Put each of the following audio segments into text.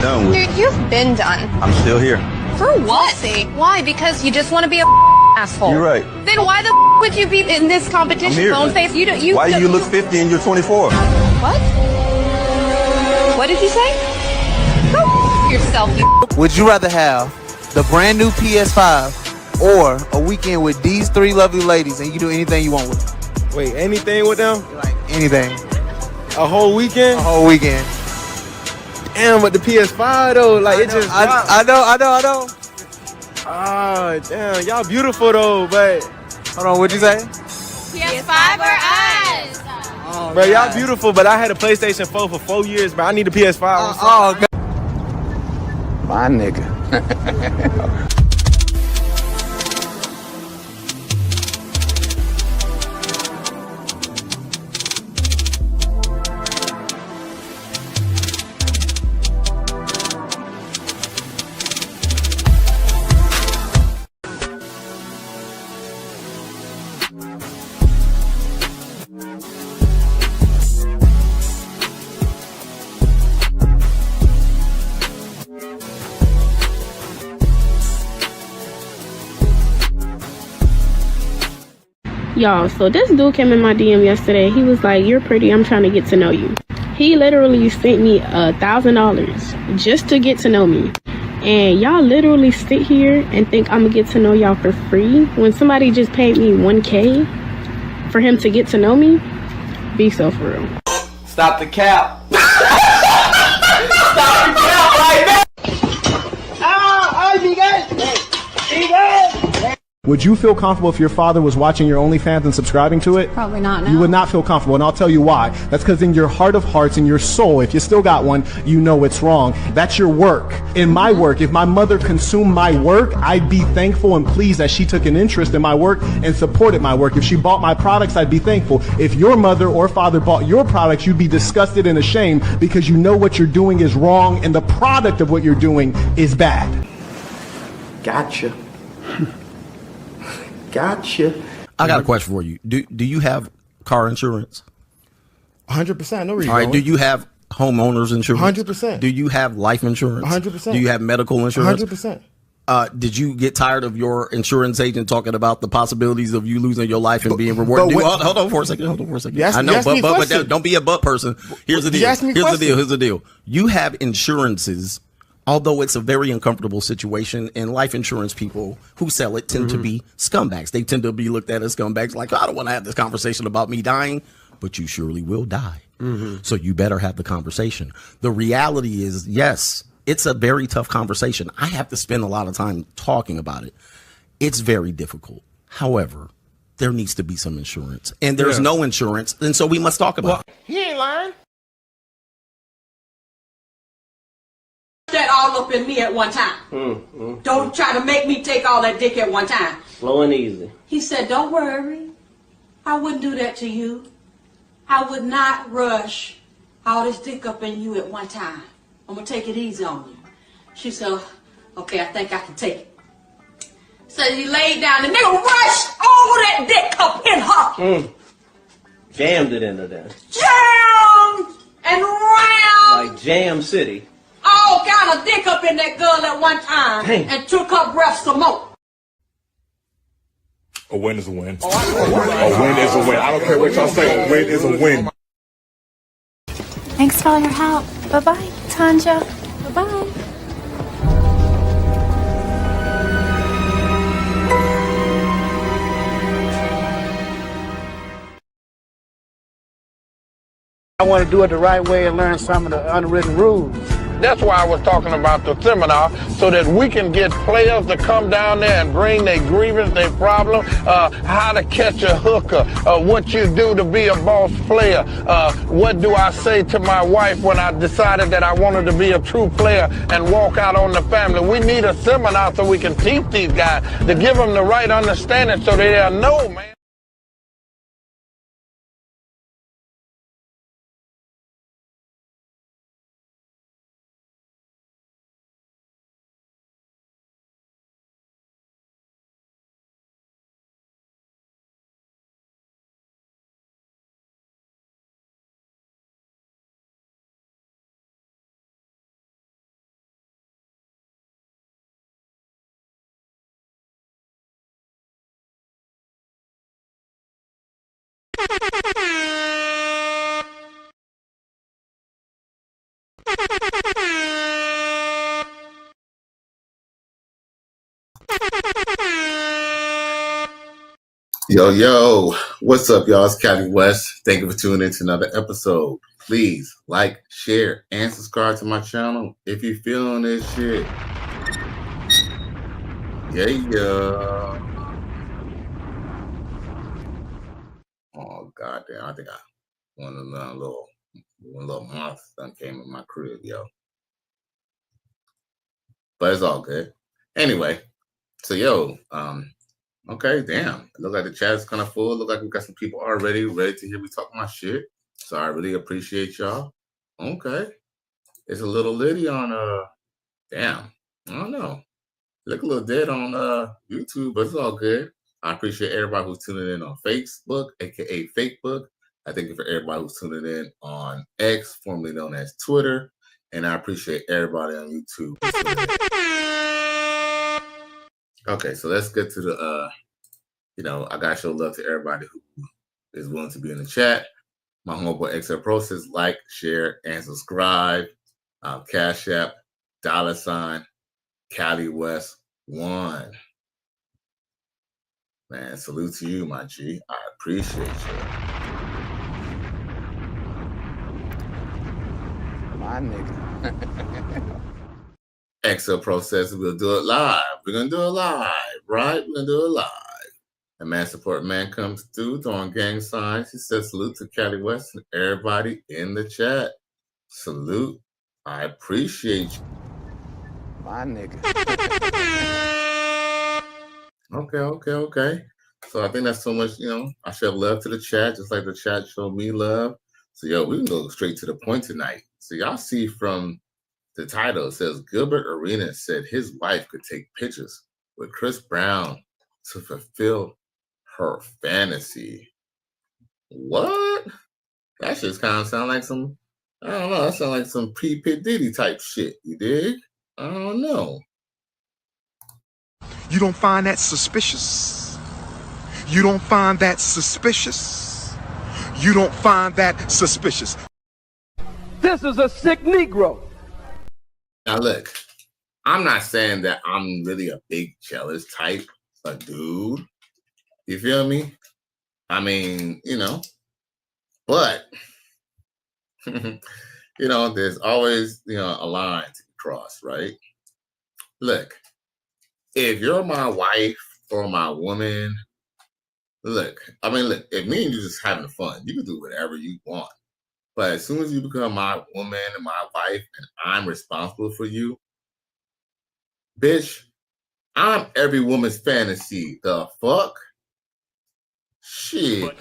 Done with. Dude, you've been done. I'm still here. For what? See. Why? Because you just want to be a asshole. You're right. Then why the would you be in this competition? I'm here. Bone face. Why do you look 50 and you're 24? What? What did you say? Go yourself, you. Would you rather have the brand new PS5 or a weekend with these three lovely ladies and you can do anything you want with them? Wait, anything with them? Like anything. A whole weekend? A whole weekend. Damn, but the PS5 though, like it just. I know. Ah, damn, y'all beautiful though, but. Hold on, what'd you say? PS5 or us? Oh, bro, y'all beautiful, but I had a PlayStation 4 for 4 years, but I need a PS5. Oh, God. My nigga. Y'all, so this dude came in my DM yesterday. He was like, "You're pretty, I'm trying to get to know you." He literally sent me $1,000 just to get to know me. And y'all literally sit here and think I'm gonna get to know y'all for free when somebody just paid me $1K for him to get to know me? Be so for real. Stop the cap. Stop the cap right now. Would you feel comfortable if your father was watching your OnlyFans and subscribing to it? Probably not. No. You would not feel comfortable, and I'll tell you why. That's because in your heart of hearts, in your soul, if you still got one, you know it's wrong. That's your work. In my work, if my mother consumed my work, I'd be thankful and pleased that she took an interest in my work and supported my work. If she bought my products, I'd be thankful. If your mother or father bought your products, you'd be disgusted and ashamed because you know what you're doing is wrong and the product of what you're doing is bad. Gotcha. Gotcha. I got a question for you. Do you have car insurance? 100%. No reason. All right. Do you have homeowners insurance? 100%. Do you have life insurance? 100%. Do you have medical insurance? 100%. Did you get tired of your insurance agent talking about the possibilities of you losing your life and being rewarded? Hold on for a second. I know, but don't be a but person. Here's the deal. Here's the deal. You have insurances. Although it's a very uncomfortable situation, and life insurance people who sell it tend to be scumbags. They tend to be looked at as scumbags, like, I don't want to have this conversation about me dying, but you surely will die. So you better have the conversation. The reality is, yes, it's a very tough conversation. I have to spend a lot of time talking about it. It's very difficult. However, there needs to be some insurance, and there's no insurance, and so we must talk about it. He ain't lying. That all up in me at one time. Don't try to make me take all that dick at one time. Slow and easy. He said, "Don't worry. I wouldn't do that to you. I would not rush all this dick up in you at one time. I'm going to take it easy on you." She said, "Okay, I think I can take it." So he laid down. The nigga rushed all that dick up in her. Jammed it into there. Jammed and round. Like Jam City. All kind of dick up in that girl at one time. Dang. And took her breath some more. A win is a win. A win is a win. I don't care what y'all say. A win is a win. Thanks for all your help. Bye-bye, Tanja. Bye-bye. I want to do it the right way and learn some of the unwritten rules. That's why I was talking about the seminar, so that we can get players to come down there and bring their grievance, their problem, how to catch a hooker, what you do to be a boss player, what do I say to my wife when I decided that I wanted to be a true player and walk out on the family. We need a seminar so we can teach these guys to give them the right understanding so they'll know, man. Yo, what's up, y'all? It's Cali West. Thank you for tuning in to another episode. Please like, share, and subscribe to my channel if you're feeling this shit. Yeah. Oh, goddamn. I think one little monster done came in my crib, yo. But it's all good. Anyway, so yo, okay, damn. It look like the chat is kind of full. Look like we got some people already ready to hear me talk my shit. So I really appreciate y'all. Okay. It's a little litty on damn. I don't know. Look a little dead on YouTube, but it's all good. I appreciate everybody who's tuning in on Facebook, aka Fakebook. I thank you for everybody who's tuning in on X, formerly known as Twitter. And I appreciate everybody on YouTube. Okay, so let's get to the I gotta show love to everybody who is willing to be in the chat. My homeboy XL Pro says like, share, and subscribe. Cash App, $ Cali West 1. Man, salute to you, my G. I appreciate you. My nigga. XL Pro says we'll do it live. We're gonna do it live, right? We're gonna do it live. A man support man comes through throwing gang signs. He says salute to Cali West and everybody in the chat. Salute. I appreciate you. My nigga. Okay. So I think that's so much, I show love to the chat, just like the chat showed me love. So yo, we can go straight to the point tonight. So y'all see from the title, it says Gilbert Arenas said his wife could take pictures with Chris Brown to fulfill her fantasy. What? That just kind of sound like some, I don't know, that sound like some P. Diddy type shit, you dig? I don't know. You don't find that suspicious? You don't find that suspicious? You don't find that suspicious? This is a sick Negro. Now look, I'm not saying that I'm really a big jealous type of dude. You feel me? I mean, but there's always, a line to cross, right? Look, if you're my wife or my woman, if me and you just having fun, you can do whatever you want. But as soon as you become my woman and my wife and I'm responsible for you, bitch, I'm every woman's fantasy. The fuck? Shit.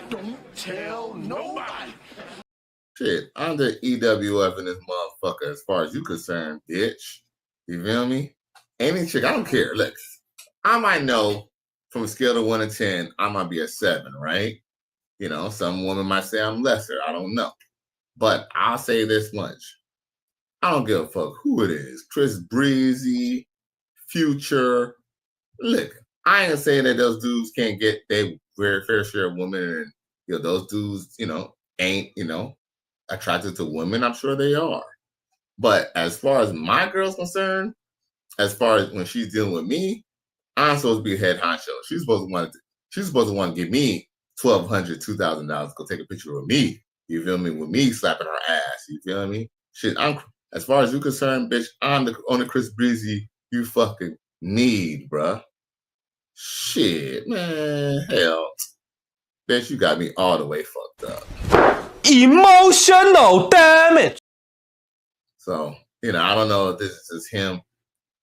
Don't tell nobody. Shit, I'm the EWF in this motherfucker as far as you concerned, bitch. You feel me? Any chick, I don't care. Look, I might know from a scale of 1 to 10, I might be a 7, right? Some woman might say I'm lesser. I don't know. But I'll say this much. I don't give a fuck who it is. Chris Breezy, Future. Look, I ain't saying that those dudes can't get their very fair share of women and those dudes, ain't, attracted to women. I'm sure they are. But as far as my girl's concerned, as far as when she's dealing with me, I'm supposed to be head honcho. She's supposed to want to give me $1,200, $2,000 to go take a picture of me. You feel me? With me slapping her ass. You feel me? Shit, as far as you concerned, bitch, I'm the only Chris Breezy you fucking need, bruh. Shit, man, hell. Bitch, you got me all the way fucked up. Emotional damage. So, I don't know if this is just him.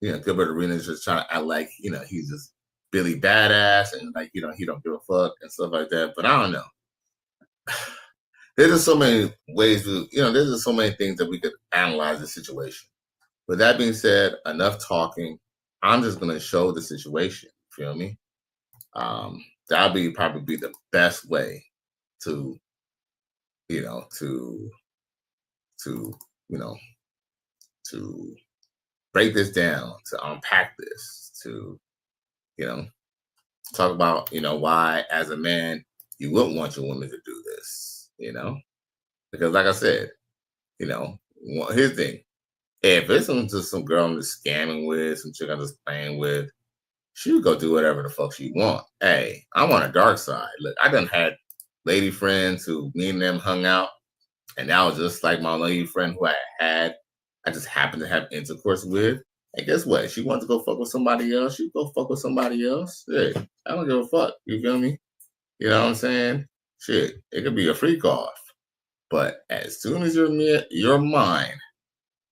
Gilbert Arenas just trying to act like, he's just Billy Badass and like, he don't give a fuck and stuff like that. But I don't know. There's just so many ways there's just so many things that we could analyze the situation. With that being said, enough talking. I'm just going to show the situation. Feel me? That'll probably be the best way to break this down, to unpack this, to Talk about, why as a man you wouldn't want your woman to do this, because like I said, here's the thing. If it's just some girl I'm just scamming with, some chick I'm just playing with, she would go do whatever the fuck she want. Hey, I'm on a dark side. Look, I done had lady friends who me and them hung out, and that was just like my lady friend who I just happened to have intercourse with. And guess what? She wants to go fuck with somebody else. She go fuck with somebody else. Shit, I don't give a fuck. You feel me? You know what I'm saying? Shit, it could be a freak off. But as soon as you're mine,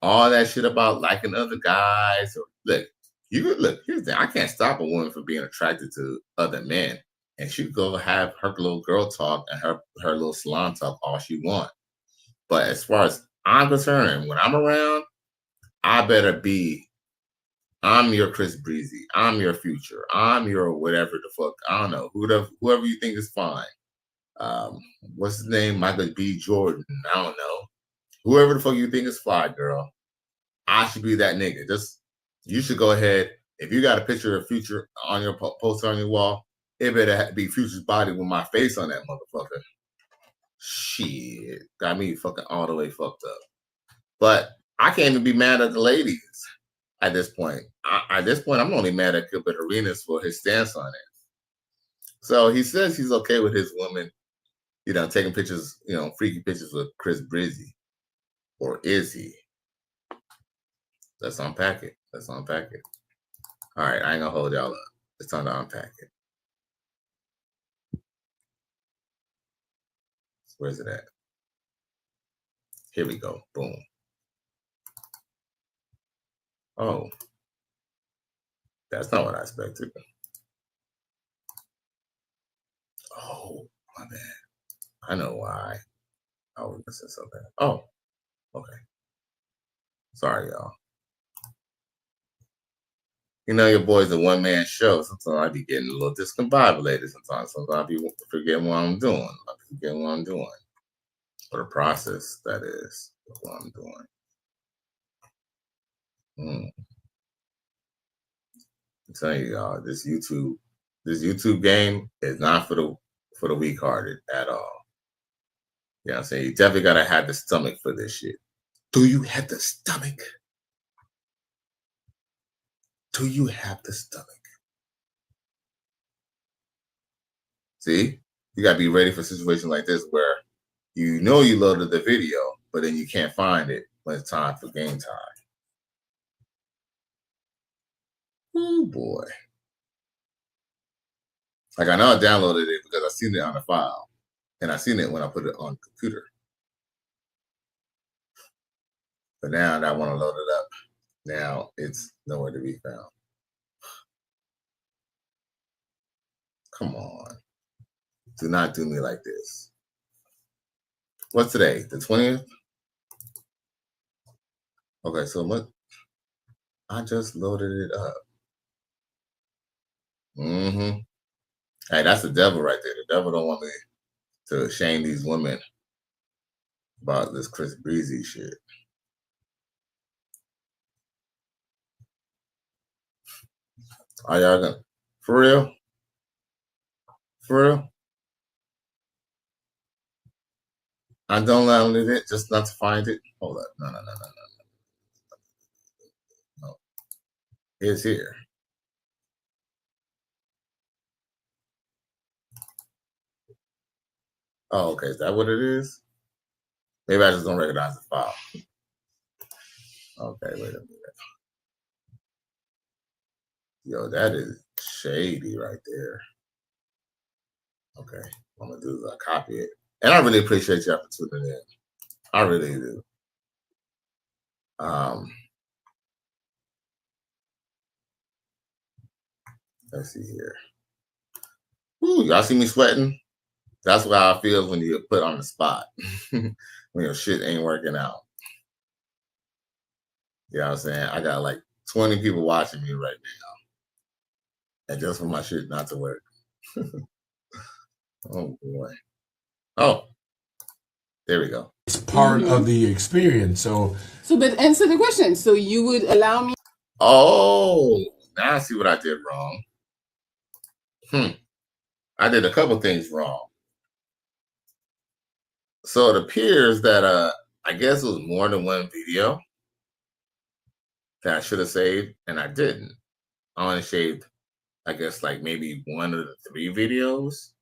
all that shit about liking other guys, look, here's the thing. I can't stop a woman from being attracted to other men. And she could go have her little girl talk and her little salon talk all she wants. But as far as I'm concerned, when I'm around, I better be, I'm your Chris Breezy. I'm your Future. I'm your whatever the fuck. I don't know. Whoever you think is fine. What's his name? Michael B. Jordan. I don't know. Whoever the fuck you think is fly, girl. I should be that nigga. You should go ahead. If you got a picture of Future on your poster on your wall, it better be Future's body with my face on that motherfucker. Shit. Got me fucking all the way fucked up. But I can't even be mad at the ladies at this point. At this point, I'm only mad at Gilbert Arenas for his stance on it. So he says he's okay with his woman, taking pictures, freaky pictures with Chris Breezy. Or is he? Let's unpack it. All right, I ain't gonna hold y'all up. It's time to unpack it. Where's it at? Here we go. Boom. Oh. That's not what I expected. Oh, my bad. I know why. I was missing something. Oh, okay. Sorry, y'all. Your boy's a one-man show. Sometimes I be getting a little discombobulated sometimes. Sometimes I be forgetting what I'm doing. Or the process, that is, of what I'm doing. I'm telling you, y'all, this YouTube game is not for the weak-hearted at all. You know what I'm saying? You definitely gotta have the stomach for this shit. Do you have the stomach? Do you have the stomach? See? You gotta be ready for situations like this where you loaded the video, but then you can't find it when it's time for game time. Oh boy. Like I know I downloaded it because I seen it on the file. And I seen it when I put it on the computer. But now that I want to load it up, now it's nowhere to be found. Come on. Do not do me like this. What's today? The 20th? Okay, so look. I just loaded it up. Mm-hmm. Hey, that's the devil right there. The devil don't want me to shame these women about this Chris Breezy shit. Are y'all gonna, for real? For real? I don't download it just not to find it. Hold up. No. It's here. Oh, okay. Is that what it is? Maybe I just don't recognize the file. Okay, wait a minute. Yo, that is shady right there. Okay, what I'm gonna do is I copy it. And I really appreciate y'all for tuning in. I really do. Let's see here. Ooh, y'all see me sweating? That's what I feel when you get put on the spot. When your shit ain't working out. You know what I'm saying? I got like 20 people watching me right now. And just for my shit not to work. Oh boy. Oh. There we go. It's part of the experience. So but answer the question. So you would allow me? Oh, now I see what I did wrong. I did a couple things wrong. So it appears that I guess it was more than one video that I should have saved, and I didn't. I only saved, I guess, like maybe one of the 3 videos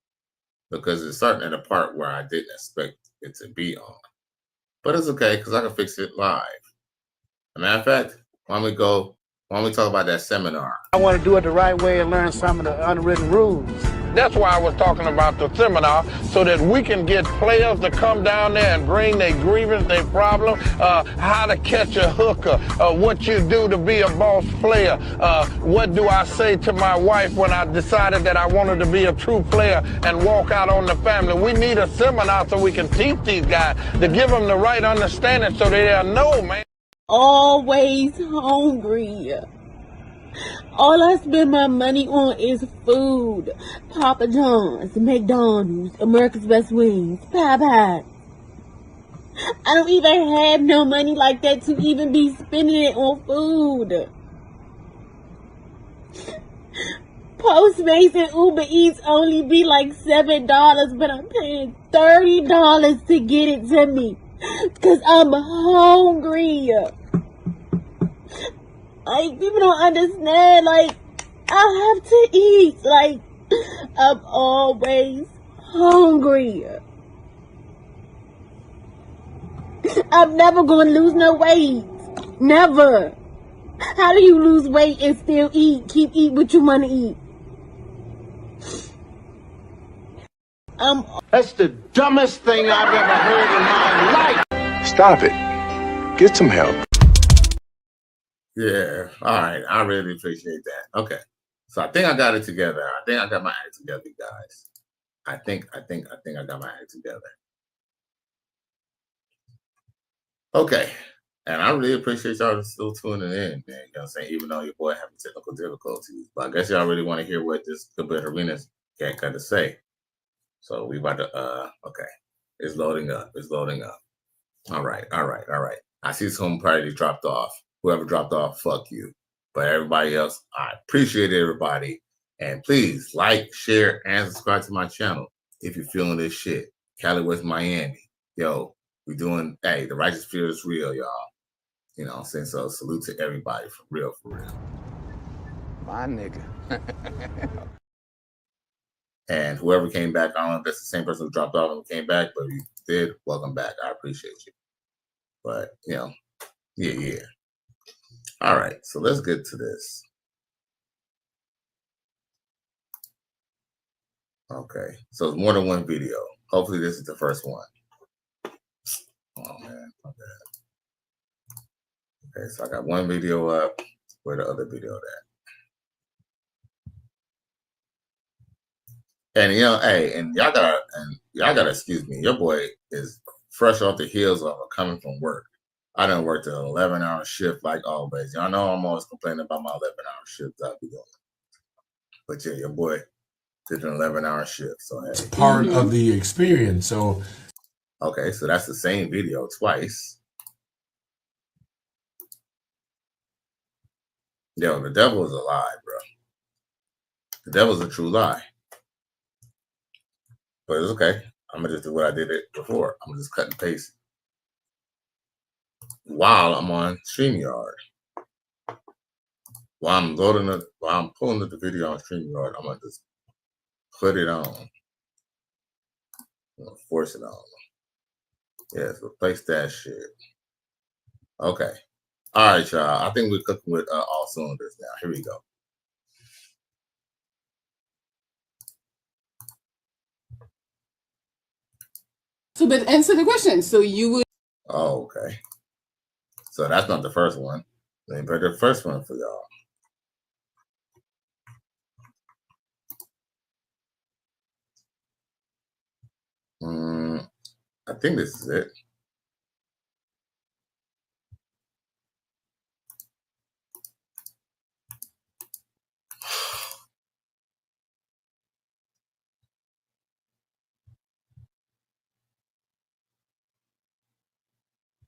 because it's starting at a part where I didn't expect it to be on. But it's okay because I can fix it live. As a matter of fact, why don't we talk about that seminar? I want to do it the right way and learn some of the unwritten rules. That's why I was talking about the seminar, so that we can get players to come down there and bring their grievance, their problem, how to catch a hooker, what you do to be a boss player, what do I say to my wife when I decided that I wanted to be a true player and walk out on the family. We need a seminar so we can teach these guys to give them the right understanding so they'll know, man. Always hungry. All I spend my money on is food. Papa John's, McDonald's, America's Best Wings, Popeyes. I don't even have no money like that to even be spending it on food. Postmates and Uber Eats only be like $7, but I'm paying $30 to get it to me. Cause I'm hungry. Like, people don't understand, like, I have to eat. Like, I'm always hungry. I'm never going to lose no weight. Never. How do you lose weight and still eat? Keep eating what you want to eat. That's the dumbest thing I've ever heard in my life. Stop it. Get some help. Yeah. All right. I really appreciate that. Okay. So I think I got it together. I think I got my act together, guys. I think I got my act together. Okay. And I really appreciate y'all still tuning in, man. You know what I'm saying? Even though your boy having technical difficulties. But I guess y'all really want to hear what this Gilbert Arenas cat got to say. So we about to okay. It's loading up. It's loading up. All right. I see some probably dropped off. Whoever dropped off, fuck you. But everybody else, I appreciate everybody. And please like, share, and subscribe to my channel if you're feeling this shit. Cali, West Miami. Yo, we doing, hey, the righteous fear is real, y'all. You know what I'm saying? So salute to everybody, for real, for real. My nigga. And whoever came back, I don't know if that's the same person who dropped off and came back, but if you did, welcome back. I appreciate you. But, you know, yeah. All right, so let's get to this. Okay, so it's more than one video. Hopefully this is the first one. Oh, man. Okay, so I got one video up. Where the other video at? And, you know, hey, and y'all gotta excuse me. Your boy is fresh off the heels of coming from work. I done worked an 11-hour shift like always. Y'all know I'm always complaining about my 11-hour shift I be doing. But yeah, your boy did an 11-hour shift. So hey. It's part of the experience. So okay, so that's the same video twice. Yo, the devil is a lie, bro. The devil's a true lie. But it's okay. I'm gonna just do what I did it before. I'm gonna just cut and paste while I'm on StreamYard. While I'm pulling up the video on StreamYard, I'm gonna just put it on. I'm gonna force it on. Yes, replace that shit. Okay. All right, y'all. I think we're cooking with all cylinders now. Here we go. So, but answer the question. So you would. Oh, okay. So that's not the first one. Let me put the first one for y'all. I think this is it.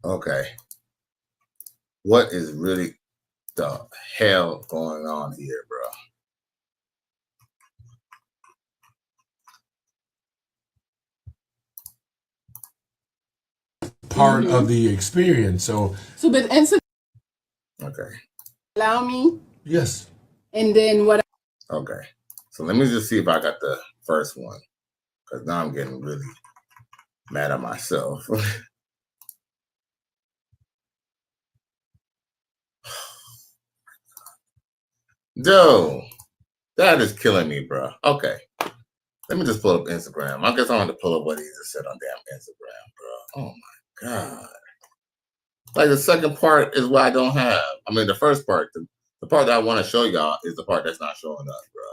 Okay. What is really the hell going on here, bro? part of the experience. So but answer. Okay. Allow me. Yes. And then what? Okay. So let me just see if I got the first one, because now I'm getting really mad at myself. Dude, that is killing me, bro. Okay. Let me just pull up Instagram. I guess I want to pull up what he just said on damn Instagram, bro. Oh my God. Like the second part is what I don't have. I mean, the first part, the part that I want to show y'all is the part that's not showing up, bro.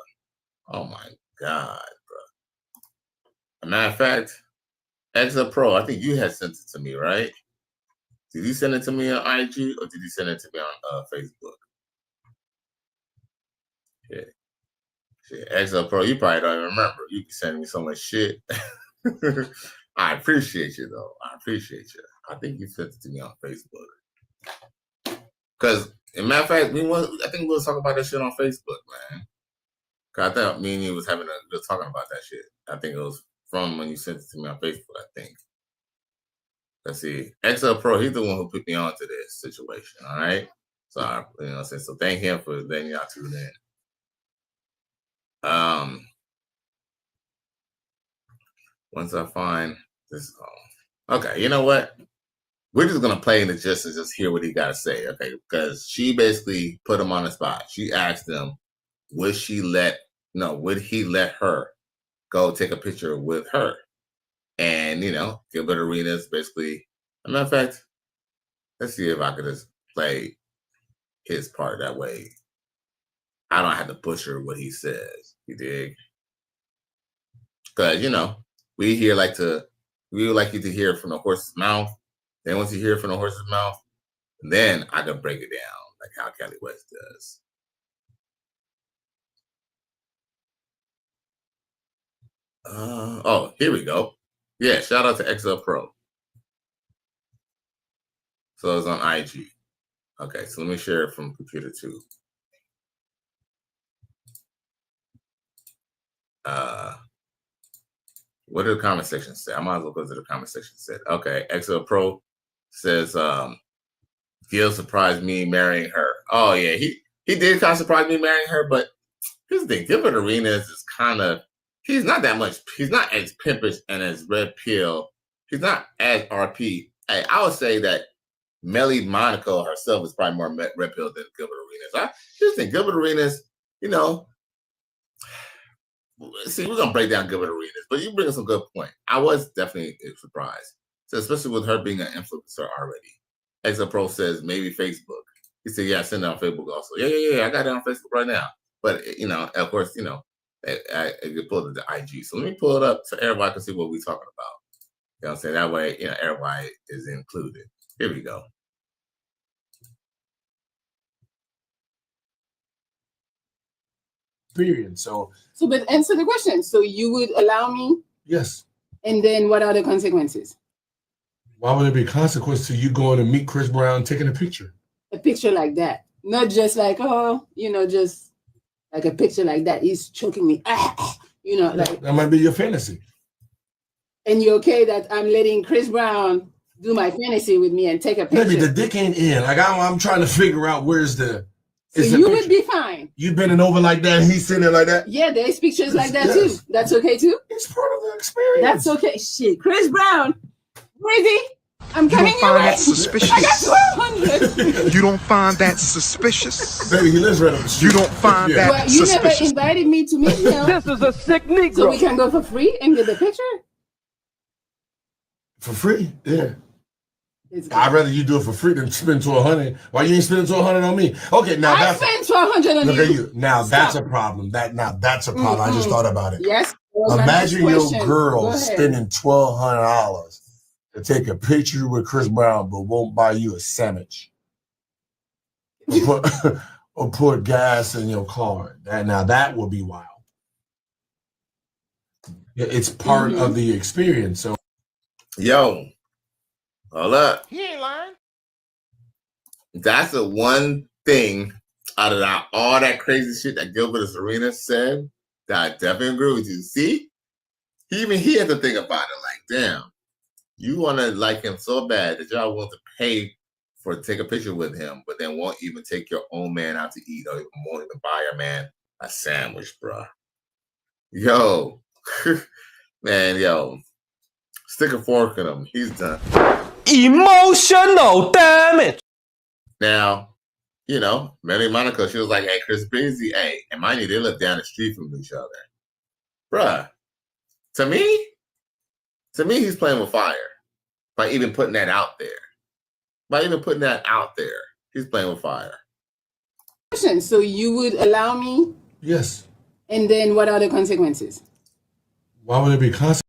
Oh my God, bro. As a matter of fact, Exa Pro, I think you had sent it to me, right? Did you send it to me on IG or did you send it to me on Facebook? Yeah. Shit, Exa Pro, you probably don't even remember. You be sending me so much shit. I appreciate you, though. I appreciate you. I think you sent it to me on Facebook. Because, as a matter of fact, I think we'll talk about that shit on Facebook, man. Because I thought me and you was having a good talking about that shit. I think it was from when you sent it to me on Facebook, I think. Let's see. XL Pro, he's the one who put me on to this situation, all right? So, you know what I'm saying? So, thank him for letting y'all tune in. Once I find this, okay, you know what? We're just gonna play in the gist and just hear what he got to say, okay? Because she basically put him on the spot. She asked him, would he let her go take a picture with her? And you know, Gilbert Arenas basically. As a matter of fact, let's see if I could just play his part that way. I don't have to butcher what he says. You dig? Because you know, we would like you to hear from the horse's mouth. Then once you hear from the horse's mouth, then I can break it down like how Kelly West does. Oh, here we go. Yeah, shout out to XL Pro. So it's on IG. Okay, so let me share it from computer 2. What did the comment section say? I might as well go to the comment section. Said, okay, XL Pro says, Gil surprised me marrying her. Oh yeah, he did kind of surprise me marrying her, but here's the thing, Gilbert Arenas is kind of, he's not as pimpish and as red pill. He's not as RP. I would say that Melly Monaco herself is probably more red pill than Gilbert Arenas. Here's the thing, Gilbert Arenas, you know, see, we're gonna break down Gilbert Arenas, but you bring us some good point. I was definitely surprised, so especially with her being an influencer already. XL Pro says maybe Facebook. He said, "Yeah, send it on Facebook also." Yeah. I got it on Facebook right now. But you know, of course, you know, I could pull it to the IG. So let me pull it up so everybody can see what we're talking about. You know what I'm saying? That way, you know, everybody is included. Here we go. Period. So, but answer the question. So you would allow me? Yes. And then what are the consequences? Why would there be consequence to you going to meet Chris Brown taking a picture? A picture like that. Not just like, oh, you know, just like a picture like that. He's choking me. You know, like. That might be your fantasy. And you're okay that I'm letting Chris Brown do my fantasy with me and take a picture? Maybe the dick ain't in. Like, I'm trying to figure out where's the... So you would be fine. You bending over like that, he's sitting there like that? Yeah, there's pictures like that too. That's okay too? It's part of the experience. That's okay. Shit. Chris Brown. Crazy. I'm coming your way. Suspicious. I got 1,200. You don't find that suspicious? Baby, he lives right up the street. You don't find that well, you suspicious? never invited me to meet him. This is a sick Negro. So we can go for free and get the picture? For free? Yeah. I'd rather you do it for free than spend $1,200. Why you ain't spending $1,200 on me? Okay, now I spent $1,200 on look you. at you. Now that's a problem. That's a problem. I just thought about it. Yes. Imagine your girl spending $1,200 to take a picture with Chris Brown, but won't buy you a sandwich or put gas in your car. That would be wild. It's part of the experience. So, yo. Hold up. He ain't lying. That's the one thing out of all that crazy shit that Gilbert Arenas said that I definitely agree with you. See? He had to think about it like, damn, You want to like him so bad that y'all want to pay for take a picture with him, but then won't even take your own man out to eat, or even won't even buy your man a sandwich, bruh. Yo, man, yo, stick a fork in him. He's done. Emotional damage. Now, you know, Mary Monica, she was like, hey, Chris Breezy, hey, and mind you, they live down the street from each other. Bruh, to me, he's playing with fire by even putting that out there. He's playing with fire. So you would allow me? Yes. And then what are the consequences? Why would it be consequences?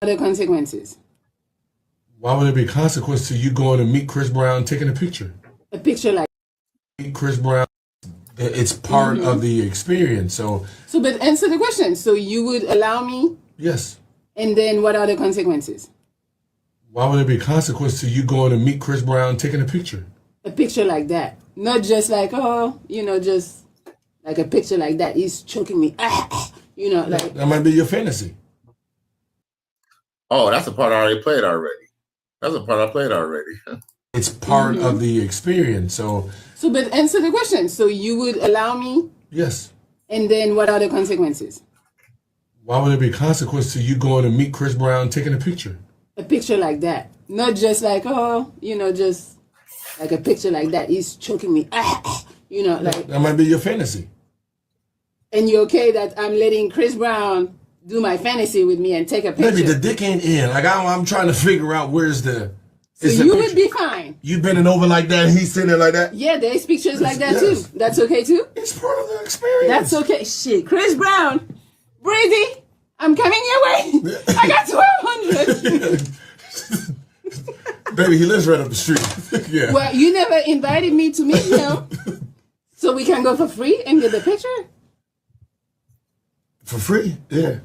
The consequences. Why would it be consequence to you going to meet Chris Brown taking a picture? A picture like meet Chris Brown. It's part of the experience. So but answer the question. So you would allow me? Yes. And then what are the consequences? Why would it be consequence to you going to meet Chris Brown taking a picture? A picture like that. Not just like, just like a picture like that. He's choking me. Like that might be your fantasy. Oh, that's a part I played already. It's part of the experience. So but answer the question. So you would allow me? Yes. And then what are the consequences? Why would it be consequence to you going to meet Chris Brown taking a picture? A picture like that. Not just like, just like a picture like that. He's choking me. Like that might be your fantasy. And you're okay that I'm letting Chris Brown do my fantasy with me and take a picture? Maybe the dick ain't in. Like I'm trying to figure out where's the. So you would be fine. You bending over like that and he's sitting there like that? Yeah, there's pictures like that too. That's okay too? It's part of the experience. That's okay. Shit. Chris Brown, Brady, I'm coming your way. I got 1,200. Baby, he lives right up the street. Yeah. Well, you never invited me to meet him. So we can go for free and get the picture? For free? Yeah.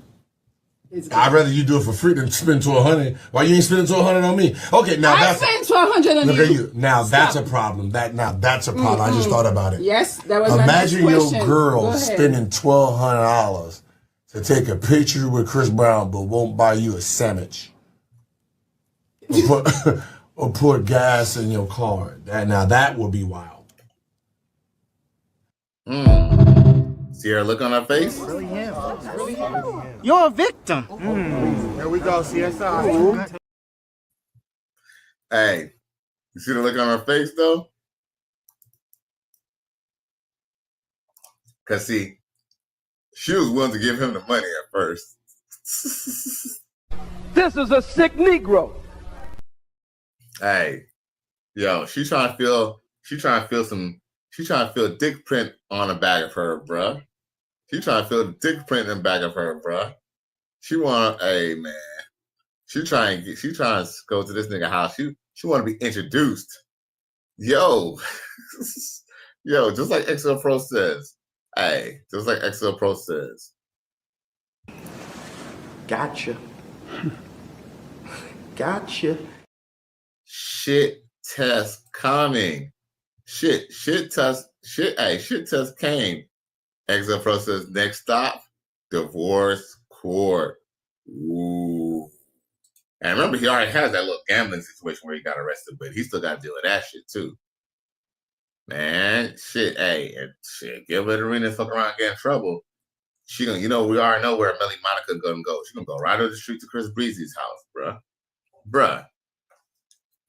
I'd rather you do it for free than spend $1,200. Why you ain't spending $1,200 on me? Okay, now I spent $1,200 on look you. at you. Now that's a problem. That's a problem. I just thought about it. Yes, that was Imagine my next your question. girl spending $1,200 to take a picture with Chris Brown, but won't buy you a sandwich or put gas in your car. That would be wild. See her look on her face? Really him. You're a victim. Here we go, CSI. Hey, you see the look on her face though? Cause see, she was willing to give him the money at first. This is a sick Negro. Hey, yo, she trying to feel dick print on the back of her, bruh. She trying to feel the dick print in the back of her, bruh. She want, hey man. She trying to go to this nigga house. She want to be introduced. Yo. Yo, just like XL Pro says. Hey, just like XL Pro says. Gotcha. Gotcha. Shit test coming. Shit test came. XL Pro says next stop, divorce court. Ooh. And remember, he already has that little gambling situation where he got arrested, but he still got to deal with that shit too. Man, shit, Gilbert Arenas fuck around and get in trouble. She gonna, we already know where Melly Monica gonna go. She gonna go right up the street to Chris Breezy's house, bruh.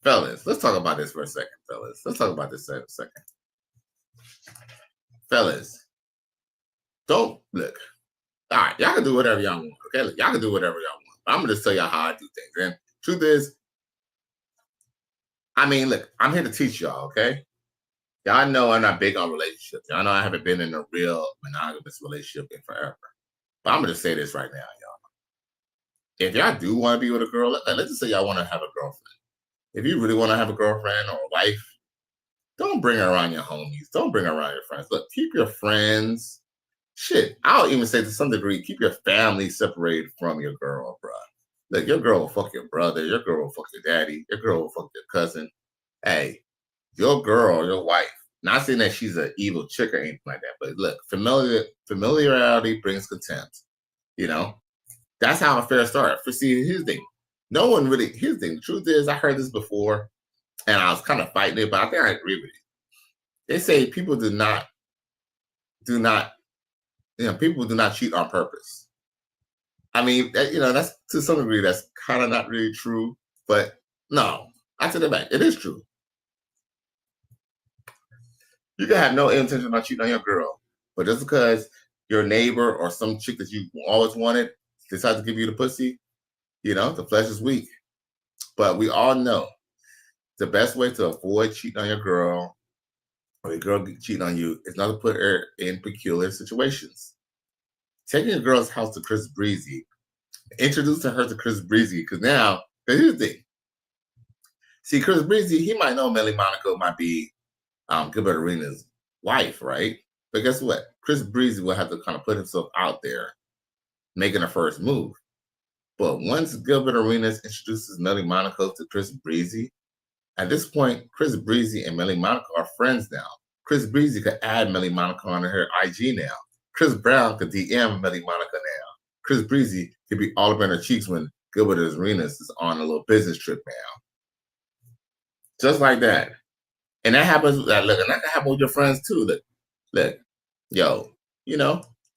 Fellas, let's talk about this for a second, fellas. Let's talk about this for a second. Fellas, don't look. All right, y'all can do whatever y'all want, okay? Look, y'all can do whatever y'all want. I'm gonna just tell y'all how I do things. And truth is, look, I'm here to teach y'all, okay? Y'all know I'm not big on relationships. Y'all know I haven't been in a real monogamous relationship in forever. But I'm gonna just say this right now, y'all. If y'all do want to be with a girl, let's just say y'all want to have a girlfriend. If you really want to have a girlfriend or a wife, don't bring her around your homies. Don't bring her around your friends. Look, keep your friends. Shit, I'll even say to some degree, keep your family separated from your girl, bro. Look, your girl will fuck your brother. Your girl will fuck your daddy. Your girl will fuck your cousin. Hey, your girl, your wife, Not saying that she's an evil chick or anything like that, but look, familiarity brings contempt. That's how affair started. For see, here's the thing. No one really. Here's the thing. The truth is, I heard this before, and I was kind of fighting it, but I think I agree with it. They say people do not, people do not cheat on purpose. I mean, that's to some degree, that's kind of not really true, but no, I take it back. It is true. You can have no intention of cheating on your girl, but just because your neighbor or some chick that you always wanted decides to give you the pussy, the flesh is weak. But we all know the best way to avoid cheating on your girl or your girl cheating on you is not to put her in peculiar situations. Taking your girl's house to Chris Breezy, introducing her to Chris Breezy, because now, here's the thing. See, Chris Breezy, he might know Melly Monaco might be Gilbert Arenas' wife, right? But guess what? Chris Breezy will have to kind of put himself out there, making a first move. But once Gilbert Arenas introduces Melly Monaco to Chris Breezy, at this point, Chris Breezy and Melly Monaco are friends now. Chris Breezy could add Melly Monaco on her IG now. Chris Brown could DM Melly Monaco now. Chris Breezy could be all up in her cheeks when Gilbert Arenas is on a little business trip now. Just like that. And that happens, and that can happen with your friends too. Look, yo,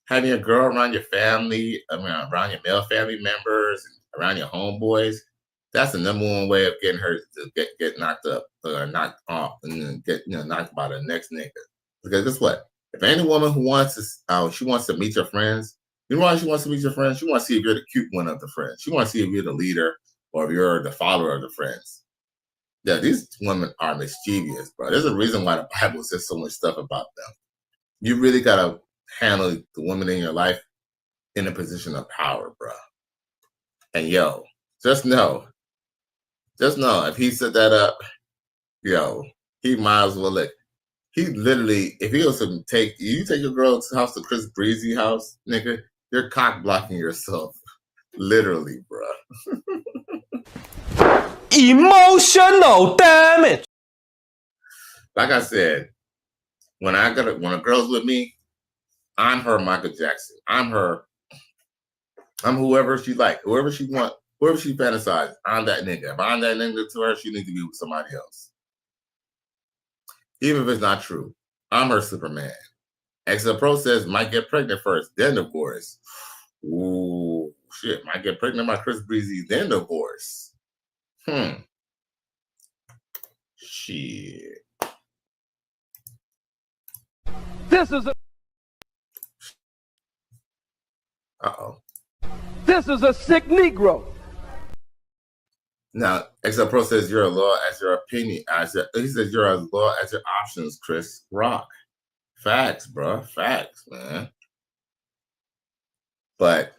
having your girl around your family, around your male family members, around your homeboys, that's the number one way of getting her to get knocked up or knocked off and then get knocked by the next nigga. Because guess what? If any woman who wants to, she wants to meet your friends. You know why she wants to meet your friends? She wants to see if you're the cute one of the friends. She wants to see if you're the leader or if you're the follower of the friends. Yeah, these women are mischievous, bro. There's a reason why the Bible says so much stuff about them. You really gotta handle the women in your life in a position of power, bro. And yo, just know, if he set that up, he might as well look. He literally, if he was to take your girl's house to Chris Breezy house, nigga, you're cock blocking yourself. Literally, bro. Emotional damage. Like I said, when a girl's with me, I'm her Michael Jackson. I'm whoever she like, whoever she want, whoever she fantasizes. I'm that nigga. If I'm that nigga to her, she needs to be with somebody else. Even if it's not true, I'm her Superman. Exit process might get pregnant first, then divorce. Ooh, shit, might get pregnant by Chris Breezy, then divorce. Shit. This is a. This is a sick Negro. Now, Exit Pro says you're a law as your opinion. He says you're a law as your options, Chris Rock. Facts, bro. Facts, man. But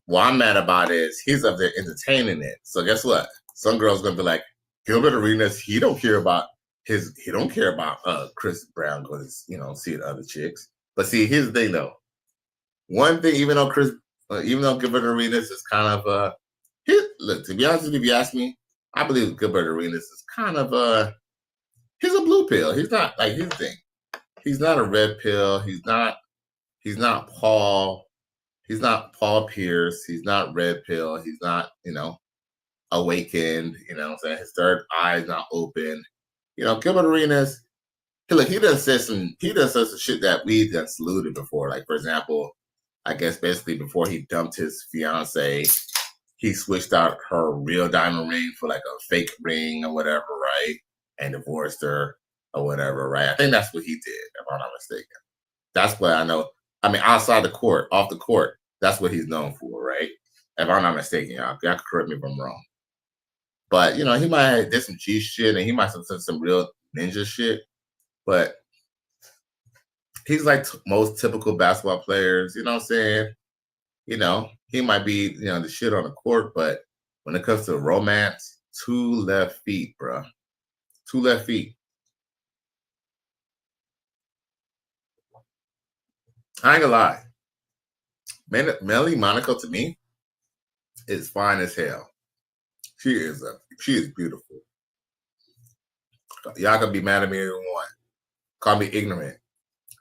what I'm mad about is he's up there entertaining it. So guess what? Some girl's gonna be like, Gilbert Arenas, he don't care about Chris Brown going to see the other chicks. But see, here's the thing though. One thing, even though Gilbert Arenas is kind of look, to be honest with you, if you ask me, I believe Gilbert Arenas is kind of he's a blue pill. He's not like his thing. He's not a red pill. He's not Paul. He's not Paul Pierce. He's not red pill. He's not, awakened. What I'm saying? His third eye is not open. Gilbert Arenas, he does say some shit that we done saluted before. Like, for example, I guess basically before he dumped his fiance, he switched out her real diamond ring for like a fake ring or whatever, right? And divorced her or whatever, right? I think that's what he did, if I'm not mistaken. That's what I know. I mean, off the court, that's what he's known for, right? If I'm not mistaken, y'all can correct me if I'm wrong. But, he might have did some G shit and he might have done some real ninja shit. But he's like most typical basketball players, you know what I'm saying? He might be, the shit on the court, but when it comes to romance, 2 left feet, bro. 2 left feet. I ain't gonna lie. Melly Monaco to me is fine as hell. She is beautiful. Y'all can be mad at me if you want. call me ignorant.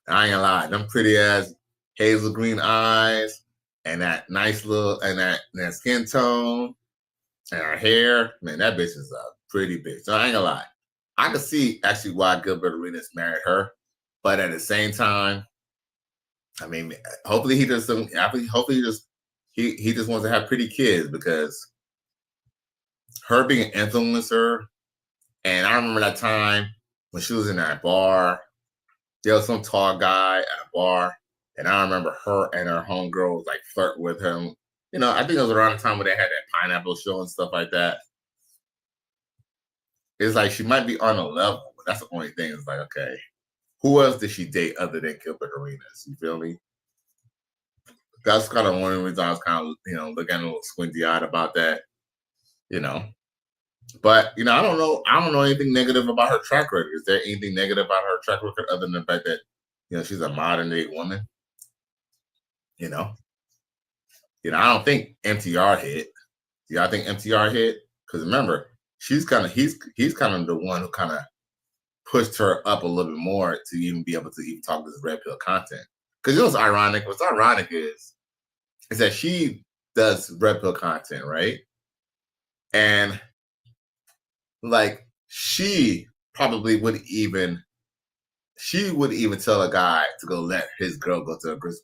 I ain't gonna lie. Them pretty ass hazel green eyes and that nice little and that skin tone and her hair. Man, that bitch is a pretty bitch. So I ain't gonna lie. I could see actually why Gilbert Arenas married her, but at the same time, I mean, hopefully he just he just wants to have pretty kids because her being an influencer. And I remember that time when she was in that bar. There was some tall guy at a bar, and I remember her and her homegirl was like flirt with him. You know, I think it was around the time when they had that pineapple show and stuff like that. It's like she might be on a level, but that's the only thing. It's like, okay, who else did she date other than Gilbert Arenas? You feel me? That's kind of one of the reasons I was kind of, looking a little squinty-eyed about that, But, I don't know. I don't know anything negative about her track record. Is there anything negative about her track record other than the fact that, she's a modern day woman? I don't think MTR hit. I think MTR hit? Because remember, he's kind of the one who kind of pushed her up a little bit more to even be able to even talk this red pill content. Because what's ironic? What's ironic is that she does red pill content, right? And like she would even tell a guy to go let his girl go to Chris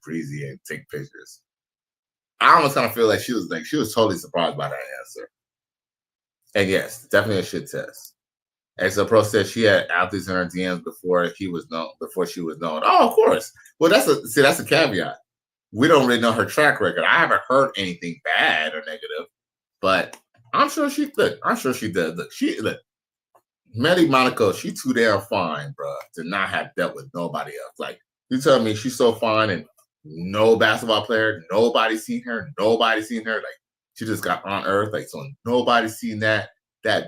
Breezy and take pictures. I almost kind of feel like she was totally surprised by that answer. And yes, definitely a shit test. XO Pro said she had athletes in her DMs before she was known. Oh, of course. Well, that's a caveat. We don't really know her track record. I haven't heard anything bad or negative, but I'm sure she does. Look, Melly Monaco, she too damn fine, bro, to not have dealt with nobody else. Like, you tell me she's so fine and no basketball player, nobody's seen her. Like, she just got on earth. Like, so nobody's seen that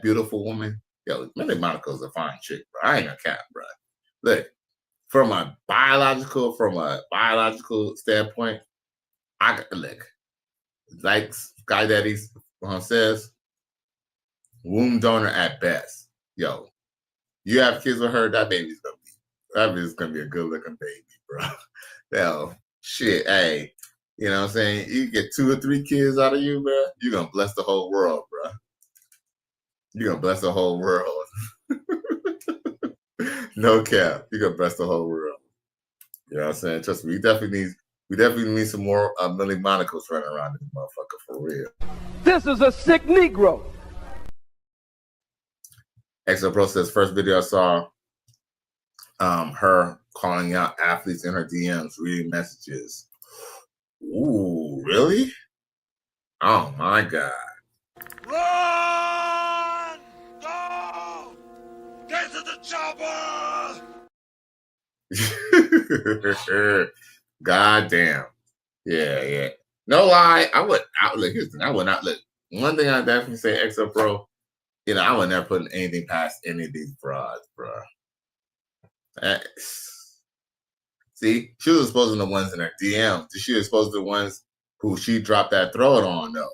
beautiful woman. Yo, Melly Monaco's a fine chick, bro. I ain't gonna cap, bro. Look, from a biological standpoint, like Sky Daddy says, womb donor at best. Yo, you have kids with her, that baby's gonna be a good looking baby, bro. Yo, shit, hey, you know what I'm saying? You get 2 or 3 kids out of you, bro, you're gonna bless the whole world, bro. You're gonna bless the whole world. No cap. You're gonna bless the whole world. You know what I'm saying? Trust me, we definitely need some more Millie Monacos running around this motherfucker for real. This is a sick Negro. XO Pro says first video I saw her calling out athletes in her DMs, reading messages. Ooh, really? Oh my God. Run! Go! Get to the chopper! God damn. Yeah. No lie, I would not look. One thing I definitely say, XO Pro, I would never put anything past any of these frauds, bro. See, she was exposing the ones in her DMs. She was exposing the ones who she dropped that throat on, though.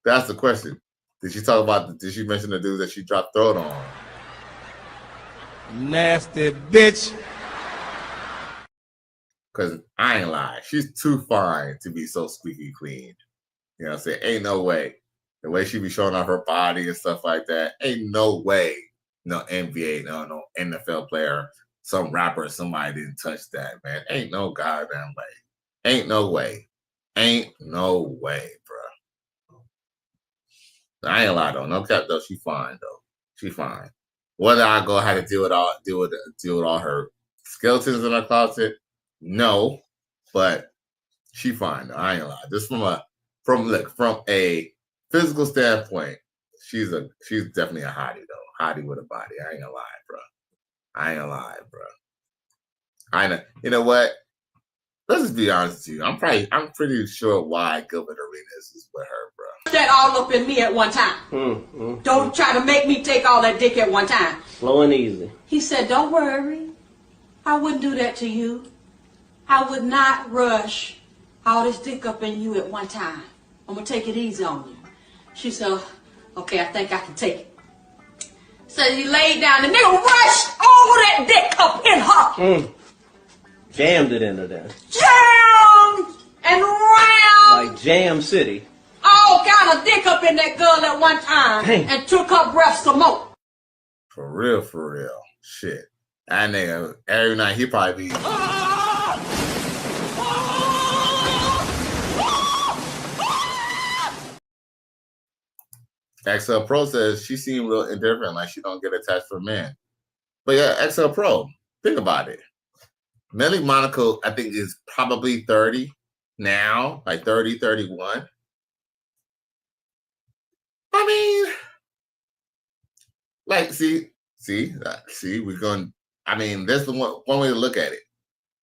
That's the question. Did she mention the dudes that she dropped throat on? Nasty bitch. Because I ain't lying. She's too fine to be so squeaky clean. You know what I'm saying? Ain't no way. The way she be showing off her body and stuff like that, ain't no way no NBA, no NFL player, some rapper, somebody didn't touch that, man. Ain't no goddamn way. Ain't no way. Ain't no way, bro. I ain't lie though. No cap though. She fine though. She fine. Whether I go have to deal with all her skeletons in her closet, no. But she fine though. I ain't lie. Just from a physical standpoint, she's definitely a hottie though. Hottie with a body. I ain't gonna lie, bro. You know what? Let's just be honest with you. I'm pretty sure why Gilbert Arenas is with her, bro. That all up in me at one time. Don't try to make me take all that dick at one time. Slow and easy. He said, don't worry. I wouldn't do that to you. I would not rush all this dick up in you at one time. I'm going to take it easy on you. She said, okay, I think I can take it. So he laid down. The nigga rushed over that dick up in her. Jammed it into there. Jammed and rammed. Like Jam City. All kind of dick up in that girl at one time. Damn. And took her breath some more. For real. Shit. That nigga, every night he probably be. XL Pro says she seemed real indifferent, like she don't get attached for men. But yeah, XL Pro, think about it. Melly Monaco, I think, is probably 30 now, like 30, 31. I mean, like, see, we're going. I mean, there's the one way to look at it.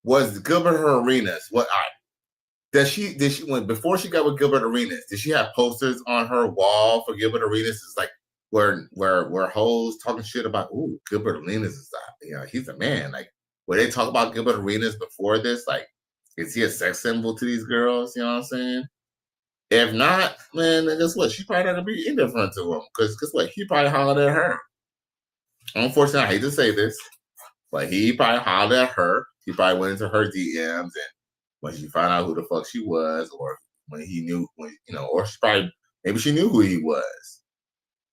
Was Gilbert Arenas what? Does she when before she got with Gilbert Arenas? Did she have posters on her wall for Gilbert Arenas? It's like where hoes talking shit about, ooh, Gilbert Arenas is he's a man. Like, where they talk about Gilbert Arenas before this, like, is he a sex symbol to these girls? You know what I'm saying? If not, man, then guess what? She probably had to be indifferent to him. Because guess what? He probably hollered at her. Unfortunately, I hate to say this, but he probably hollered at her. He probably went into her DMs, and when she found out who the fuck she was, or when he knew, or maybe she knew who he was.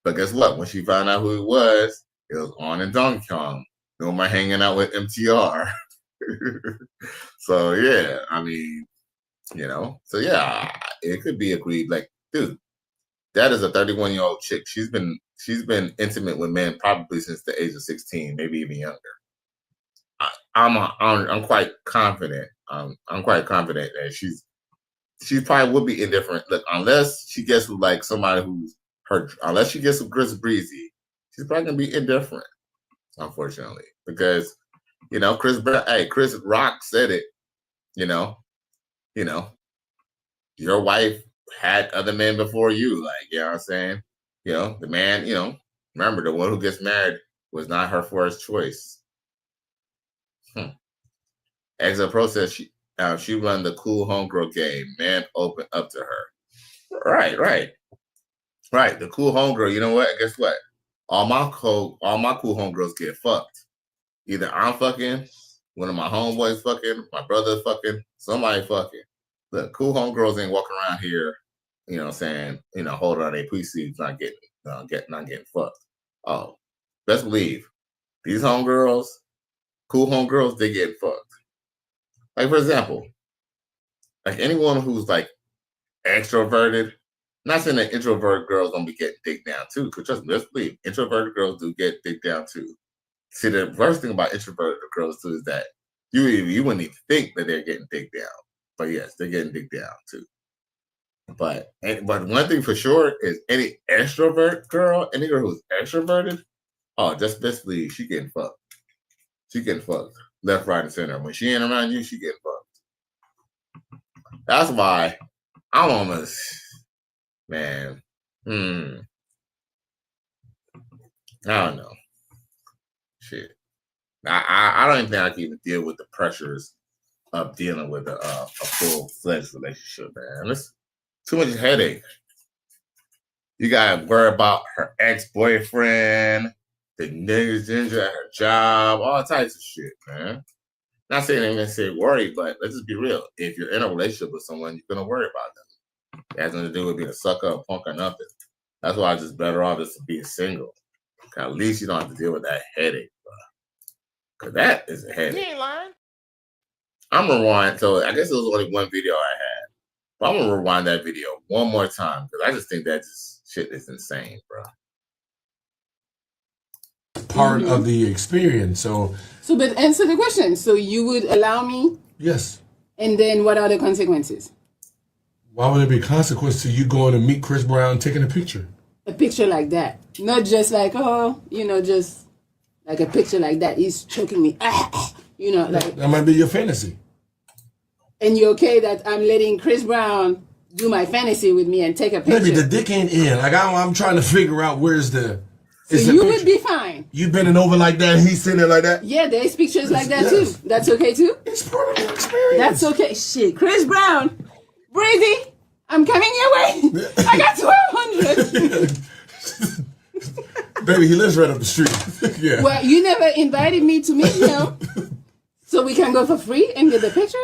But guess what? When she found out who he was, it was on in Donkey Kong. No more hanging out with MTR. So yeah, I mean, so yeah, it could be agreed. Like, dude, that is a 31-year-old chick. She's been intimate with men probably since the age of 16, maybe even younger. I'm quite confident. I'm quite confident that she probably would be indifferent. Look, unless she gets with like somebody unless she gets with Chris Breezy, she's probably gonna be indifferent. Unfortunately, because Chris Rock said it. Your wife had other men before you. Like, you know what I'm saying? The man. Remember, the one who gets married was not her first choice. Exit Pro says she run the cool homegirl game. Man, open up to her. Right. The cool homegirl. You know what? Guess what? All my cool homegirls get fucked. Either I'm fucking, one of my homeboys fucking, my brother fucking, somebody fucking. Look, cool homegirls ain't walking around here. You know what I'm saying? Holding on their pussies, not getting fucked. Oh, best believe these homegirls, cool homegirls, they get fucked. Like, for example, like anyone who's like extroverted, not saying that introvert girls don't be getting dick down too, because trust me, let's believe, introverted girls do get dick down too. See, the worst thing about introverted girls too is that you wouldn't even think that they're getting dick down. But yes, they're getting dick down too. But one thing for sure is any extrovert girl, any girl who's extroverted, just best believe she getting fucked. She getting fucked. Left, right, and center. When she ain't around you, she getting fucked. That's why I'm almost, man. I don't know. Shit. I don't even think I can even deal with the pressures of dealing with a full-fledged relationship, man. It's too much headache. You gotta worry about her ex-boyfriend, the niggas ginger at her job, all types of shit, man. Not saying I'm gonna say worry, but let's just be real. If you're in a relationship with someone, you're gonna worry about them. It has nothing to do with being a sucker, a punk, or nothing. That's why I just better off just being single. At least you don't have to deal with that headache, bro. Cause that is a headache. You ain't lying. I'm gonna rewind. So I guess it was only one video I had, but I'm gonna rewind that video one more time because I just think that shit is insane, bro. Part of the experience. So, but answer the question. So you would allow me? Yes. And then what are the consequences? Why would there be consequence to you going to meet Chris Brown taking a picture? A picture like that. Not just like, just like a picture like that. He's choking me. Like that might be your fantasy. And you're okay that I'm letting Chris Brown do my fantasy with me and take a picture? Maybe the dick ain't in. Like I'm trying to figure out where's the. So you would be fine. You bending over like that and he's sitting there like that? Yeah, there's pictures like that too. That's okay too? It's part of your experience. That's okay. Shit. Chris Brown. Breezy, I'm coming your way. I got 1,200. Baby, he lives right up the street. Yeah. Well, you never invited me to meet him. So we can go for free and get the picture?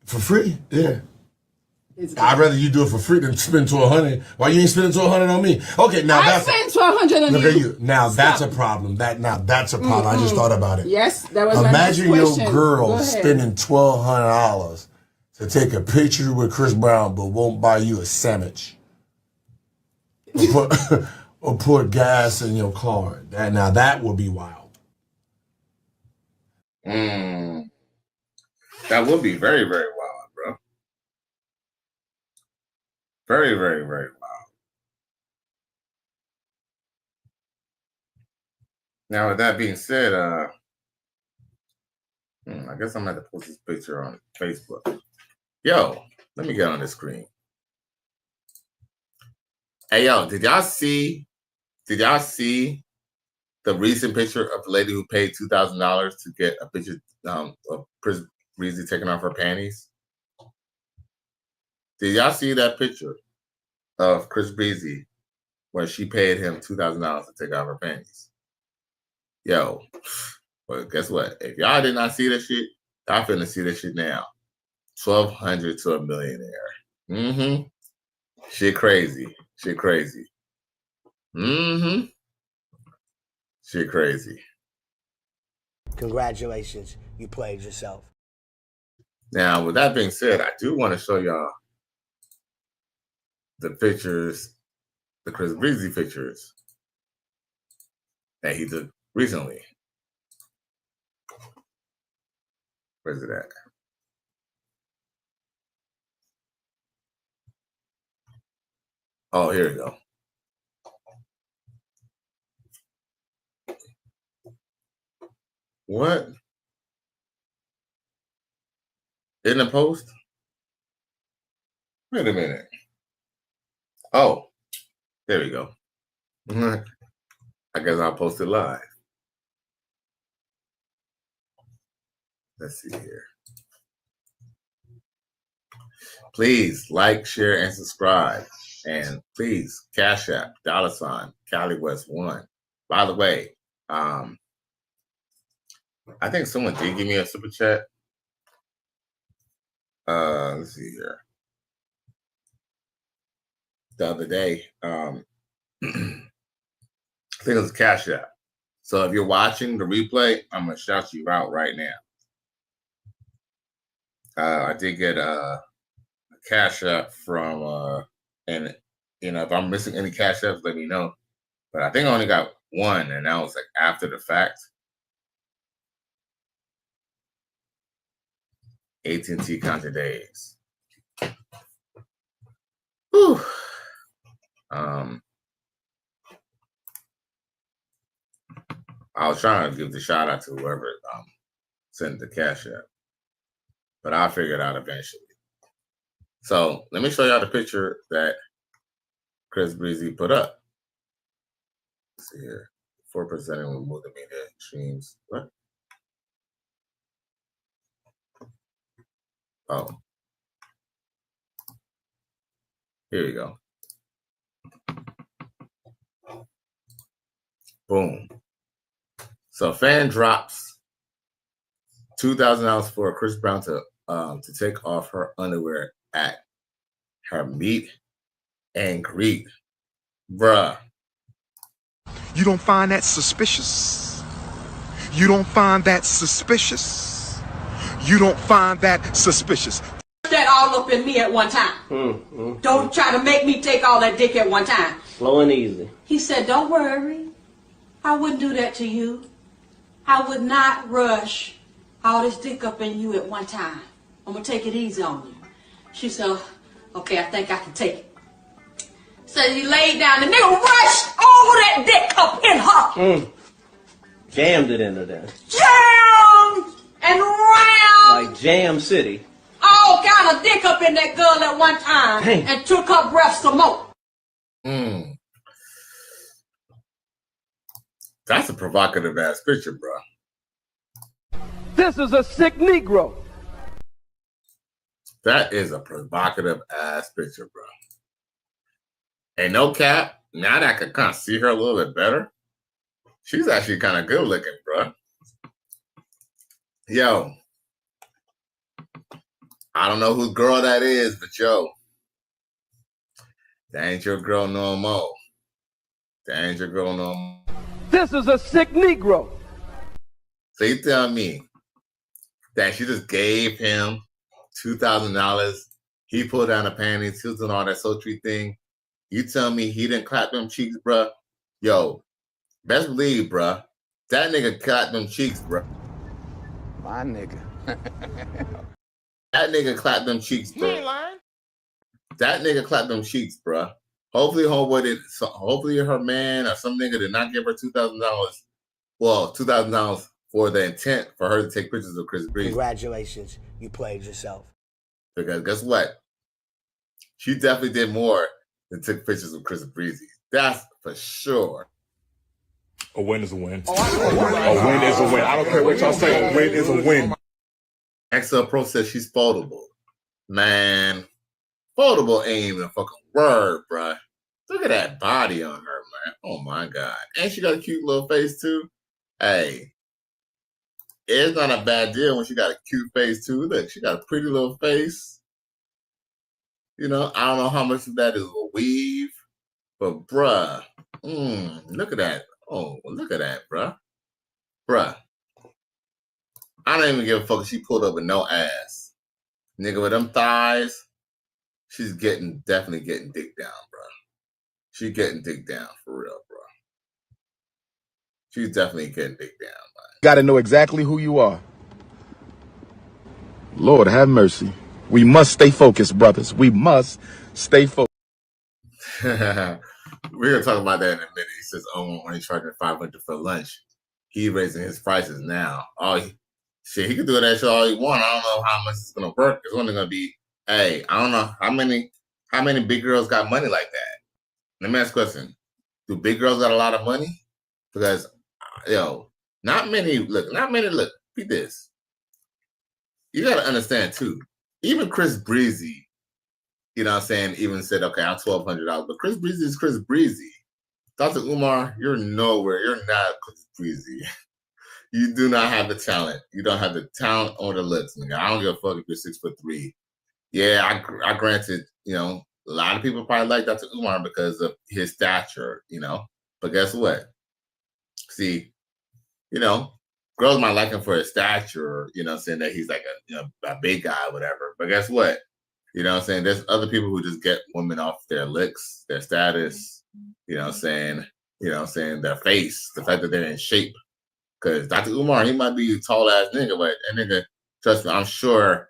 For free? Yeah. I'd rather you do it for free than spend $1,200. Why you ain't spending $1,200 on me? Okay, now I spent $1,200 on look you. at you. Now that's a problem. That's a problem. I just thought about it. Yes, that was Imagine my next your question. girl spending $1,200 to take a picture with Chris Brown, but won't buy you a sandwich or put gas in your car. Now that would be wild. That would be very, very wild, bro. Very, very, very wild. Now, with that being said, I guess I'm going to post this picture on Facebook. Yo, let me get on the screen. Hey, yo, did y'all see the recent picture of the lady who paid $2,000 to get a picture of Chris Breezy taking off her panties? Did y'all see that picture of Chris Breezy where she paid him $2,000 to take off her panties? Yo, well, guess what? If y'all did not see that shit, y'all finna see that shit now. 1,200 to a millionaire. Shit crazy. Shit crazy. Shit crazy. Congratulations, you played yourself. Now, with that being said, I do want to show y'all the pictures, the Chris Breezy pictures that he took recently. Where's it at? Oh, here we go. What? In the post? Wait a minute. Oh, there we go. I guess I'll post it live. Let's see here. Please like, share, and subscribe. And please, Cash App, $ Cali West 1. By the way, I think someone did give me a super chat. Let's see here. The other day, I think it was Cash App. So if you're watching the replay, I'm gonna shout you out right now. I did get a Cash App from, and if I'm missing any Cash Apps, let me know. But I think I only got one, and that was like after the fact. AT&T Contra Days. Whew. I was trying to give the shout out to whoever sent the Cash App, but I'll figure it out eventually. So let me show y'all the picture that Chris Breezy put up. Let's see here. 4% and remove the media streams. What? Oh. Here we go. Boom. So fan drops $2,000 for Chris Brown to take off her underwear at her meet and greet. Bruh. You don't find that suspicious? You don't find that suspicious? You don't find that suspicious? That all up in me at one time. Don't try to make me take all that dick at one time. Slow and easy. He said, don't worry. I wouldn't do that to you. I would not rush all this dick up in you at one time. I'm going to take it easy on you. She said, okay, I think I can take it. So he laid down. The nigga rushed all that dick up in her. Jammed it into there. Jammed and round. Like Jam City. All kind of dick up in that girl at one time. Dang. And took her breath some more. That's a provocative ass picture, bro. This is a sick Negro. That is a provocative ass picture, bro. Ain't no cap. Now that I can kind of see her a little bit better, she's actually kind of good looking, bro. Yo, I don't know whose girl that is, but yo, that ain't your girl no more. That ain't your girl no more. This is a sick Negro. So you tell me that she just gave him $2,000. He pulled down the panties. He was doing all that sultry thing. You tell me he didn't clap them cheeks, bruh? Yo, best believe, bruh. That nigga clapped them cheeks, bruh. My nigga. That nigga clapped them cheeks, bro. He ain't lying. That nigga clapped them cheeks, bruh. Hopefully, hopefully her man or some nigga did not give her $2,000. Well, $2,000 for the intent for her to take pictures of Chris Breezy. Congratulations, you played yourself. Because guess what? She definitely did more than took pictures of Chris Breezy. That's for sure. A win is a win. A win is a win. I don't care what y'all say. A win is a win. XL Pro says she's foldable. Man, foldable ain't even a fucking word, bruh. Look at that body on her, man. Oh my God. And she got a cute little face too. Hey, it's not a bad deal when she got a cute face too. Look, she got a pretty little face. You know, I don't know how much of that is a weave, but bruh, look at that. Oh, look at that, bruh. Bruh. I don't even give a fuck if she pulled up with no ass. Nigga, with them thighs, she's definitely getting dick down, bruh. She's getting dick down for real, bruh. She's definitely getting dick down, man. Got to know exactly who you are. Lord have mercy. We must stay focused, brothers. We must stay focused. We're gonna talk about that in a minute. He says, "Oh, when he's charging $500 for lunch, he raising his prices now. Oh, shit, he can do that shit all he want. I don't know how much it's gonna work. It's only gonna be, hey, I don't know how many big girls got money like that. Let me ask a question: do big girls got a lot of money? Because, yo, not many. Look, beat this. You gotta understand too. Even Chris Breezy. You know what I'm saying? Even said, okay, I'm $1,200. But Chris Breezy is Chris Breezy. Dr. Umar, you're nowhere. You're not Chris Breezy. You do not have the talent. You don't have the talent or the looks. Nigga. I don't give a fuck if you're 6'3". Yeah, I granted, you know, a lot of people probably like Dr. Umar because of his stature, you know. But guess what? See, you know, girls might like him for his stature, you know, saying that he's like a big guy or whatever. But guess what? You know what I'm saying? There's other people who just get women off their looks, their status, you know what I'm saying, their face, the fact that they're in shape. Because Dr. Umar, he might be a tall ass nigga, but that nigga, trust me, I'm sure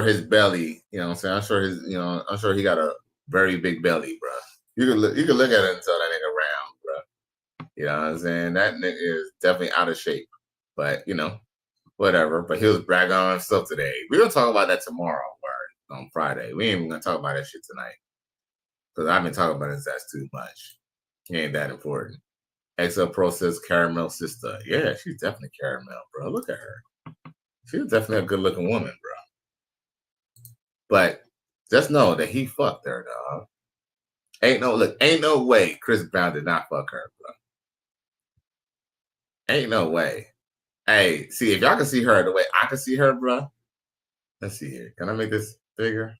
his belly, you know what I'm saying? I'm sure he got a very big belly, bro. You can look at it and tell that nigga round, bro. You know what I'm saying? That nigga is definitely out of shape. But, you know, whatever, but he was bragging on himself today. We're gonna talk about that tomorrow, or on Friday. We ain't even gonna talk about that shit tonight. Because I've been talking about his ass too much. He ain't that important. XL Pro says caramel sister. Yeah, she's definitely caramel, bro. Look at her. She's definitely a good looking woman, bro. But just know that he fucked her, dog. Ain't no way Chris Brown did not fuck her, bro. Ain't no way. Hey, see, if y'all can see her the way I can see her, bro. Let's see here. Can I make this bigger?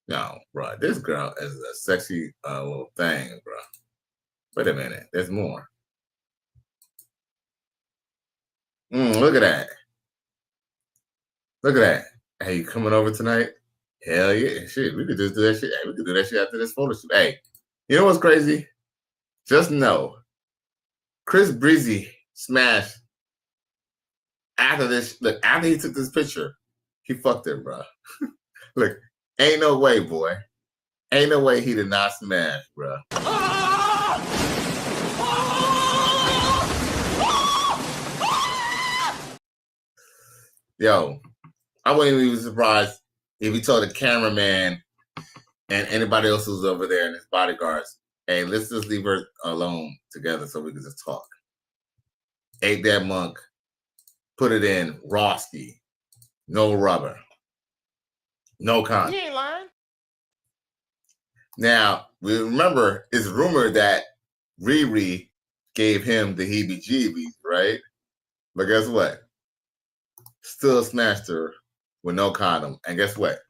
No, bro. This girl is a sexy little thing, bro. Wait a minute. There's more. Look at that. Look at that. Hey, you coming over tonight? Hell yeah. Shit, we could just do that shit. Hey, we could do that shit after this photo shoot. Hey, you know what's crazy? Just know, Chris Breezy smashed after this. Look, after he took this picture, he fucked her, bro. Look, ain't no way, boy. Ain't no way he did not smash, bro. Yo, I wouldn't even be surprised if he told the cameraman and anybody else who's over there and his bodyguards, hey, let's just leave her alone together so we can just talk. Ate that monk, put it in Roski, no rubber, no condom. He ain't lying. Now, we remember it's rumored that Riri gave him the heebie-jeebies, right? But guess what? Still smashed her with no condom. And guess what?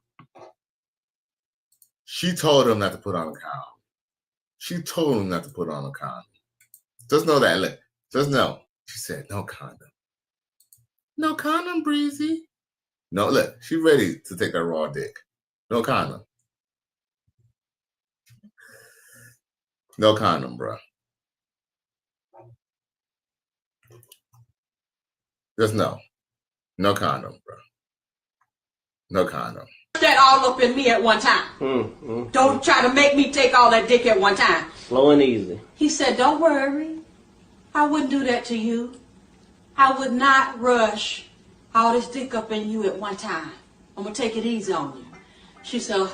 She told him not to put on a condom. She told him not to put on a condom. Just know that. Look, just know. She said, no condom. No condom, Breezy. No, look, she ready to take that raw dick. No condom. No condom, bro. Just know. No condom, bro. No condom. That all up in me at one time. Don't try to make me take all that dick at one time. Slow and easy. He said, don't worry. I wouldn't do that to you. I would not rush all this dick up in you at one time. I'm going to take it easy on you. She said,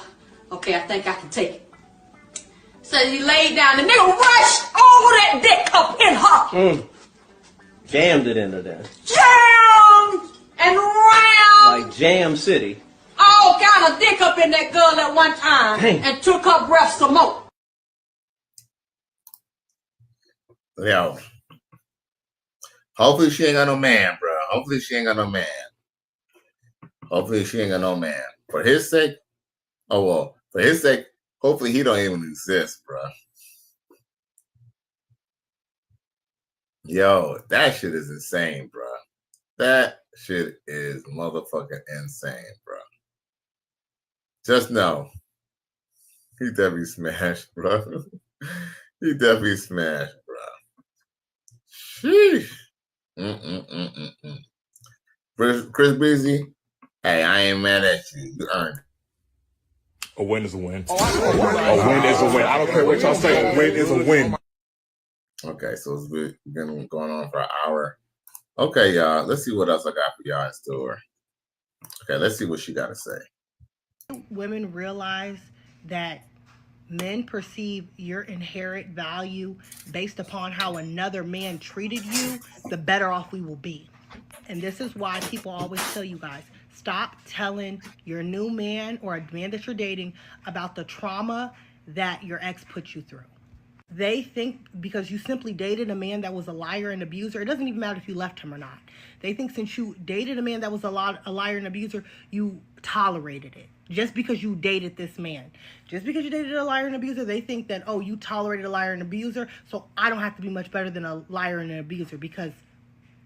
okay, I think I can take it. So he laid down. The nigga rushed all that dick up in her. Jammed it into there. Jammed and round. Like Jam City. All kind of dick up in that girl at one time. Dang. And took her breath some more. Yo. Hopefully she ain't got no man, bro. Hopefully she ain't got no man. Hopefully she ain't got no man. For his sake, oh well, for his sake, hopefully he don't even exist, bro. Yo, that shit is insane, bro. That shit is motherfucking insane, bro. Just know, he definitely smashed, bro. He definitely smashed, bro. Sheesh. Chris Breezy, hey, I ain't mad at you. You earned it. A win is a win. A win is a win. I don't care what y'all say. A win is a win. Okay, so it's been going on for an hour. Okay, y'all. Let's see what else I got for y'all in store. Okay, let's see what she got to say. Women realize that men perceive your inherent value based upon how another man treated you, the better off we will be. And this is why people always tell you guys, stop telling your new man or a man that you're dating about the trauma that your ex put you through. They think because you simply dated a man that was a liar and abuser, it doesn't even matter if you left him or not. They think since you dated a man that was a liar and abuser, you tolerated it. Just because you dated this man. Just because you dated a liar and abuser, they think that, oh, you tolerated a liar and abuser, so I don't have to be much better than a liar and an abuser, because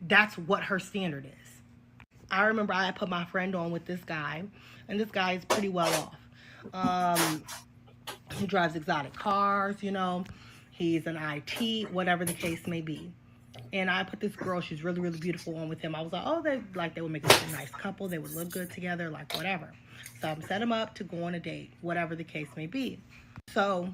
that's what her standard is. I remember I put my friend on with this guy, and this guy is pretty well off. He drives exotic cars, you know. He's an IT, whatever the case may be. And I put this girl, she's really, really beautiful, on with him. I was like, oh, they would make a nice couple. They would look good together, like whatever. So I'm set him up to go on a date, whatever the case may be. So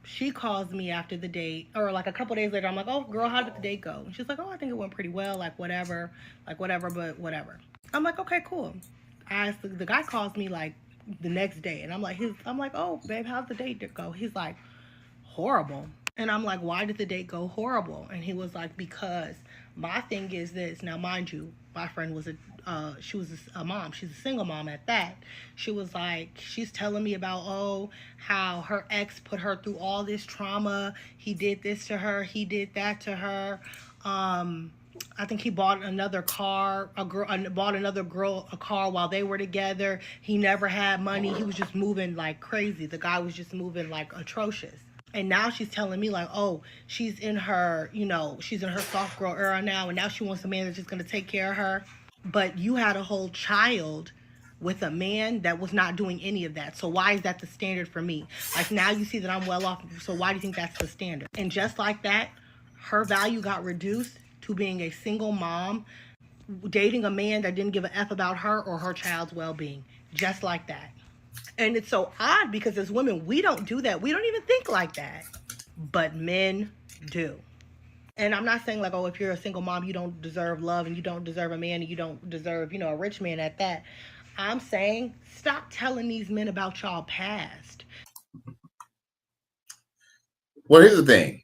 she calls me after the date, or like a couple days later. I'm like, oh, girl, how did the date go? And she's like, oh, I think it went pretty well, like whatever, but whatever. I'm like, okay, cool. The guy calls me like the next day, and I'm like, oh, babe, how's the date go? He's like, horrible. And I'm like, why did the date go horrible? And he was like, because my thing is this. Now, mind you, my friend was she was a mom. She's a single mom at that. She was like, she's telling me about, oh, how her ex put her through all this trauma. He did this to her. He did that to her. I think he bought another car. Bought another girl a car while they were together. He never had money. He was just moving like crazy. The guy was just moving like atrocious. And now she's telling me like, oh, she's in her soft girl era now, and now she wants a man that's just going to take care of her. But you had a whole child with a man that was not doing any of that. So why is that the standard for me? Like, now you see that I'm well off, so why do you think that's the standard? And just like that, her value got reduced to being a single mom, dating a man that didn't give a F about her or her child's well-being. Just like that. And it's so odd because as women, we don't do that. We don't even think like that. But men do. And I'm not saying like, oh, if you're a single mom, you don't deserve love and you don't deserve a man and you don't deserve, a rich man at that. I'm saying stop telling these men about y'all past. Well, here's the thing.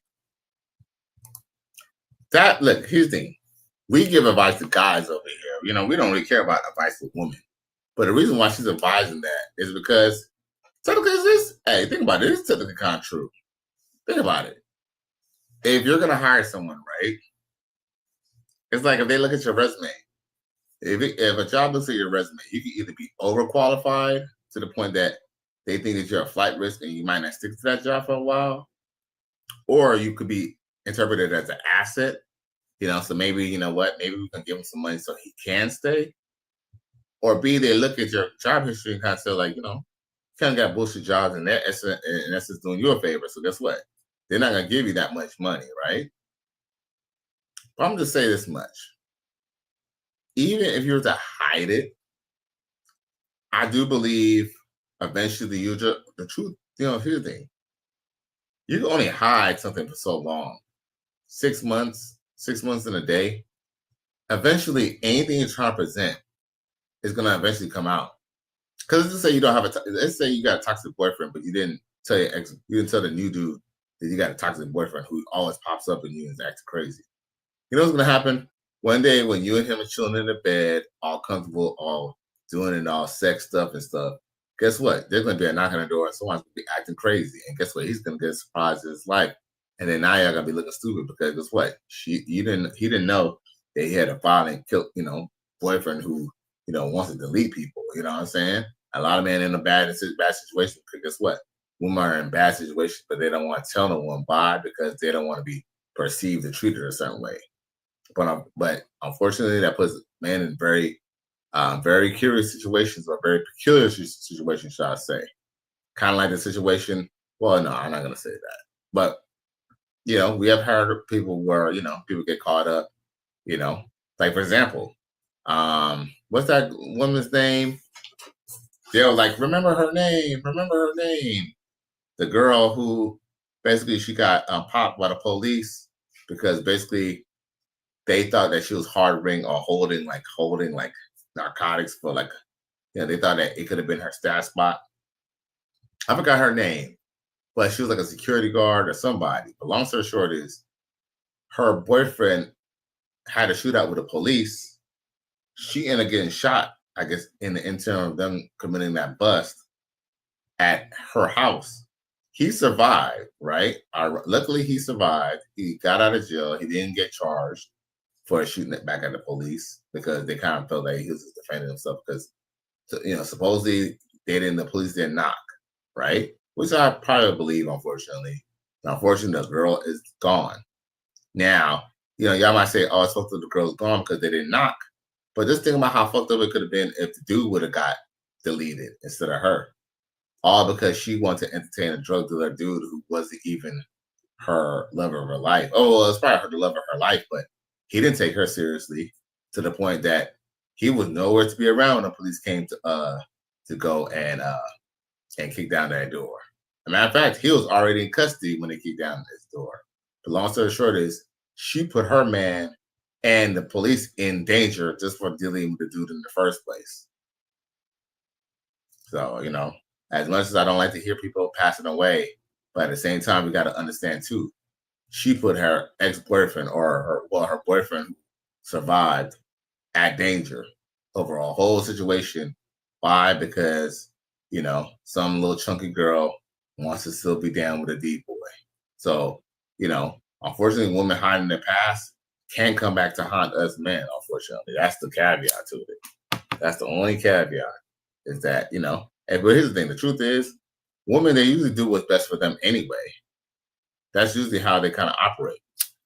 Here's the thing. We give advice to guys over here. We don't really care about advice for women. But the reason why she's advising that is because Technically, hey, think about it. It's technically kind of true. Think about it. If you're gonna hire someone, right? It's like if they look at your resume. If a job looks at your resume, you can either be overqualified to the point that they think that you're a flight risk and you might not stick to that job for a while, or you could be interpreted as an asset. So maybe maybe we can give him some money so he can stay. Or B, they look at your job history and kind of say like, kind of got bullshit jobs and that's just doing you a favor. So guess what? They're not gonna give you that much money, right? But I'm just saying this much. Even if you were to hide it, I do believe eventually the truth, here's the thing. You can only hide something for so long. 6 months in a day. Eventually, anything you're trying to present is gonna eventually come out. Because let's say you don't have let's say you got a toxic boyfriend, but you didn't tell your ex, you didn't tell the new dude that you got a toxic boyfriend who always pops up and you and is acting crazy. You know what's gonna happen? One day when you and him are chilling in the bed, all comfortable, all doing it all sex stuff and stuff, guess what? There's gonna be a knock on the door and someone's gonna be acting crazy. And guess what? He's gonna get a surprise in his life. And then now y'all gonna be looking stupid because guess what? He didn't know that he had a violent boyfriend who, wants to delete people. You know what I'm saying? A lot of men in a bad situation because guess what? Women are in bad situations, but they don't want to tell no one why because they don't want to be perceived or treated a certain way. But unfortunately, that puts men in very, very curious situations or very peculiar situations, shall I say? Kind of like the situation. Well, no, I'm not gonna say that. But we have heard people where people get caught up. Like for example, what's that woman's name? They'll like remember her name. The girl who basically she got popped by the police because basically they thought that she was harboring or holding narcotics for they thought that it could have been her stash spot. I forgot her name, but she was like a security guard or somebody. But long story short is her boyfriend had a shootout with the police. She ended up getting shot, I guess, in the interim of them committing that bust at her house. He survived, right? Luckily, he survived. He got out of jail. He didn't get charged for shooting it back at the police because they kind of felt like he was just defending himself because, supposedly the police didn't knock, right? Which I probably believe, unfortunately. Unfortunately, the girl is gone. Now, y'all might say, oh, it's fucked up the girl's gone because they didn't knock. But just think about how fucked up it could have been if the dude would have got deleted instead of her. All because she wanted to entertain a drug dealer dude who wasn't even her lover of her life. Oh, well, it's probably the love of her life, but he didn't take her seriously to the point that he was nowhere to be around when the police came to go and kick down that door. As a matter of fact, he was already in custody when they kicked down his door. The long story short is she put her man and the police in danger just for dealing with the dude in the first place. So, as much as I don't like to hear people passing away, but at the same time, we got to understand too, she put her ex-boyfriend or her boyfriend who survived at danger over a whole situation. Why? Because, some little chunky girl wants to still be down with a deep boy. So, unfortunately, women hiding their past can come back to haunt us men, unfortunately. That's the caveat to it. That's the only caveat is that, but here's the thing. The truth is, women, they usually do what's best for them anyway. That's usually how they kind of operate.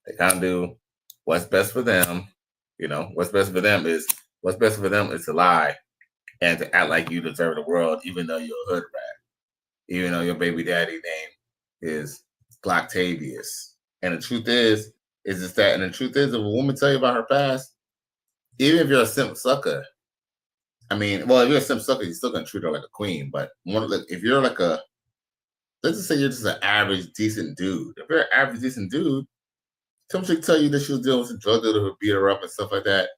They kind of do what's best for them. What's best for them is to lie and to act like you deserve the world, even though you're a hood rat. Even though your baby daddy name is Glocktavius. And the truth is if a woman tell you about her past, even if you're a simp sucker, if you're a simp sucker, you're still gonna treat her like a queen. But if you're like let's just say you're just an average decent dude. If you're an average decent dude, some chick tell you that she was dealing with some drug dealer who beat her up and stuff like that.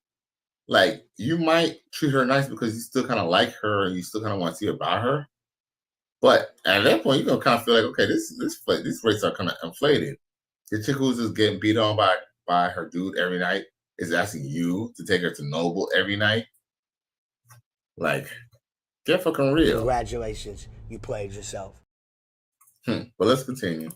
Like you might treat her nice because you still kind of like her and you still kind of want to see about her. But at that point, you're gonna kind of feel like, okay, these rates are kind of inflated. The chick who's just getting beat on by her dude every night is asking you to take her to Noble every night. Like, Get fucking real. Congratulations, you played yourself. But let's continue.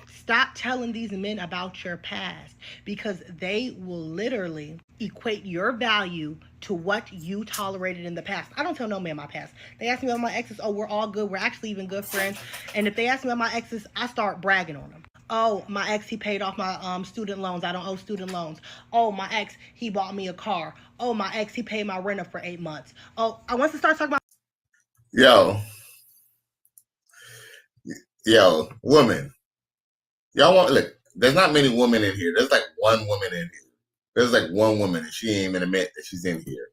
Stop telling these men about your past because they will literally equate your value to what you tolerated in the past. I don't tell no man my past. They ask me about my exes. Oh, we're all good. We're actually even good friends. And if they ask me about my exes, I start bragging on them. Oh, my ex, he paid off my student loans. I don't owe student loans. Oh, my ex, he bought me a car. Oh, my ex, he paid my rent up for 8 months. Oh, I want to start talking about. Yo, woman. Y'all want, look, there's not many women in here. There's like one woman in here. There's like one woman and she ain't even admit that she's in here.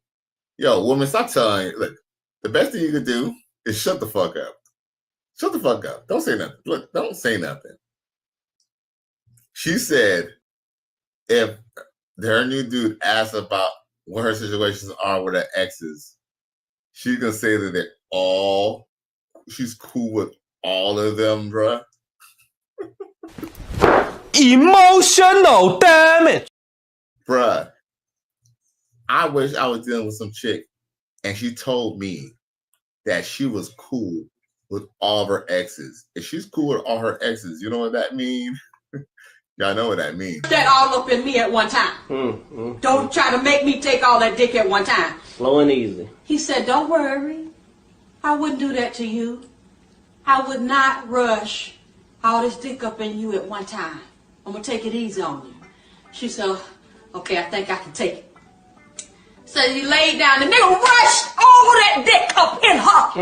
Yo, woman, stop telling, look, the best thing you could do is shut the fuck up. Shut the fuck up. Don't say nothing. Look, don't say nothing. She said if her new dude asks about what her situations are with her exes, she's gonna say that she's cool with all of them, bruh. Emotional damage. Bruh, I wish I was dealing with some chick and she told me that she was cool with all of her exes. If she's cool with all her exes, you know what that means? Y'all know what that means. That all up in me at one time. Don't try to make me take all that dick at one time. Slow and easy. He said, don't worry. I wouldn't do that to you. I would not rush all this dick up in you at one time. I'm going to take it easy on you. She said, okay, I think I can take it. So he laid down. The nigga rushed all that dick up in her.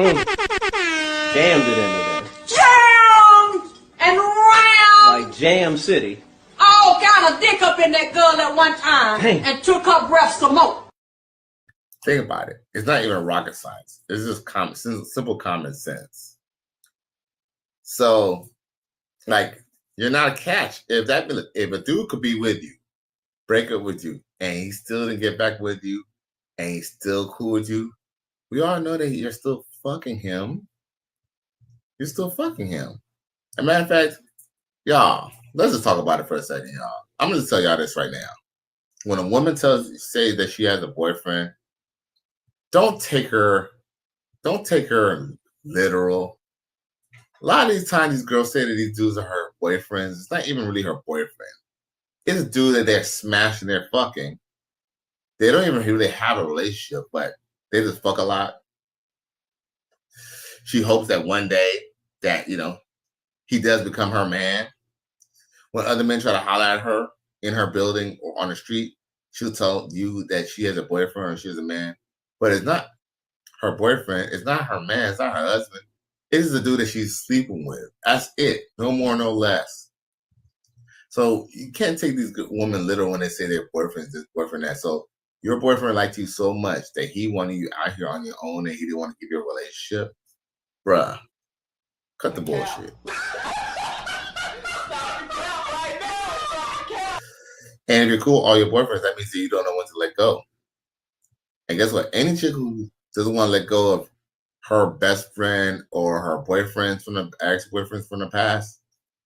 Jammed it into there. Jammed and round. Like Jam City. All kind of dick up in that girl at one time. Dang. And took her breath some more. Think about it. It's not even rocket science. It's just simple common sense. So, like, you're not a catch. If a dude could be with you, break up with you, and he still didn't get back with you, and he's still cool with you, we all know that you're still fucking him. You're still fucking him. As a matter of fact, y'all, let's just talk about it for a second, y'all. I'm gonna tell y'all this right now. When a woman says that she has a boyfriend, don't take her literal. A lot of these times these girls say that these dudes are her boyfriends. It's not even really her boyfriend. It's a dude that they're smashing, they're fucking. They don't even really have a relationship, but they just fuck a lot. She hopes that one day that, he does become her man. When other men try to holler at her in her building or on the street, she'll tell you that she has a boyfriend or she has a man. But it's not her boyfriend. It's not her man. It's not her husband. It is the dude that she's sleeping with. That's it. No more, no less. So you can't take these women literal when they say their boyfriend's this, boyfriend that. So your boyfriend liked you so much that he wanted you out here on your own and he didn't want to give you a relationship. Bruh, cut the bullshit. And if you're cool with all your boyfriends, that means that you don't know when to let go. And guess what? Any chick who doesn't want to let go of her best friend or her boyfriends from the ex-boyfriends from the past,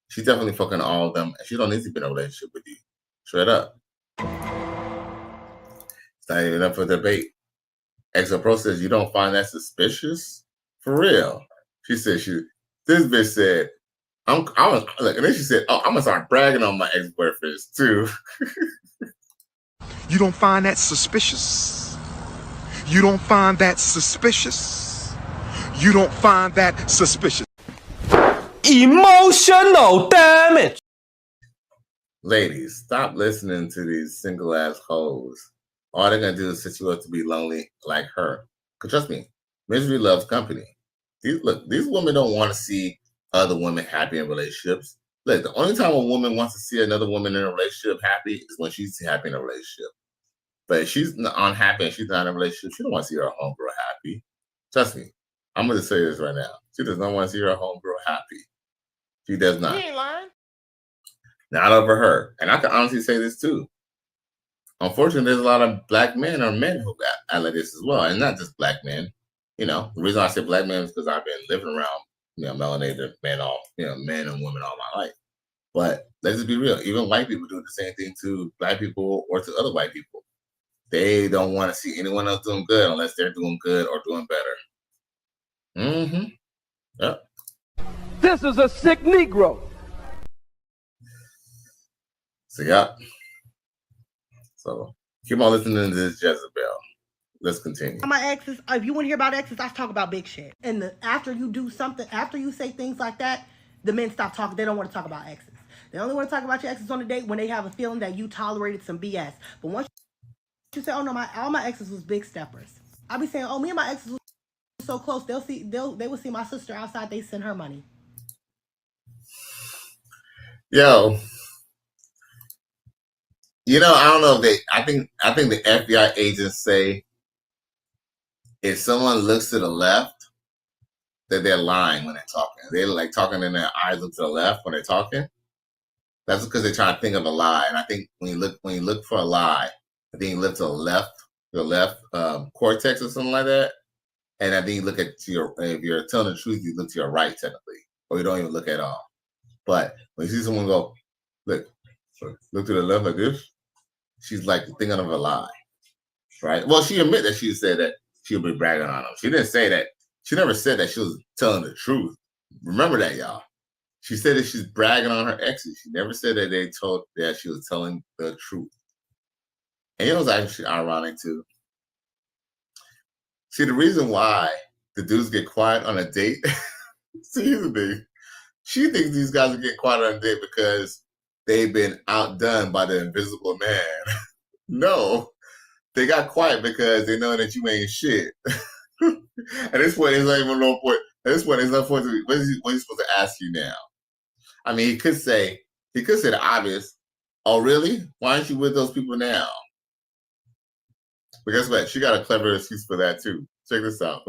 she's definitely fucking all of them. And she don't need to be in a relationship with you. Straight up. It's not even up for debate. XO Pro says, you don't find that suspicious? For real. This bitch said, look, and then she said, oh, I'm gonna start bragging on my ex-boyfriends too. You don't find that suspicious? You don't find that suspicious? You don't find that suspicious? Emotional damage. Ladies, stop listening to these single ass hoes. All they're gonna do is set you up to be lonely like her. Cause trust me, misery loves company. These women don't want to see other women happy in relationships. Look, the only time a woman wants to see another woman in a relationship happy is when she's happy in a relationship. But if she's unhappy and she's not in a relationship, she don't want to see her homegirl happy. Trust me, I'm going to say this right now. She does not want to see her homegirl happy. She does not. You ain't lying. Not over her. And I can honestly say this too. Unfortunately, there's a lot of black men or men who got like this as well. And not just black men. The reason I say black men is because I've been living around, melanated men, men and women all my life. But let's just be real. Even white people do the same thing to black people or to other white people. they don't want to see anyone else doing good unless they're doing good or doing better. Mm-hmm. Yep. This is a sick Negro. So, yep. So, keep on listening to this Jezebel. Let's continue. My exes, if you want to hear about exes, I talk about big shit. And after you do something, after you say things like that, the men stop talking. They don't want to talk about exes. They only want to talk about your exes on a date when they have a feeling that you tolerated some BS. But once you say, "Oh no, all my exes was big steppers," I be saying, "Oh, me and my exes was so close. They would see my sister outside. They send her money." Yo, I don't know if I think the FBI agents say if someone looks to the left, that they're lying when they're talking. They're like talking in their eyes look to the left when they're talking. That's because they're trying to think of a lie. And I think when you look for a lie, I think you look to the left cortex or something like that. And I think you look at if you're telling the truth, you look to your right technically, or you don't even look at all. But when you see someone go, look to the left like this, she's like thinking of a lie, right? Well, she admit that she said that she'll be bragging on them. She didn't say that. She never said that she was telling the truth. Remember that, y'all. She said that she's bragging on her exes. She never said that they told that she was telling the truth. And it was actually ironic too. See, the reason why the dudes get quiet on a date, see, here's the thing. She thinks these guys are getting quiet on a date because they've been outdone by the invisible man. No, they got quiet because they know that you ain't shit. At this point, it's not even no point. At this point, it's not point to what is he supposed to ask you now? I mean, he could say the obvious. Oh, really? Why aren't you with those people now? But guess what? She got a clever excuse for that too. Check this out.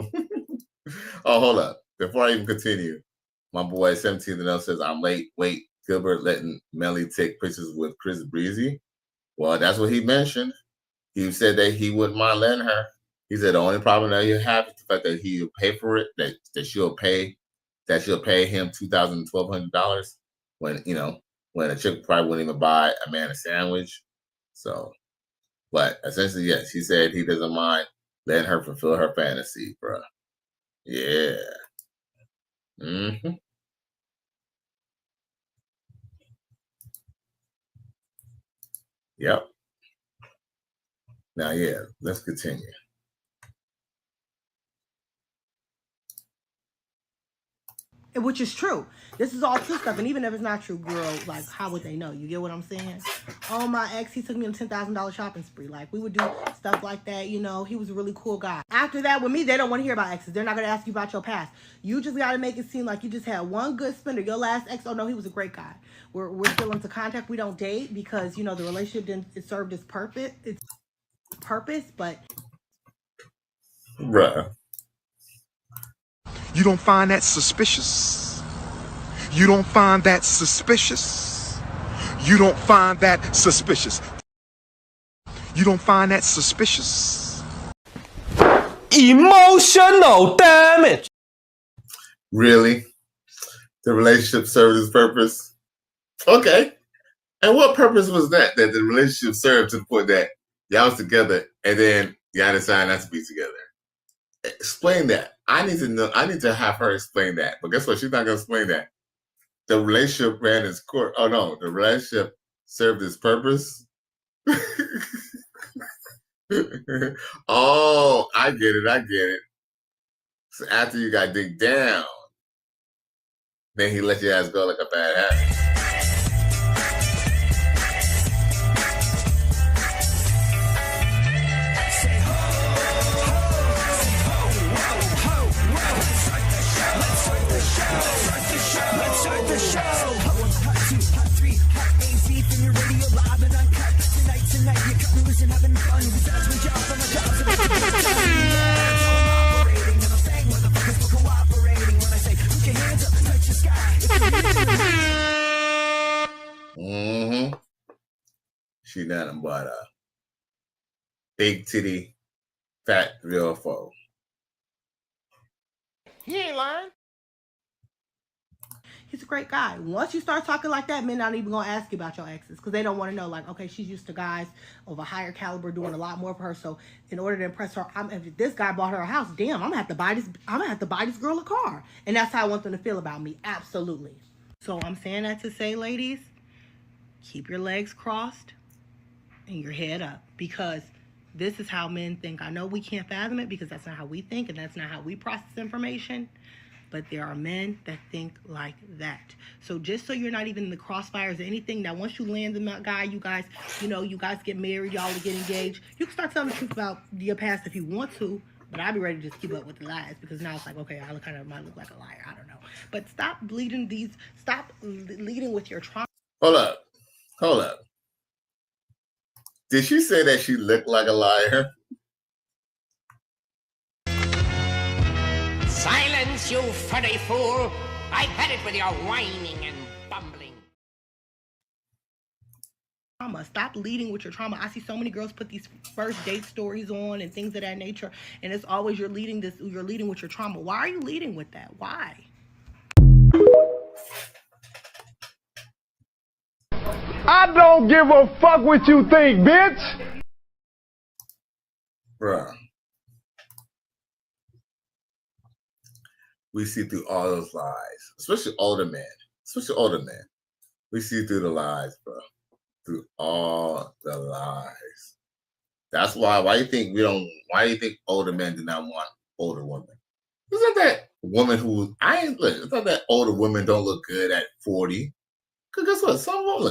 Oh, hold up. Before I even continue, my boy 17 and L says, I'm late. Wait, Gilbert letting Melly take pictures with Chris Breezy? Well, that's what he mentioned. He said that he wouldn't mind letting her. He said the only problem that you have is the fact that he'll pay for it, that she'll pay him $2,000, $1,200 when a chick probably wouldn't even buy a man a sandwich. So, but essentially, yes, he said he doesn't mind letting her fulfill her fantasy, bro. Yeah. Mm-hmm. Yep. Now, yeah, let's continue. Which is true. This is all true stuff. And even if it's not true, girl, like, how would they know? You get what I'm saying? Oh, my ex, he took me on a $10,000 shopping spree. Like, we would do stuff like that. He was a really cool guy. After that, with me, they don't want to hear about exes. They're not going to ask you about your past. You just got to make it seem like you just had one good spender. Your last ex, oh, no, he was a great guy. We're still into contact. We don't date because, the relationship it served its purpose. But... Bruh. You don't find that suspicious? You don't find that suspicious? You don't find that suspicious? You don't find that suspicious? Emotional damage. Really? The relationship served its purpose? Okay. And what purpose was that the relationship served to the point that y'all was together and then y'all decided not to be together? Explain that. I need to know. I need to have her explain that. But guess what? She's not going to explain that. The relationship ran its course. Oh, no. The relationship served its purpose. Oh, I get it. So after you got dig down, then he let your ass go like a bad habit. Mm-hmm. She nothing but a big titty, fat real foe. He ain't lying. He's a great guy. Once you start talking like that, men not even gonna ask you about your exes because they don't want to know. Like, okay, she's used to guys of a higher caliber doing a lot more for her. So in order to impress her, if this guy bought her a house, damn, I'm gonna have to buy this. I'm gonna have to buy this girl a car, and that's how I want them to feel about me. Absolutely. So I'm saying that to say, ladies, keep your legs crossed and your head up, because this is how men think. I know we can't fathom it because that's not how we think and that's not how we process information, but there are men that think like that. So just so you're not even in the crossfires or anything, now once you land the guy, you guys get married, y'all will get engaged, you can start telling the truth about your past if you want to, but I'll be ready to just keep up with the lies, because now it's like, okay, I might look like a liar, I don't know. But stop leading with your trauma. Hold up. Did she say that she looked like a liar? Silence, you furry fool! I've had it with your whining and bumbling. Stop leading with your trauma. I see so many girls put these first date stories on and things of that nature, and it's always you're leading with your trauma. Why are you leading with that? Why? I don't give a fuck what you think, bitch. Bruh. We see through all those lies, especially older men. We see through the lies, bro. Through all the lies. That's why do you think older men do not want older women? It's not that woman it's not that older women don't look good at 40. Because guess what? Some of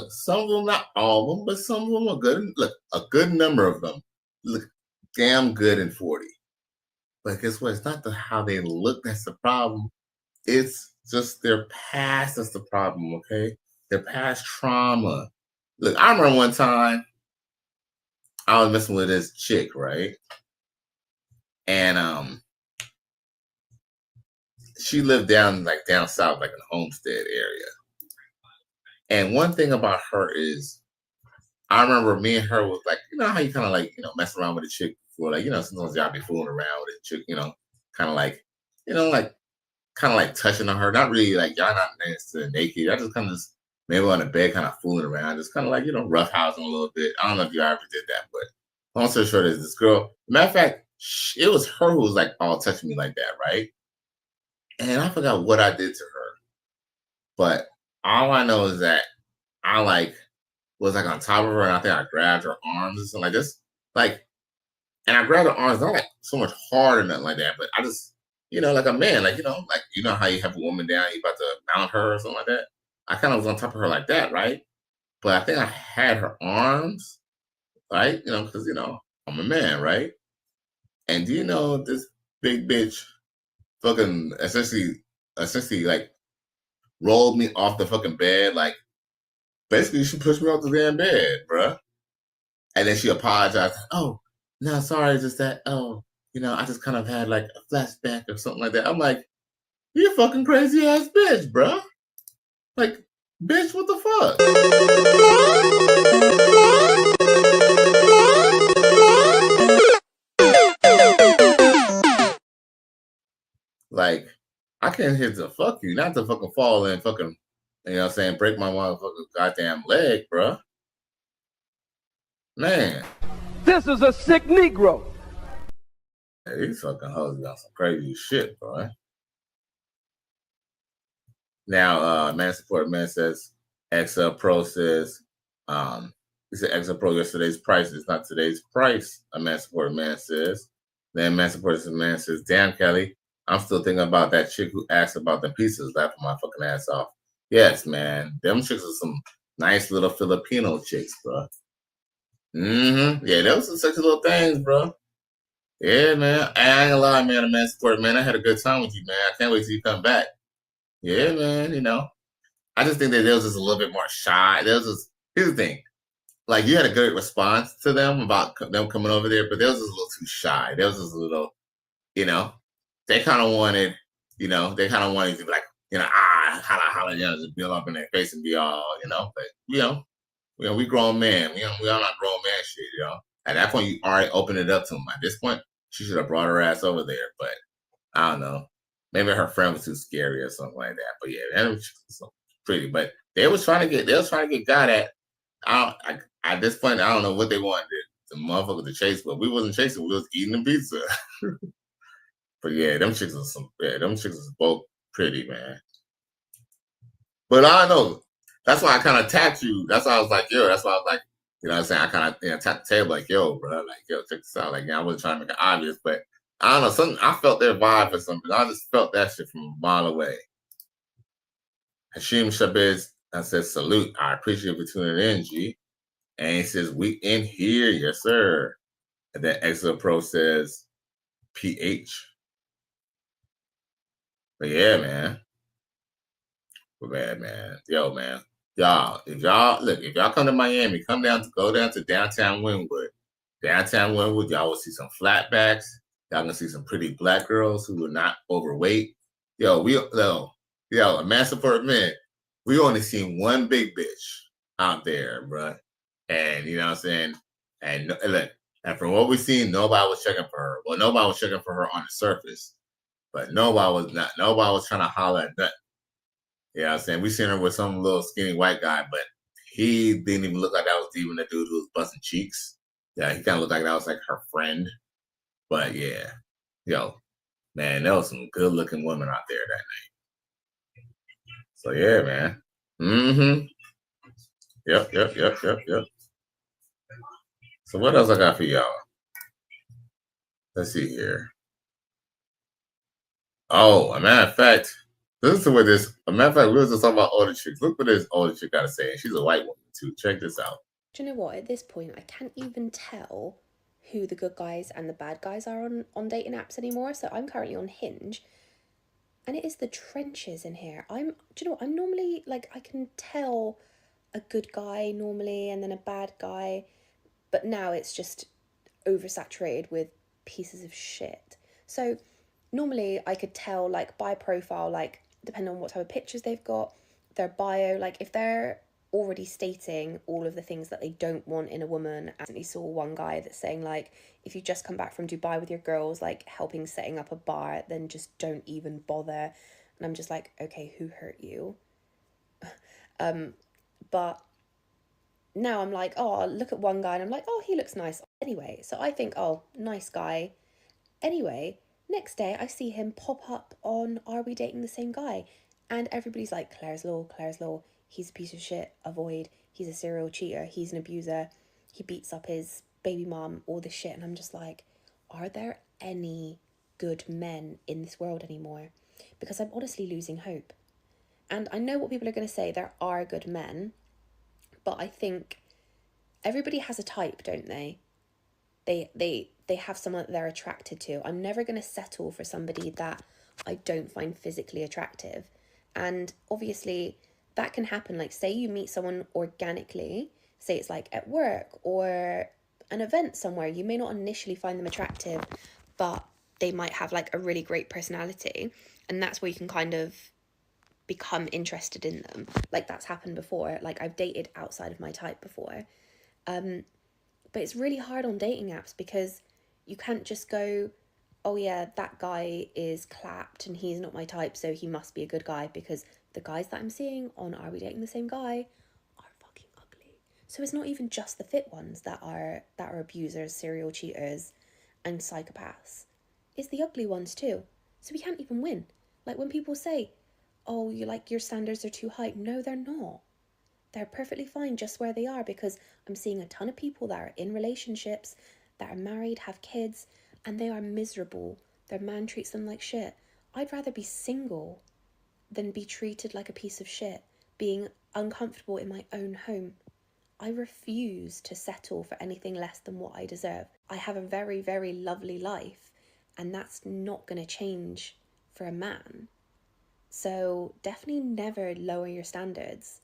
them, not all of them, but some of them are good. Look, a good number of them look damn good in 40. But guess what? It's not how they look that's the problem. It's just their past that's the problem, okay? Their past trauma. Look, I remember one time I was messing with this chick, right? And she lived down south, like in the Homestead area. And one thing about her is, I remember me and her was like, you know how you kind of like, mess around with a chick before, like, sometimes y'all be fooling around with a chick, kind of like, kind of like touching on her. Not really like y'all not necessarily naked. I just kind of maybe on the bed, kind of fooling around, just kind of like, roughhousing a little bit. I don't know if you ever did that, but long story short is this girl. Matter of fact, it was her who was like all touching me like that, right? And I forgot what I did to her, but all I know is that I was on top of her, and I think I grabbed her arms or something like this, and I grabbed her arms not like so much hard or nothing like that, but I just, like a man, how you have a woman down, you about to mount her or something like that. I kind of was on top of her like that, right? But I think I had her arms, right? Because I'm a man, right? And do you know this big bitch fucking essentially like rolled me off the fucking bed, like basically she pushed me off the damn bed, bruh. And then she apologized. Oh, no, sorry, just that. Oh, I just kind of had like a flashback or something like that. I'm like, you fucking crazy ass bitch, bruh. Like, bitch, what the fuck? Like, I came here to fuck you, not to fucking fall and fucking, break my motherfucking goddamn leg, bruh. Man. This is a sick Negro. Hey, these fucking hoes got some crazy shit, bro. Now, Man Support Man says, XL Pro says, he said XL Pro yesterday's price is not today's price, a Man Support Man says. Then Man Support Man says, damn, Kelly, I'm still thinking about that chick who asked about the pizzas, laughing my fucking ass off. Yes, man. Them chicks are some nice little Filipino chicks, bro. Mm-hmm. Yeah, those are some sexy little things, bro. Yeah, man. I ain't gonna lie, man. A Man Support Man, I had a good time with you, man. I can't wait till you come back. Yeah, man. I just think that they was just a little bit more shy. Here's the thing. Like, you had a good response to them about them coming over there, but they was just a little too shy. They was just a little, they kind of wanted, you to be like, holla, just build up in their face and be all, but, we grown men. We all not grown man shit, At that point, you already opened it up to them. At this point, she should have brought her ass over there, but I don't know. maybe her friend was too scary or something like that. But yeah, that was so pretty. But they was trying to get got at. At this point, I don't know what they wanted the motherfucker to chase, but we wasn't chasing. We was eating the pizza. But yeah, them chicks are both pretty, man. But I don't know. That's why I kind of tapped you. That's why I was like, yo. That's why I was like, you know what I'm saying? I kind of tapped the table like, yo, bro. Like, yo, check this out. Like, I wasn't trying to make it obvious, but I don't know. Something I felt their vibe or something. I just felt that shit from a mile away. Hashim Shabazz, I said, salute. I appreciate you tuning in, G. And he says, we in here. Yes, sir. And then Exo Pro says, PH. But yeah, man. But man. Yo, man. Y'all, if y'all come to Miami, go down to downtown Wynwood. Downtown Wynwood, y'all will see some flatbacks. Y'all gonna see some pretty black girls who are not overweight. Yo, a master for men. We only seen one big bitch out there, bro. And you know what I'm saying? And look, and from what we've seen, nobody was checking for her. Well, nobody was checking for her on the surface, but nobody was trying to holler at nothing. You know what I'm saying? We seen her with some little skinny white guy, but he didn't even look like that was even the dude who was busting cheeks. Yeah, he kind of looked like that was like her friend. But yeah, yo, man, there was some good looking women out there that night. So yeah, man. Mm-hmm. Yep. So what else I got for y'all? Let's see here. Oh, a matter of fact, listen to a matter of fact, we were just talking about older chicks. Look what this older chick got to say. And she's a white woman too. Check this out. Do you know what? At this point, I can't even tell who the good guys and the bad guys are on dating apps anymore. So I'm currently on Hinge. And it is the trenches in here. Do you know what? I'm normally, like, I can tell a good guy normally and then a bad guy. But now it's just oversaturated with pieces of shit. So normally I could tell, like, by profile, like, depending on what type of pictures they've got, their bio, like, if they're already stating all of the things that they don't want in a woman. I recently saw one guy that's saying, like, if you just come back from Dubai with your girls, like, helping setting up a bar, then just don't even bother. And I'm just like, okay, who hurt you? But now I'm like, oh, look at one guy and I'm like, oh, he looks nice. Anyway, so I think, oh, nice guy. Anyway, next day I see him pop up on Are We Dating the Same Guy? And everybody's like, Claire's Law, he's a piece of shit, avoid, he's a serial cheater, he's an abuser, he beats up his baby mom, all this shit. And I'm just like, are there any good men in this world anymore? Because I'm honestly losing hope. And I know what people are going to say, there are good men, but I think everybody has a type, don't they? They have someone that they're attracted to. I'm never going to settle for somebody that I don't find physically attractive. And obviously that can happen. Like, say you meet someone organically, say it's like at work or an event somewhere, you may not initially find them attractive, but they might have like a really great personality. And that's where you can kind of become interested in them. Like, that's happened before. Like, I've dated outside of my type before. But it's really hard on dating apps because you can't just go, oh yeah, that guy is clapped and he's not my type, so he must be a good guy, because the guys that I'm seeing on Are We Dating the Same Guy are fucking ugly. So it's not even just the fit ones that are abusers, serial cheaters and psychopaths. It's the ugly ones too. So we can't even win. Like, when people say, oh, your standards are too high. No, they're not. They're perfectly fine just where they are, because I'm seeing a ton of people that are in relationships, that are married, have kids, and they are miserable. Their man treats them like shit. I'd rather be single than be treated like a piece of shit, being uncomfortable in my own home. I refuse to settle for anything less than what I deserve. I have a very, very lovely life, and that's not going to change for a man. So definitely never lower your standards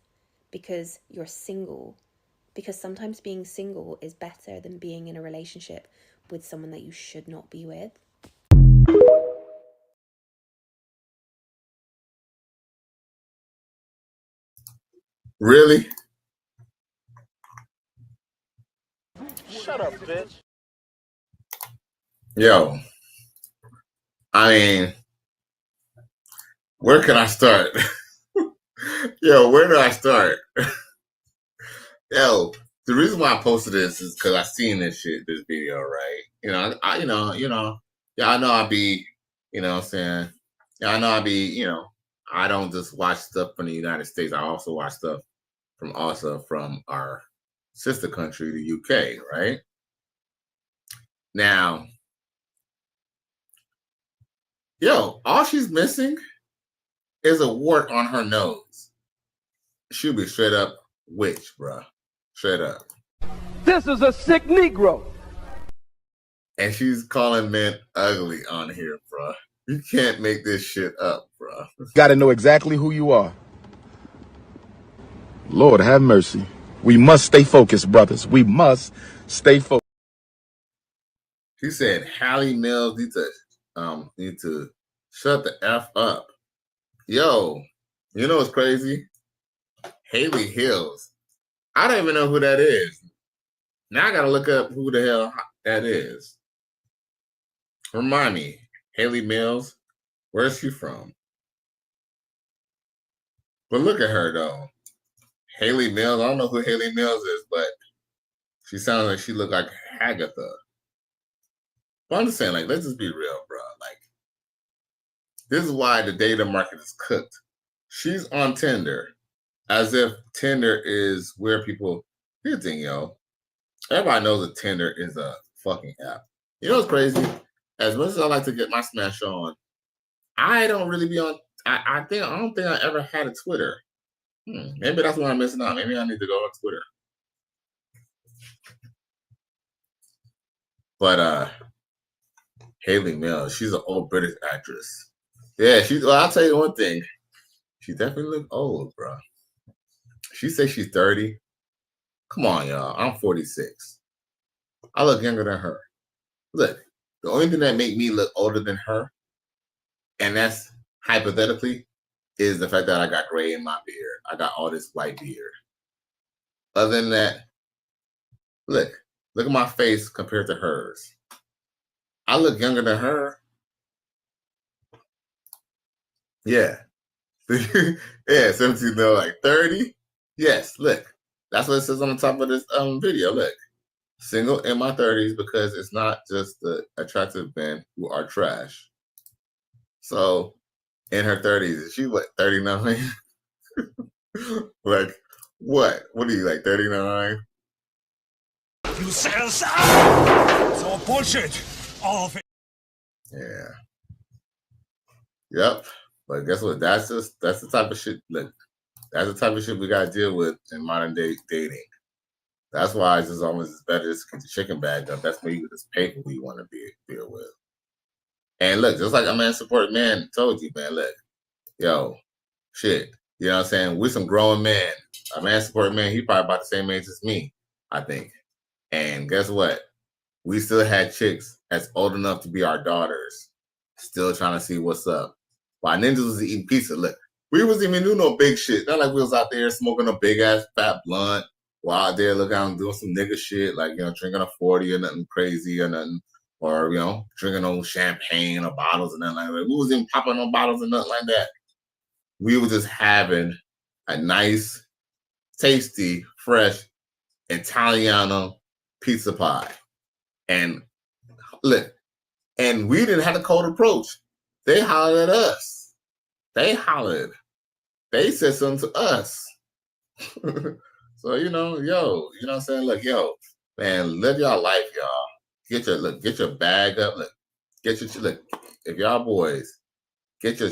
because you're single. Because sometimes being single is better than being in a relationship with someone that you should not be with. Really? Shut up, bitch. Yo. I mean, Where can I start? Yo, where do I start? Yo, the reason why I posted this is because I seen this video, right? Yeah, I know I be, what I'm saying, yeah, I know I be, I don't just watch stuff from the United States. I also watch stuff from our sister country, the UK, right? Now, yo, all she's missing is a wart on her nose. She'll be straight up witch, bruh. Straight up. This is a sick Negro. And she's calling men ugly on here, bruh. You can't make this shit up, bruh. Gotta know exactly who you are. Lord have mercy. We must stay focused, brothers. We must stay focused. She said Hallie Mills need to shut the F up. Yo, you know what's crazy? Haley Hills. I don't even know who that is. Now I gotta look up who the hell that is. Remind me, Haley Mills, where's she from? But look at her though. Haley Mills, I don't know who Haley Mills is, but she sounds like she look like Agatha. But I'm just saying, like, let's just be real, bro. Like, this is why the data market is cooked. She's on Tinder, as if Tinder is where people. Here's the thing, yo. Everybody knows that Tinder is a fucking app. You know what's crazy? As much as I like to get my smash on, I don't really be on. I don't think I ever had a Twitter. Maybe that's what I'm missing out. Maybe I need to go on Twitter. But Haley Mills, she's an old British actress. Yeah, well, I'll tell you one thing. She definitely look old, bro. She says she's 30. Come on, y'all. I'm 46. I look younger than her. Look, the only thing that make me look older than her, and that's hypothetically, is the fact that I got gray in my beard. I got all this white beard. Other than that, look at my face compared to hers. I look younger than her. Yeah. Yeah, 17, no, like 30. Yes, look. That's what it says on the top of this video. Look. Single in my 30s because it's not just the attractive men who are trash. So in her 30s, is she what, 39? Like, what? What are you, like 39? You sell out! It's all bullshit. All of it. Yeah. Yep. But guess what? That's the type of shit. Look, that's the type of shit we gotta deal with in modern day dating. That's why it's just almost better to get the chicken bag up. That's when you just pay for who you want to deal with. And look, just like a man support man told you, man, look, yo, shit. You know what I'm saying? We're some grown men. A man support man, he probably about the same age as me, I think. And guess what? We still had chicks that's old enough to be our daughters, still trying to see what's up. While ninjas was eating pizza, look, we wasn't even doing no big shit. Not like we was out there smoking a big ass fat blunt. While out there looking out and doing some nigga shit, like, drinking a 40 or nothing crazy or nothing, or, drinking old champagne or bottles and nothing like that. We wasn't even popping no bottles or nothing like that. We were just having a nice, tasty, fresh Italiano pizza pie. And look, and we didn't have a cold approach. They hollered at us. They hollered. They said something to us. So, yo, you know what I'm saying? Look, yo, man, live y'all life, y'all. Get your bag up. Look, if y'all boys, get your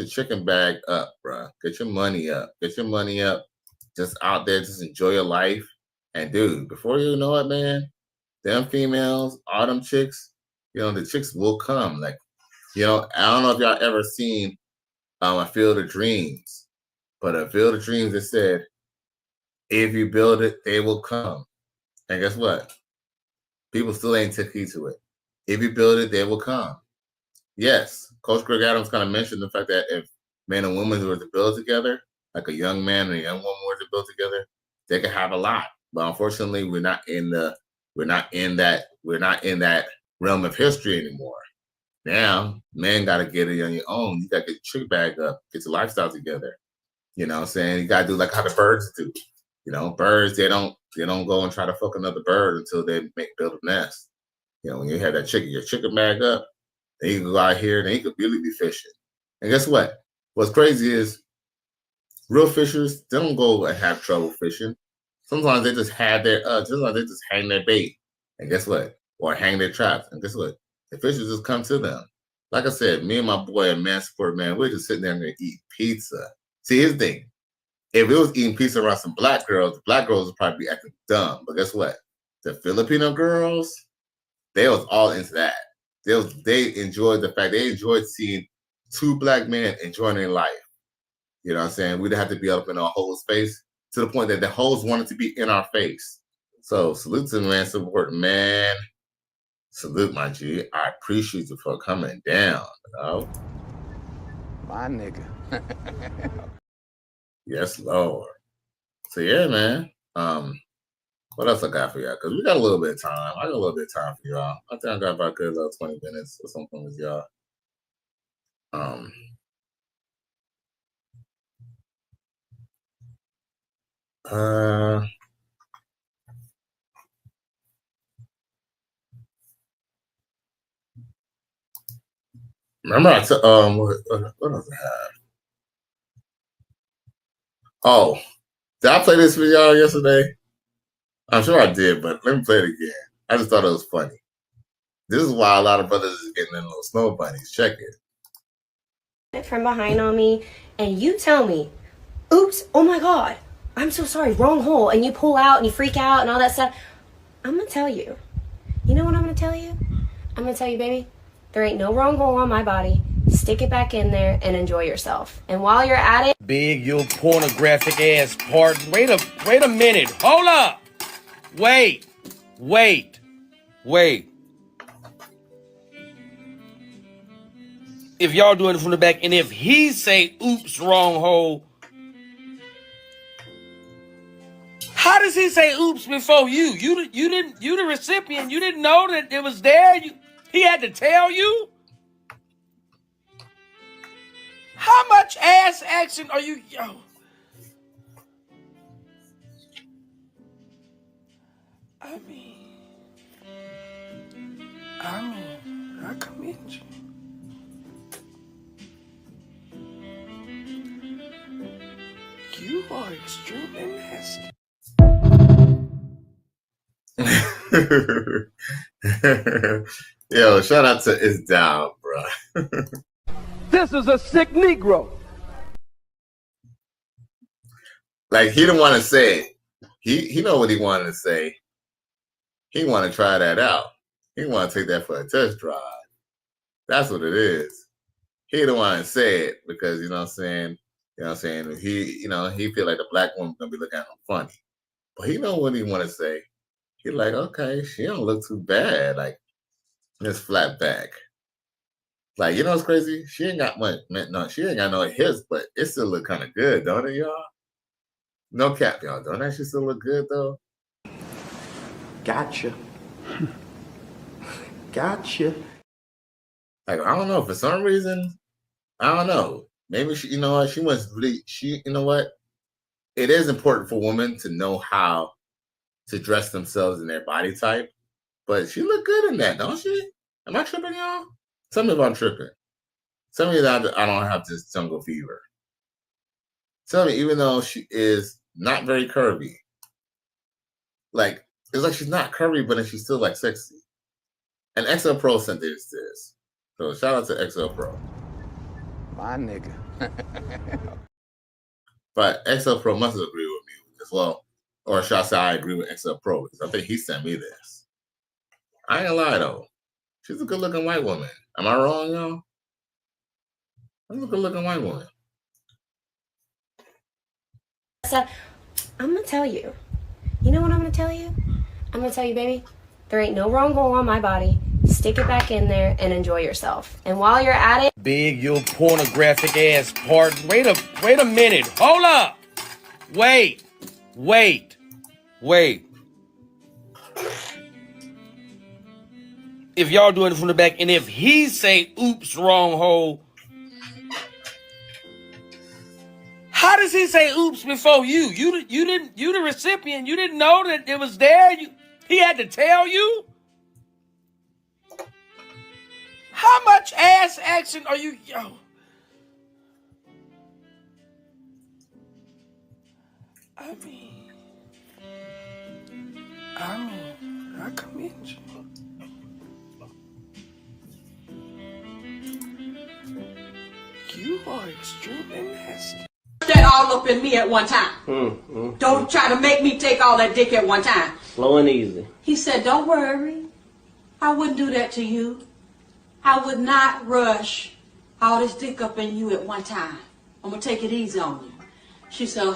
chicken bag up, bro. Get your money up. Get your money up. Just out there, just enjoy your life. And dude, before you know it, man, them females, all them chicks, the chicks will come. Like, I don't know if y'all ever seen A Field of Dreams, but A Field of Dreams, it said, if you build it, they will come. And guess what? People still ain't took heed to it. If you build it, they will come. Yes, Coach Greg Adams kind of mentioned the fact that if men and women were to build together, like a young man and a young woman were to build together, they could have a lot. But unfortunately, we're not in that realm of history anymore. Now, men got to get it on your own. You got to get your chick bag up, get your lifestyle together. You know what I'm saying? You got to do like how the birds do. You know, birds, they don't go and try to fuck another bird until they build a nest. You know, when you have that chicken, your chicken bag up, then you can go out here and then you could really be fishing. And guess what? What's crazy is real fishers, they don't go and have trouble fishing. Sometimes they just have their sometimes they just hang their bait. And guess what? Or hang their traps. And guess what? The fishers just come to them. Like I said, me and my boy and Man Support, man, we're just sitting there and eat pizza. See, here's the thing. If it was eating pizza around some black girls, the black girls would probably be acting dumb. But guess what? The Filipino girls, they was all into that. They enjoyed the fact, they enjoyed seeing two black men enjoying their life. You know what I'm saying? We'd have to be up in our hoes' face to the point that the hoes wanted to be in our face. So salute to Man Support, man. Salute, my G. I appreciate you for coming down, you know? My nigga. Yes, Lord. So yeah, man. What else I got for y'all? Because we got a little bit of time. I got a little bit of time for y'all. I think I got about a good little 20 minutes or something with y'all. Remember I took what else I have? Oh, did I play this for y'all yesterday? I'm sure I did, but let me play it again. I just thought it was funny. This is why a lot of brothers is getting in little snow bunnies. Check it. From behind on me, and you tell me, oops, oh my God, I'm so sorry, wrong hole, and you pull out and you freak out and all that stuff. I'm gonna tell you. You know what I'm gonna tell you? I'm gonna tell you, baby, there ain't no wrong hole on my body. Stick it back in there and enjoy yourself. And while you're at it, big, you pornographic ass pardon. Wait a minute. Hold up. Wait. If y'all doing it from the back, and if he say, oops, wrong hole, how does he say oops before you? You the recipient. You didn't know that it was there. He had to tell you? How much ass action are you? Yo. I commend you. You are extremely nasty. Yo, shout out to It's Down, bro. This is a sick Negro. Like, he didn't want to say it. He know what he wanted to say. He want to try that out. He want to take that for a test drive. That's what it is. He didn't want to say it because, you know what I'm saying? You know what I'm saying? He feel like the black woman's going to be looking at him funny. But he know what he want to say. He like, okay, she don't look too bad. Like, this flat back. Like, you know what's crazy? She ain't got much. No, she ain't got no hips, but it still look kind of good, don't it, y'all? No cap, y'all. Don't that shit still look good, though? Gotcha. Gotcha. Like, I don't know. For some reason, I don't know. Maybe she, you know what? You know what? It is important for women to know how to dress themselves in their body type. But she look good in that, don't she? Am I tripping, y'all? Tell me if I'm tripping. Tell me that I don't have this jungle fever. Tell me, even though she is not very curvy, like, it's like she's not curvy, but then she's still, like, sexy. And XL Pro sent this. So shout out to XL Pro. My nigga. But XL Pro must agree with me as well. Or should I say I agree with XL Pro because I think he sent me this. I ain't gonna lie though. She's a good looking white woman. Am I wrong, y'all? I'm a good looking white woman. so I'm gonna tell you. You know what I'm gonna tell you? I'm gonna tell you, baby, there ain't no wrong hole on my body. Stick it back in there and enjoy yourself. And while you're at it, big, you pornographic ass pardon. Wait a minute. Hold up. Wait. if y'all doing it from the back, and if he say, oops, wrong hole, how does he say oops before you? You the recipient. You didn't know that it was there. He had to tell you? How much ass action are you, yo? I mean, I commend you. You are extremely nasty. That all up in me at one time. Don't try to make me take all that dick at one time. Slow and easy. He said, don't worry. I wouldn't do that to you. I would not rush all this dick up in you at one time. I'm going to take it easy on you. She said,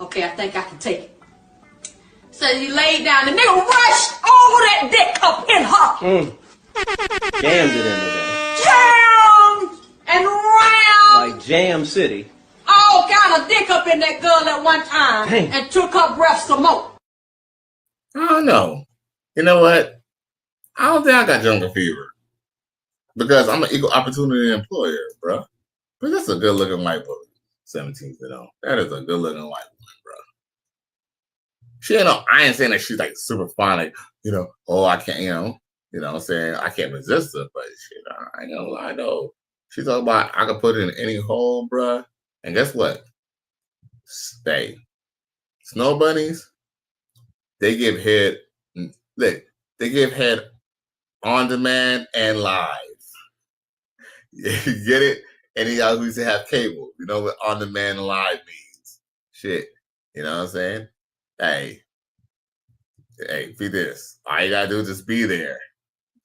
okay, I think I can take it. So he laid down. The nigga rushed all that dick up in her. Jammed it in today. Jammed and round. Like Jam City. All kind of dick up in that girl at one time. Dang. And took her breath some more. I don't know. You know what? I don't think I got jungle fever. Because I'm an equal opportunity employer, bro. But that's a good looking white woman. 17, you know. That is a good looking white woman, bro. She ain't no, I ain't saying that she's like super fine, like, you know, oh, I can't, you know what I'm saying? I can't resist her, but shit, I ain't gonna lie though. She's talking about I could put it in any hole, bro. And guess what? Stay. Snow bunnies, they give head, look, they give head on demand and live. You get it? Any y'all who used to have cable, you know what on demand and live means. Shit. You know what I'm saying? Hey, be this. All you gotta do is just be there.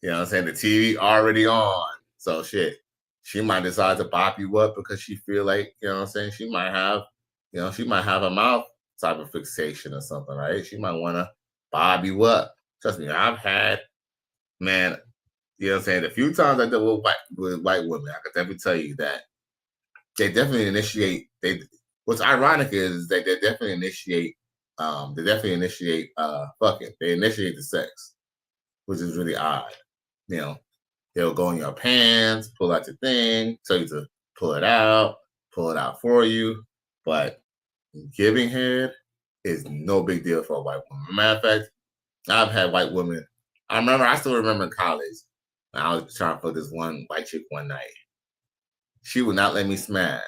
You know what I'm saying? The TV already on. So shit. She might decide to bop you up because she feel like, you know what I'm saying? She might have a mouth type of fixation or something, right? She might wanna bob you up. Trust me, I've had, man, you know what I'm saying? The few times I dealt with white women, I can definitely tell you that they definitely initiate. What's ironic is that they definitely initiate fucking. They initiate the sex, which is really odd. You know, they'll go in your pants, pull out your thing, tell you to pull it out for you. But giving head is no big deal for a white woman. Matter of fact, I've had white women. I still remember in college, I was trying to put this one white chick one night. She would not let me smash.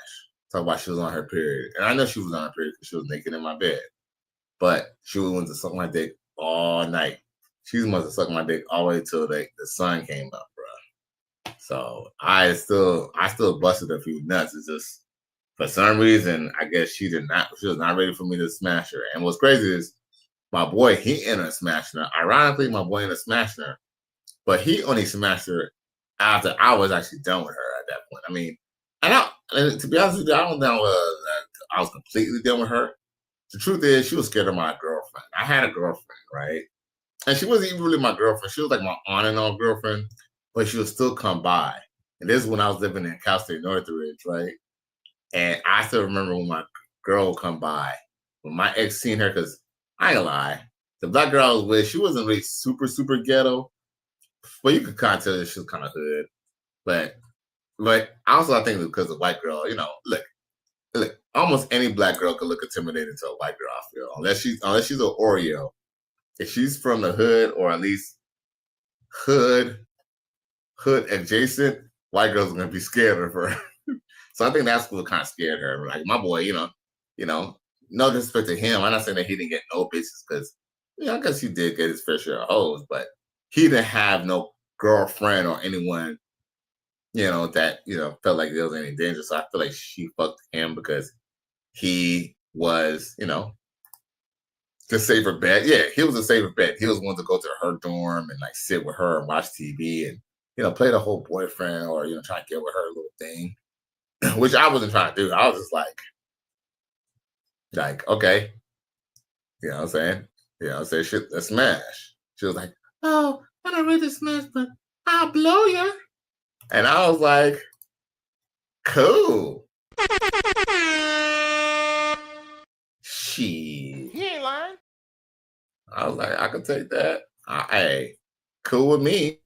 Talk about she was on her period. And I know she was on her period because she was naked in my bed. But she would want to suck my dick all night. She must have sucked my dick all the way till the sun came up, bro. So I still busted a few nuts. It's just for some reason, I guess she was not ready for me to smash her. And what's crazy is my boy, he ended up smashing her. Ironically, my boy ended up smashing her. But he only smashed her after I was actually done with her at that point. I mean, and to be honest with you, I don't know I was completely done with her. The truth is, she was scared of my girlfriend. I had a girlfriend, right? And she wasn't even really my girlfriend. She was like my on and off girlfriend, but she would still come by. And this is when I was living in Cal State Northridge, right? And I still remember when my girl would come by. When my ex seen her, because I ain't gonna lie, the black girl I was with, she wasn't really super, super ghetto. But you could kind of tell that she was kind of hood. But also I think because the white girl, you know, look, almost any black girl could look intimidating to a white girl, I feel. Unless she's an Oreo. If she's from the hood or at least hood adjacent, white girls are gonna be scared of her. So I think that's what kind of scared her. Like my boy, you know, no disrespect to him. I'm not saying that he didn't get no bitches because, you know, I guess he did get his fair share of hoes, but he didn't have no girlfriend or anyone, you know, that, you know, felt like there was any danger. So I feel like she fucked him because he was, you know, the safer bet. Yeah, he was a safer bet. He was one to go to her dorm and like sit with her and watch TV and, you know, play the whole boyfriend or, you know, try to get with her little thing, which I wasn't trying to do. I was just like, okay. You know what I'm saying? You know what I'm saying? Shit, let's smash. She was like, oh, I don't really smash, but I'll blow you. And I was like, cool. Shit. He ain't lying. I was like, I could take that. Hey, cool with me.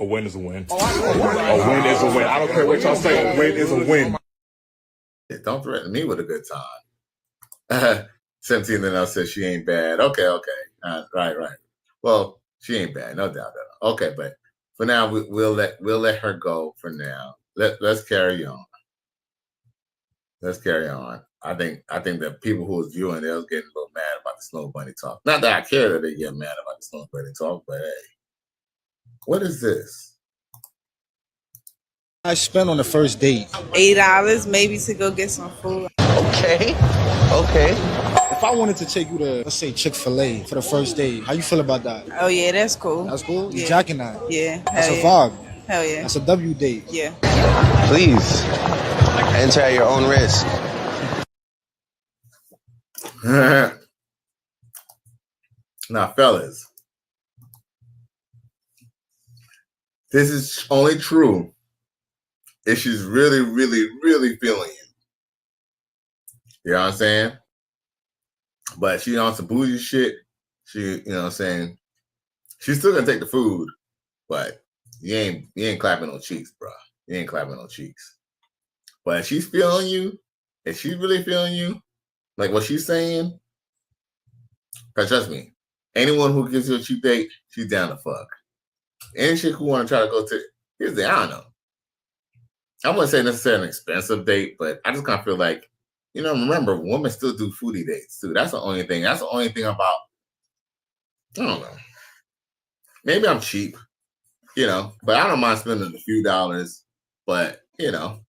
A win is a win. A win is a win. I don't care what y'all say. A win is a win. Don't threaten me with a good time. 17 and 0 says she ain't bad. Okay. Right. Well, she ain't bad, no doubt. Okay, but for now, we'll let her go for now. Let's carry on. Let's carry on. I think that people who was viewing, they was getting a little mad about the Snow Bunny talk. Not that I care that they get mad about the Snow Bunny talk, but hey, what is this? I spent on the first date $8 maybe to go get some food. Okay. If I wanted to take you to, let's say, Chick-fil-A for the first date, how you feel about that? Oh yeah, that's cool. That's cool? You Yeah. jacking that? Yeah. That's hell a yeah. vibe. Hell yeah. That's a W date. Yeah. Please enter at your own risk. Now, fellas, this is only true if she's really, really, really feeling you. You know what I'm saying? But she on some bougie shit. She, you know what I'm saying? She's still gonna take the food, but you ain't clapping no cheeks, bro. You ain't clapping no cheeks. But if she's feeling you, if she's really feeling you, like what she's saying, because trust me, anyone who gives you a cheap date, she's down to fuck. Any chick who want to try to go to, here's the, I don't know. I wouldn't say necessarily an expensive date, but I just kind of feel like, you know, remember, women still do foodie dates too. That's the only thing. That's the only thing about, I don't know. Maybe I'm cheap, you know, but I don't mind spending a few dollars. But, you know,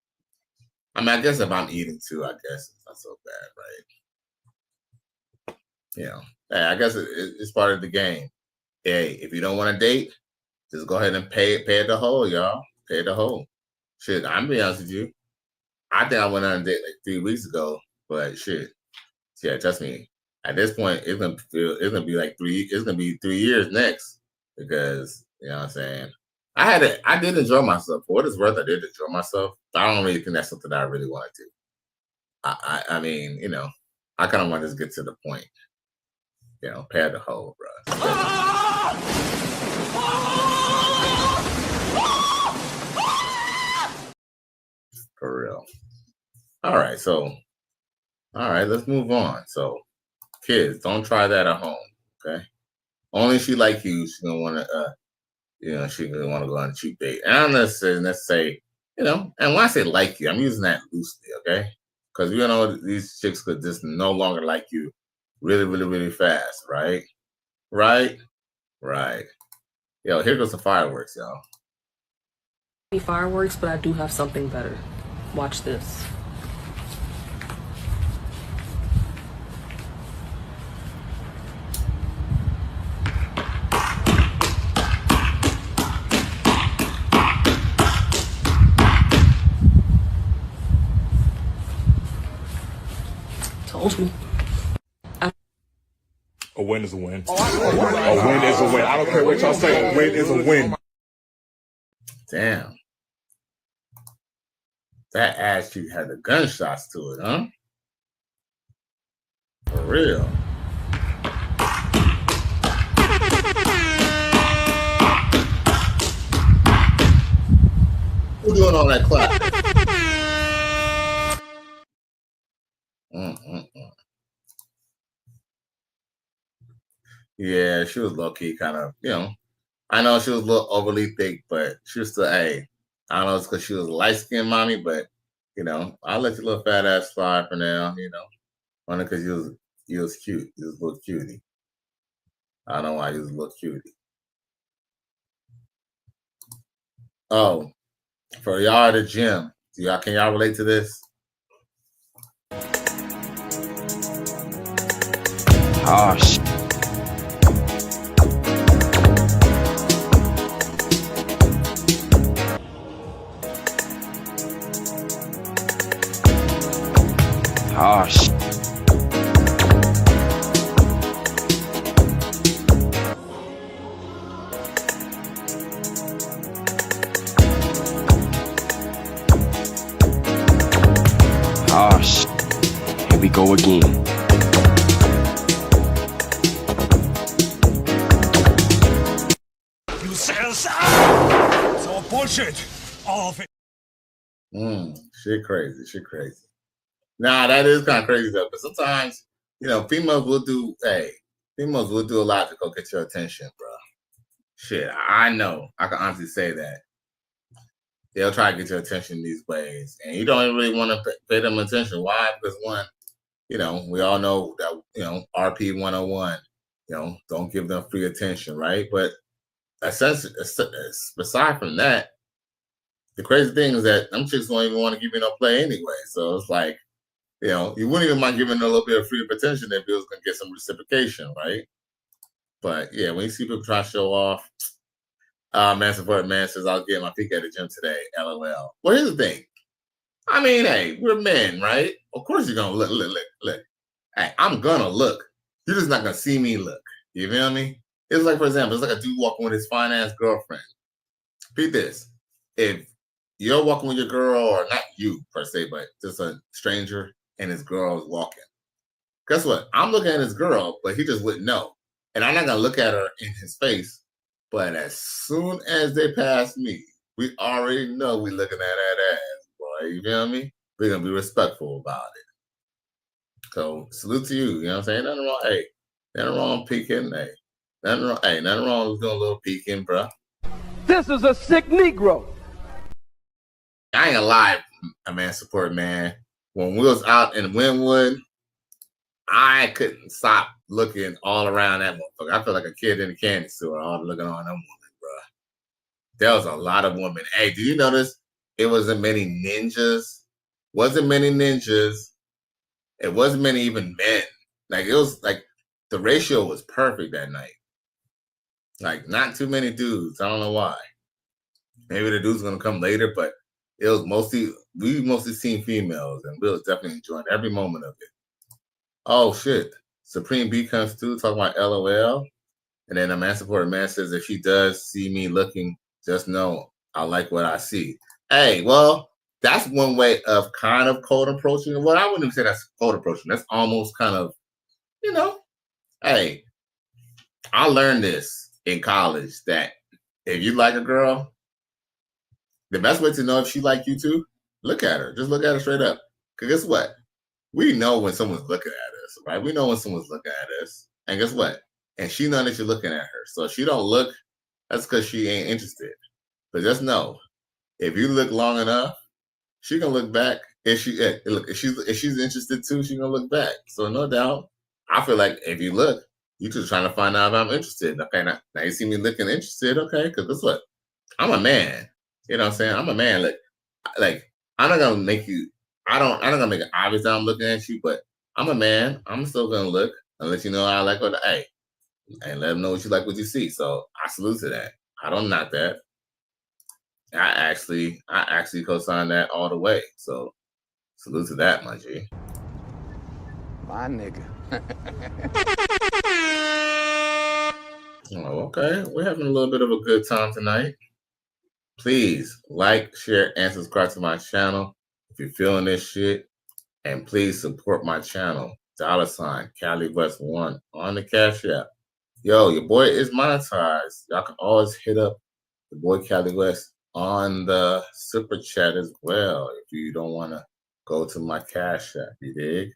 I mean, I guess if I'm eating too, I guess it's not so bad, right? You know, hey, I guess it's part of the game. Hey, if you don't want to date, just go ahead and pay it the whole, y'all. Pay it the whole. Shit, I'm being honest with you. I think I went on a date like 3 weeks ago, but shit, yeah, trust me. At this point, it's gonna be like 3 years next, because you know what I'm saying. I did enjoy myself. For what it's worth, I did enjoy myself. But I don't really think that's something that I really want to do. I mean, you know, I kind of want to just get to the point. You know, pay the whole, bro. For real. All right, let's move on. So, kids, don't try that at home, okay? Only if she like you, she's gonna want to, she's gonna want to go on a cheap date. And I'm not saying, let's say, you know, and when I say like you, I'm using that loosely, okay? Because you know these chicks could just no longer like you really, really, really fast, right? Right. Yo, here goes the fireworks, y'all. Fireworks, but I do have something better. Watch this. Told you. A win is a win. A win is a win. I don't care what y'all say. A win is a win. Damn. That ass cheek had the gunshots to it, huh? For real. Who doing all that clap? Yeah, she was low-key kind of, you know. I know she was a little overly thick, but she was still, hey, I don't know it's because she was light-skinned mommy, but, you know, I'll let your little fat ass slide for now, you know. Only because you was cute. You was a little cutie. I don't know why you was a little cutie. Oh, for y'all at the gym, can y'all relate to this? Oh, shit. Oh, shit. Oh, shit. Here we go again. You sell some. bullshit. All of it. Shit crazy. Shit crazy. Nah, that is kind of crazy though. But sometimes, females will do a lot to go get your attention, bro. Shit, I know. I can honestly say that. They'll try to get your attention these ways. And you don't really want to pay them attention. Why? Because one, we all know that, RP 101, don't give them free attention, right? But aside from that, the crazy thing is that them chicks don't even want to give you no play anyway. So it's like, you wouldn't even mind giving a little bit of free attention if it was going to get some reciprocation, right? But yeah, when you see people try to show off, man support man says, I'll get my peek at the gym today, LOL. Well, here's the thing. I mean, hey, we're men, right? Of course you're going to look. Hey, I'm going to look. You're just not going to see me look. You feel me? It's like, for example, it's like a dude walking with his fine-ass girlfriend. Repeat this. If you're walking with your girl, or not you per se, but just a stranger, and his girl is walking, guess what? I'm looking at his girl, but he just wouldn't know. And I'm not going to look at her in his face. But as soon as they pass me, we already know we looking at that ass, boy. You feel me? We're going to be respectful about it. So salute to you. You know what I'm saying? Nothing wrong. Hey, nothing wrong peeking. Hey, nothing wrong with doing a little peeking, bro. This is a sick Negro. I ain't gonna lie, man support, man. When we was out in Wynwood, I couldn't stop looking all around that motherfucker. I feel like a kid in a candy store, all looking on them women, bro. There was a lot of women. Hey, do you notice it wasn't many ninjas? Wasn't many ninjas. It wasn't many even men. Like, it was like the ratio was perfect that night. Like, not too many dudes. I don't know why. Maybe the dudes gonna come later, but it was we mostly seen females, and we was definitely enjoying every moment of it. Oh shit. Supreme B comes through talking about LOL. And then a man supporter man says, if she does see me looking, just know I like what I see. Hey, well, that's one way of kind of cold approaching. Well, I wouldn't even say that's cold approaching. That's almost kind of, hey, I learned this in college that if you like a girl, the best way to know if she like you too, look at her. Just look at her straight up. Because guess what? We know when someone's looking at us, right? We know when someone's looking at us. And guess what? And she knows that you're looking at her. So if she don't look, that's because she ain't interested. But just know, if you look long enough, she gonna look back. If she's interested too, she gonna look back. So no doubt, I feel like if you look, you're just trying to find out if I'm interested. Okay, now you see me looking interested, okay? Because guess what? I'm a man. You know what I'm saying? I'm a man. Like I'm not gonna make you. I'm not gonna make it obvious that I'm looking at you, but I'm a man. I'm still gonna look and let you know I like what and let them know what you like, what you see. So I salute to that. I don't knock that. I actually co-sign that all the way. So salute to that, my G. My nigga. Oh, okay. We're having a little bit of a good time tonight. Please like, share, and subscribe to my channel if you're feeling this shit. And please support my channel. $ Cali West 1 on the Cash App. Yo, your boy is monetized. Y'all can always hit up the boy Cali West on the super chat as well if you don't want to go to my Cash App. You dig?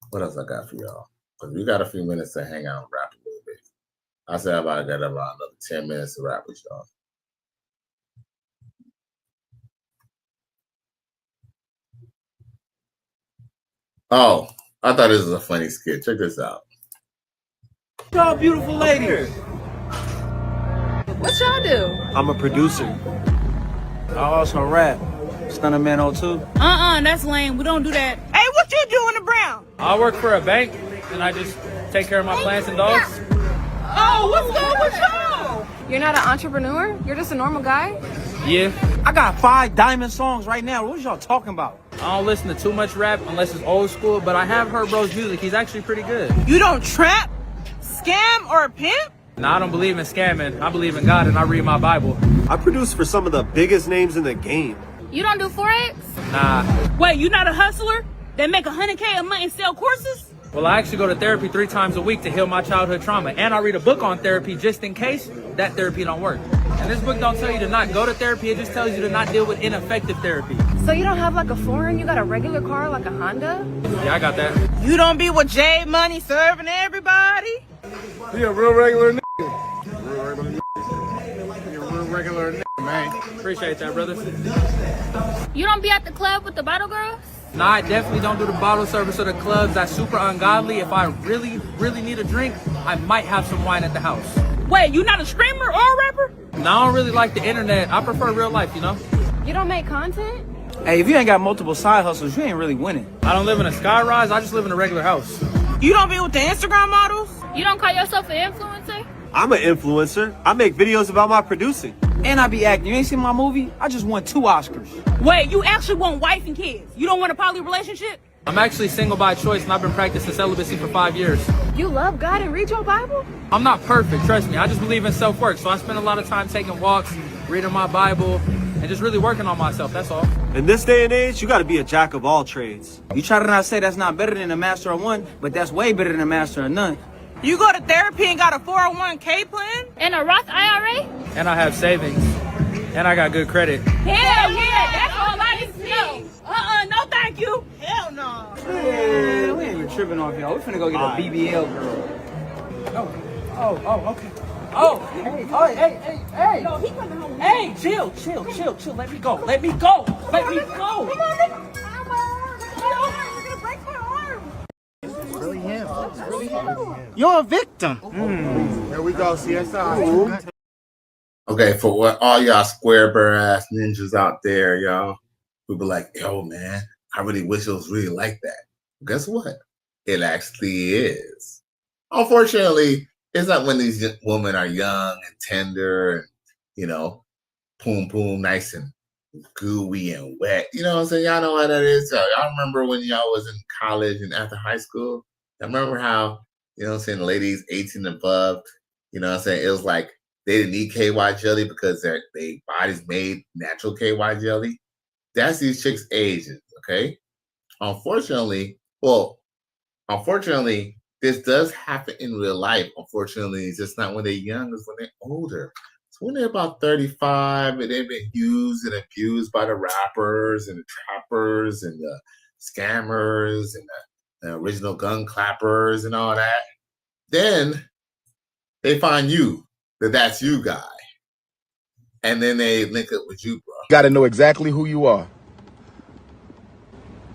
What else I got for y'all? Because we got a few minutes to hang out and rap a little bit. I said I got about another 10 minutes to rap with y'all. Oh, I thought this was a funny skit. Check this out. Y'all beautiful ladies. What y'all do? I'm a producer. I also rap. Stunner Man 02. That's lame. We don't do that. Hey, what you doing in Brown? I work for a bank, and I just take care of my plants and dogs. Oh, what's going with y'all? You're not an entrepreneur? You're just a normal guy? Yeah. I got 5 diamond songs right now. What y'all talking about? I don't listen to too much rap unless it's old school, but I have heard bro's music. He's actually pretty good. You don't trap, scam, or pimp? Nah, I don't believe in scamming. I believe in God, and I read my Bible. I produce for some of the biggest names in the game. You don't do Forex? Nah. Wait, you not a hustler that make $100K a month and sell courses? Well, I actually go to therapy 3 times a week to heal my childhood trauma, and I read a book on therapy just in case that therapy don't work. And this book don't tell you to not go to therapy, it just tells you to not deal with ineffective therapy. So you don't have like a foreign, you got a regular car like a Honda? Yeah, I got that. You don't be with J Money serving everybody? He a real regular nigga. Real regular nigga. He a real regular nigga, man. Appreciate that, brother. You don't be at the club with the bottle girls? Nah, I definitely don't do the bottle service or the clubs. That's super ungodly. If I really, really need a drink, I might have some wine at the house. Wait, you not a streamer or a rapper? No, I don't really like the internet. I prefer real life, you know? You don't make content? Hey, if you ain't got multiple side hustles, you ain't really winning. I don't live in a skyrise, I just live in a regular house. You don't be with the Instagram models? You don't call yourself an influencer? I'm an influencer. I make videos about my producing. And I be acting. You ain't seen my movie? I just won 2 Oscars. Wait, you actually want wife and kids? You don't want a poly relationship? I'm actually single by choice and I've been practicing celibacy for 5 years. You love God and read your Bible? I'm not perfect, trust me. I just believe in self-work. So I spend a lot of time taking walks, reading my Bible, and just really working on myself, that's all. In this day and age, you gotta be a jack of all trades. You try to not say that's not better than a master of one, but that's way better than a master of none. You go to therapy and got a 401k plan? And a Roth IRA? And I have savings. And I got good credit. Hell yeah, that's all I need to know. No thank you. Hell no. Man, we ain't even tripping off y'all. We finna go get a BBL girl. Oh, okay. Oh, hey. No, he coming home. Hey, chill. Let me go. Let me go. Come on, nigga. You're gonna break my arm. Really him. You're a victim. Here we go, CSI. Okay, for what all y'all square bear ass ninjas out there, y'all, who be like, yo, man, I really wish it was really like that. Guess what? It actually is. Unfortunately, it's not when these women are young and tender and, you know, poom, nice and gooey and wet. You know what I'm saying? Y'all know how that is. Y'all remember when y'all was in college and after high school? I remember how, you know what I'm saying, ladies 18 and above, you know what I'm saying, it was like they didn't need KY jelly because their bodies made natural KY jelly. That's these chicks' ages, okay? Unfortunately, this does happen in real life. Unfortunately, it's just not when they're young, it's when they're older. So when they're about 35 and they've been used and abused by the rappers and the trappers and the scammers and the original gun clappers and all that, then they find you, that's you guy. And then they link up with you, bro. Got to know exactly who you are.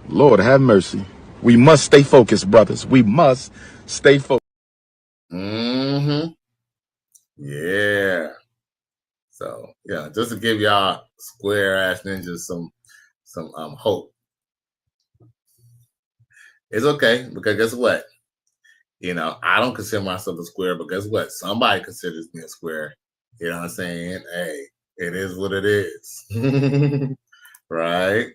Lord have mercy. We must stay focused, brothers. We must stay focused. Mm-hmm. Yeah. So yeah, just to give y'all square ass ninjas some hope. It's okay, because guess what? You know, I don't consider myself a square, but guess what? Somebody considers me a square. You know what I'm saying? Hey, it is what it is. Right?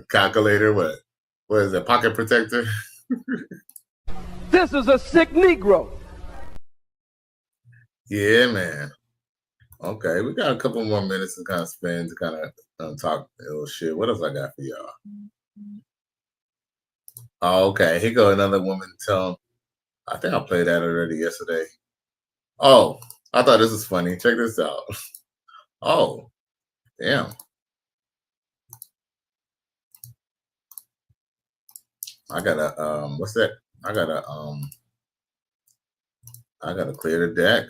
Calculator, what? What is it? Pocket protector? This is a sick Negro. Yeah, man. Okay, we got a couple more minutes to kind of spend to kind of talk a little shit. What else I got for y'all? Oh, okay. Here go another woman telling. I think I played that already yesterday. Oh, I thought this was funny. Check this out. Oh, damn. I gotta what's that? I gotta clear the deck.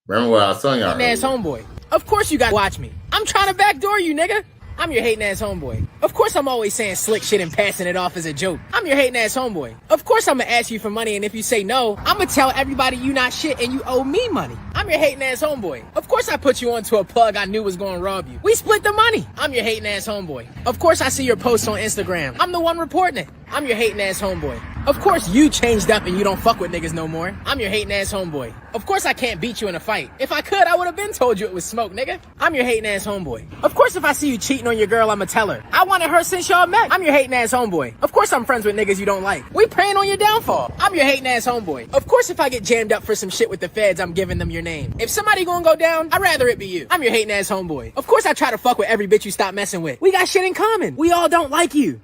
Remember what I was telling y'all? Hating ass homeboy. Of course you gotta watch me. I'm trying to backdoor you, nigga. I'm your hating ass homeboy. Of course I'm always saying slick shit and passing it off as a joke. I'm your hating ass homeboy. Of course I'm gonna ask you for money, and if you say no, I'm gonna tell everybody you not shit and you owe me money. I'm your hating ass homeboy. Of course I put you onto a plug I knew was gonna rob you. We split the money. I'm your hating ass homeboy. Of course I see your posts on Instagram. I'm the one reporting it. I'm your hating ass homeboy. Of course you changed up and you don't fuck with niggas no more. I'm your hating ass homeboy. Of course I can't beat you in a fight. If I could, I would have been told you it was smoke, nigga. I'm your hating ass homeboy. Of course if I see you cheating on your girl, I'ma tell her. I wanted her since y'all met. I'm your hating ass homeboy. Of course I'm friends with niggas you don't like. We praying on your downfall. I'm your hating ass homeboy. Of course if I get jammed up for some shit with the feds, I'm giving them your name. If somebody gonna go down, I'd rather it be you. I'm your hating ass homeboy. Of course I try to fuck with every bitch you stop messing with. We got shit in common. We all don't like you.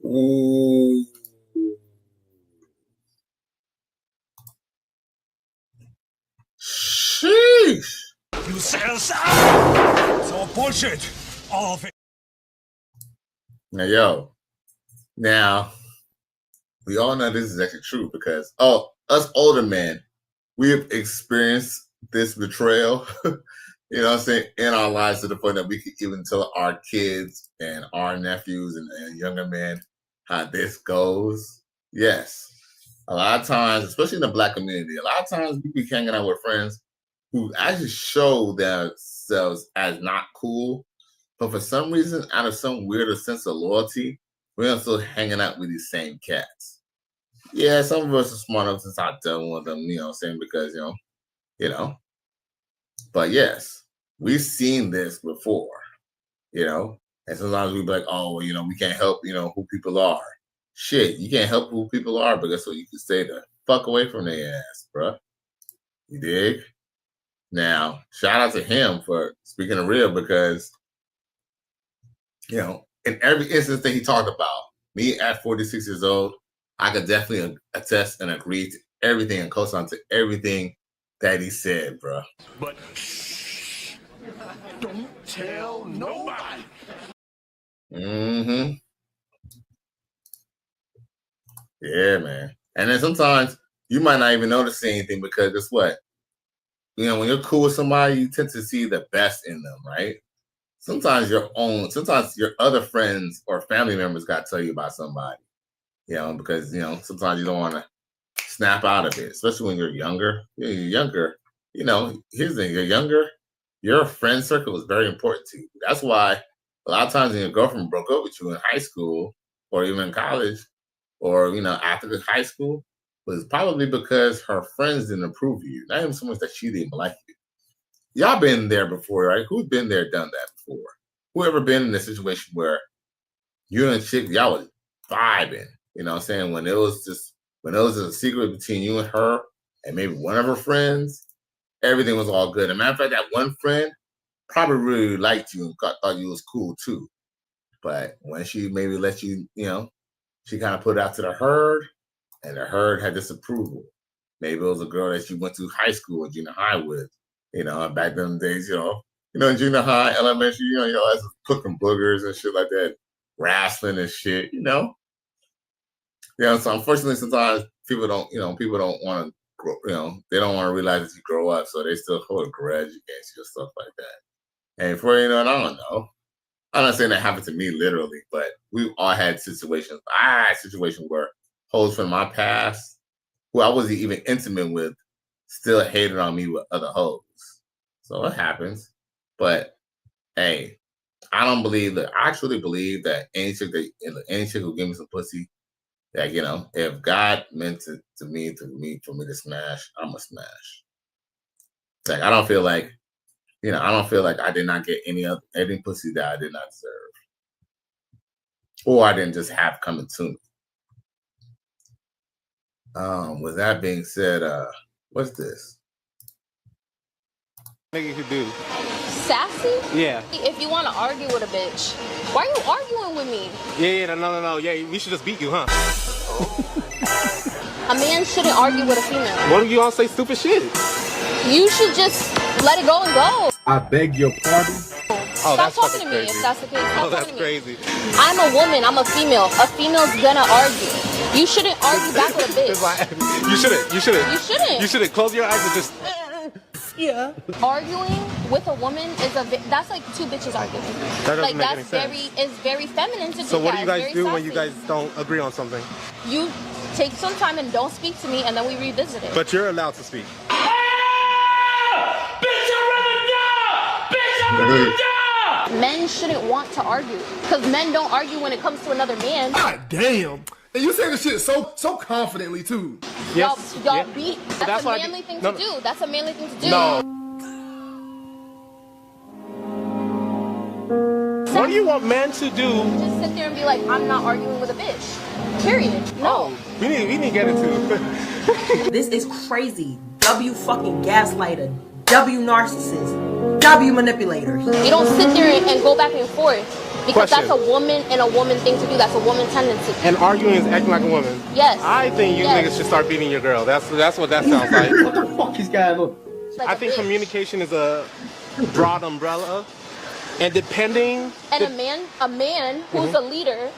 Ooh. Useless! Ah! It's all bullshit. All of it. Now, we all know this is actually true because, us older men, we have experienced this betrayal, you know what I'm saying, in our lives to the point that we could even tell our kids and our nephews and younger men how this goes. Yes. A lot of times, especially in the Black community, a lot of times we be hanging out with friends who actually show themselves as not cool, but for some reason, out of some weirder sense of loyalty, we're still hanging out with these same cats. Yeah, some of us are smart enough to stop dealing with them, you know what I'm saying, because, you know. But yes, we've seen this before, you know. And sometimes we be like, oh, well, we can't help, who people are. Shit, you can't help who people are, but that's what you can stay the fuck away from their ass, bruh. You dig? Now, shout out to him for speaking the real because, in every instance that he talked about, me at 46 years old, I could definitely attest and agree to everything and co-sign to everything that he said, bro. But don't tell nobody. Mm-hmm. Yeah, man. And then sometimes you might not even notice anything because guess what? When you're cool with somebody, you tend to see the best in them, right? Sometimes your other friends or family members got to tell you about somebody, because, sometimes you don't want to snap out of it, especially when you're younger. Here's the thing, you're younger, your friend circle is very important to you. That's why a lot of times when your girlfriend broke up with you in high school or even in college or, after the high school, was probably because her friends didn't approve of you. Not even so much that she didn't like you. Y'all been there before, right? Who's been there, done that before? Who ever been in a situation where you and a chick, y'all was vibing, you know what I'm saying? When it was just a secret between you and her and maybe one of her friends, everything was all good. As a matter of fact, that one friend probably really liked you and thought you was cool too. But when she maybe let you, she kind of put it out to the herd, and the herd had disapproval. Maybe it was a girl that you went to high school or junior high with, back then days, junior high, elementary, y'all was cooking boogers and shit like that, wrestling and shit, So unfortunately, sometimes people don't want to grow, they don't want to realize that you grow up, so they still hold a grudge against you and stuff like that. And before you know it, I don't know. I'm not saying that happened to me literally, but we've all had situations. I had situations where hoes from my past, who I wasn't even intimate with, still hated on me with other hoes. So it happens. But hey, I truly believe that any chick who give me some pussy, that if God meant for me to smash, I'ma smash. Like I don't feel like I did not get any pussy that I did not deserve, or I didn't just have coming to me. With that being said, what's this? Nigga could do. Sassy? Yeah. If you want to argue with a bitch, why are you arguing with me? Yeah, no. Yeah, we should just beat you, huh? A man shouldn't argue with a female. What if you all say stupid shit? You should just let it go and go. I beg your pardon? Stop talking to me if that's the case. Stop that's talking to me. crazy. I'm a woman. I'm a female. A female's gonna argue. You shouldn't argue back with a bitch. You shouldn't. You shouldn't. You shouldn't. Close your eyes and just... Yeah. Arguing with a woman is that's like two bitches arguing. That doesn't make any sense. It's very feminine to do that. So what do you guys do when sassy. you guys don't agree on something? You take some time and don't speak to me, and then we revisit it. But you're allowed to speak. Men shouldn't want to argue because men don't argue when it comes to another man. God damn. And you say this shit so confidently too. Yes. Y'all beat. That's a manly thing to do. That's a manly thing to do. No. What do you want men to do? Just sit there and be like, I'm not arguing with a bitch. Period. No. Oh, we need to get into. This is crazy. W fucking gaslighter. W narcissist. W manipulator. You don't sit there and go back and forth. Because that's a woman and a woman thing to do. That's a woman tendency. And arguing is acting like a woman. Yes. I think you niggas should start beating your girl. That's what that sounds like. What the fuck is going on? Like I think communication is broad umbrella, and depending. And a man who's a leader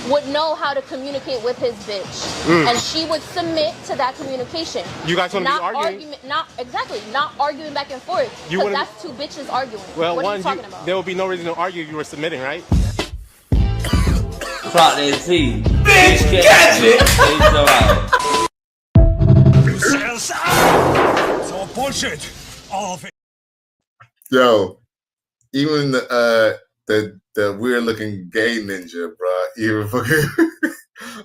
would know how to communicate with his bitch, and she would submit to that communication. You guys want to be arguing? Not arguing back and forth. Because that's two bitches arguing. Well, what are you talking about? There would be no reason to argue if you were submitting, right? Clock that T. Bitch, catch it! It's all bullshit. All of it. Yo, even the weird looking gay ninja, bro. Even fucking.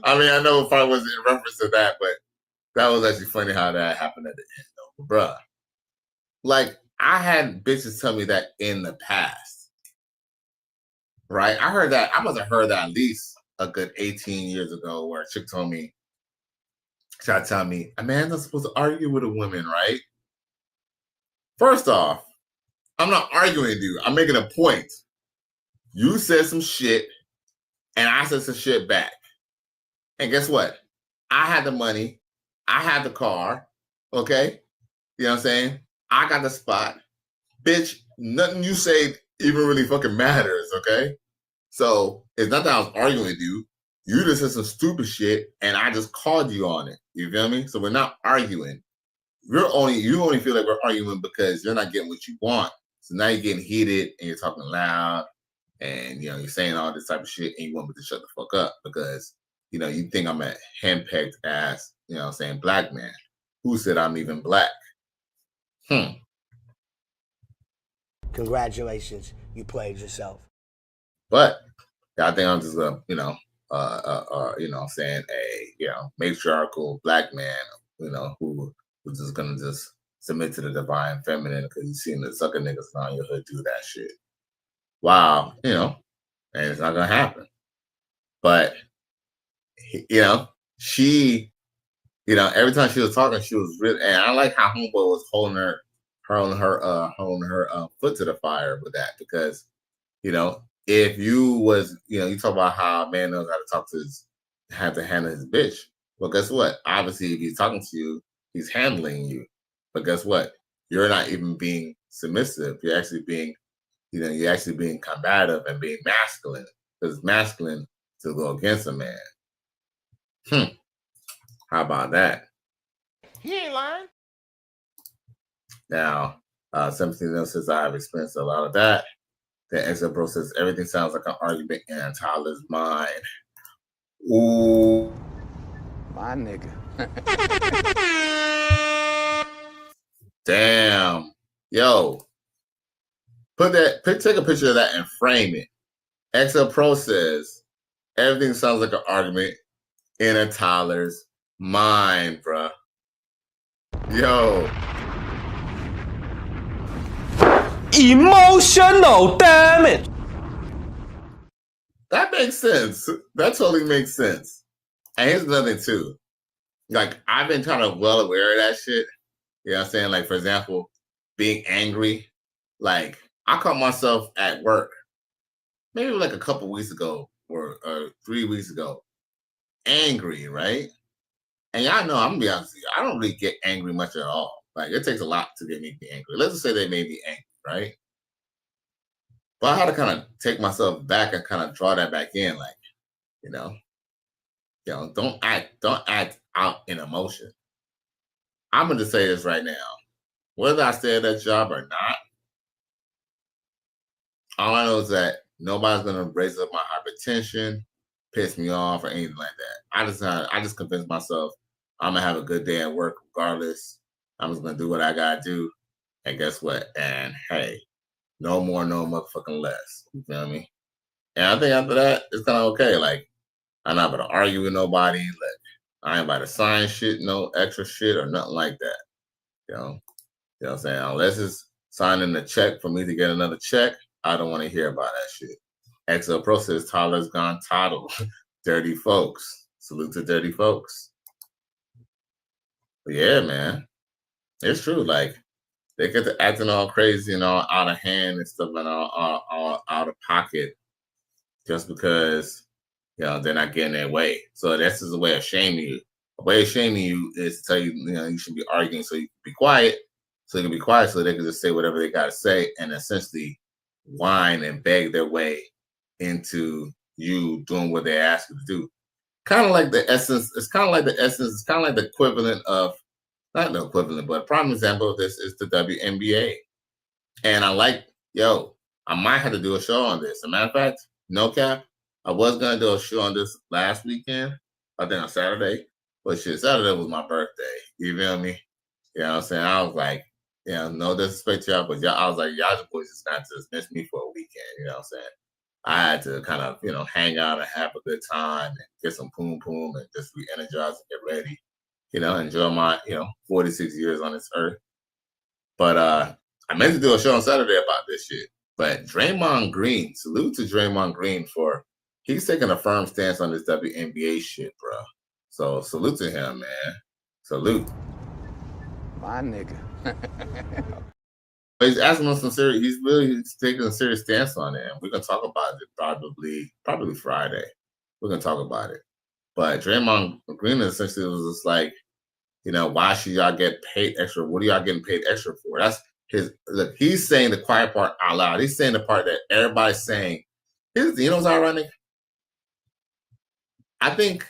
I mean, I know it probably wasn't in reference to that, but that was actually funny how that happened at the end, though, bro. Like, I had bitches tell me that in the past, right? I heard that. I must have heard that at least a good 18 years ago, where a chick told me, tried to tell me, a man's not supposed to argue with a woman, right? First off, I'm not arguing with you. I'm making a point. You said some shit, and I said some shit back. And guess what? I had the money. I had the car. Okay? You know what I'm saying? I got the spot. Bitch, nothing you say even really fucking matters, okay? So it's not that I was arguing with you. You just said some stupid shit, and I just called you on it. You feel me? So we're not arguing. You only feel like we're arguing because you're not getting what you want. So now you're getting heated and you're talking loud, and you know you're saying all this type of shit, and you want me to shut the fuck up because you know you think I'm a henpecked ass, you know what I'm saying, black man. Who said I'm even black? Congratulations, you played yourself. But I think I'm just a, you know what I'm saying, a matriarchal black man, you know, who's just gonna just submit to the divine feminine because you've seen the sucker niggas around your hood do that shit. Wow, you know, and it's not gonna happen. But you know, she, you know, every time she was talking, she was really, and I like how homeboy was holding her foot to the fire with that, because you know, if you was, you know, you talk about how a man knows how to talk to have to handle his bitch. Well, guess what? Obviously, if he's talking to you, he's handling you. But guess what? You're not even being submissive. You're actually being, you know, you're actually being combative and being masculine. Because it's masculine to go against a man. How about that? He ain't lying. Now, something else says I have experienced a lot of that. The exit bro says everything sounds like an argument in Tyler's mind. Ooh. My nigga. Damn. Yo. Take a picture of that and frame it. XL Pro says everything sounds like an argument in a Tyler's mind, bruh. Yo. Emotional damage. That makes sense. That totally makes sense. And here's another thing too. Like, I've been kind of well aware of that shit. You know what I'm saying? Like, for example, being angry. Like, I caught myself at work, maybe like a couple weeks ago or 3 weeks ago, angry, right? And y'all know, I'm gonna be honest with you, I don't really get angry much at all. Like, it takes a lot to get me to be angry. Let's just say they made me angry, right? But I had to kind of take myself back and kind of draw that back in, like, you know, don't act out in emotion. I'm gonna just say this right now. Whether I stay at that job or not, all I know is that nobody's gonna raise up my hypertension, piss me off, or anything like that. I just convinced myself I'm gonna have a good day at work regardless. I'm just gonna do what I gotta do. And guess what? And hey, no more, no motherfucking less. You feel me? And I think after that, it's kind of okay. Like, I'm not about to argue with nobody. Like, I ain't about to sign shit, no extra shit or nothing like that. You know what I'm saying? Unless it's signing a check for me to get another check, I don't want to hear about that shit. XL Pro says Tyler's gone toddle. Dirty folks. Salute to dirty folks. But yeah, man. It's true. Like, they get to acting all crazy and all out of hand and stuff and all out of pocket just because, you know, they're not getting their way. So that's just a way of shaming you. A way of shaming you is to tell you, you know, you should be arguing so you can be quiet, so they can be quiet, so they can just say whatever they got to say, and essentially whine and beg their way into you doing what they ask you to do. Kind of like the essence. It's kind of like the essence. It's kind of like the equivalent of, not the equivalent, but a prime example of this is the WNBA. And I might have to do a show on this. As a matter of fact, no cap, I was gonna do a show on this last weekend, I think on Saturday, but shit, Saturday was my birthday. You feel me? You know what I'm saying? I was like, no disrespect to y'all, but I was like, y'all boys just got to miss me for a weekend. You know what I'm saying? I had to kind of, hang out and have a good time and get some poom poom and just re-energize and get ready. Enjoy my, 46 years on this earth. But I meant to do a show on Saturday about this shit. But Draymond Green, salute to Draymond Green he's taking a firm stance on this WNBA shit, bro. So salute to him, man. Salute. My nigga. But he's asking us he's taking a serious stance on it. And we're gonna talk about it probably Friday. We're gonna talk about it. But Draymond Green essentially was just like, why should y'all get paid extra? What are y'all getting paid extra for? That's he's saying the quiet part out loud. He's saying the part that everybody's saying. What's ironic? I think,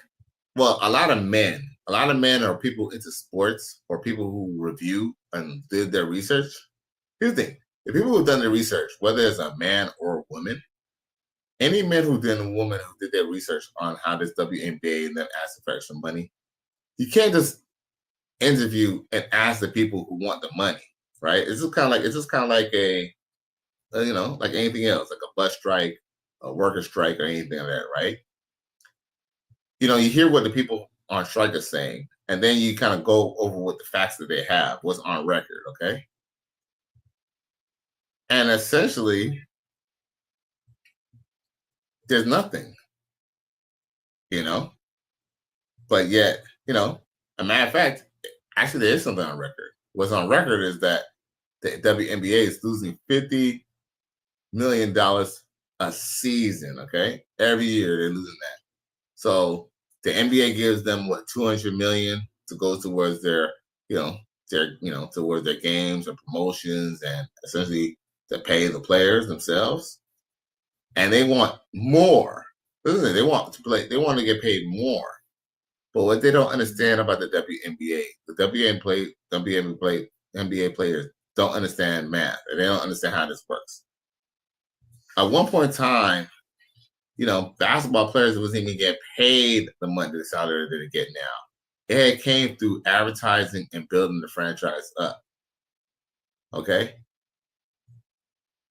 a lot of men are people into sports or people who review and did their research. Here's the thing. The people who've done their research, whether it's a man or a woman, any man who did a woman who did their research on how this WNBA and then asked for extra money, you can't just interview and ask the people who want the money, right? It's just kind of like a, like anything else, like a bus strike, a worker strike, or anything like that, right? You hear what the people on strike are saying, and then you kind of go over what the facts that they have, what's on record, okay? And essentially, there's nothing, but yet, a matter of fact, actually there is something on record. What's on record is that the WNBA is losing $50 million a season, okay? Every year they're losing that. So the NBA gives them $200 million to go towards their, towards their games and promotions and essentially to pay the players themselves. And they want more. Listen, they want to get paid more. But what they don't understand about the WNBA, the NBA players don't understand math. And they don't understand how this works. At one point in time, basketball players wasn't even getting paid the money, the salary that they get now. It came through advertising and building the franchise up. Okay?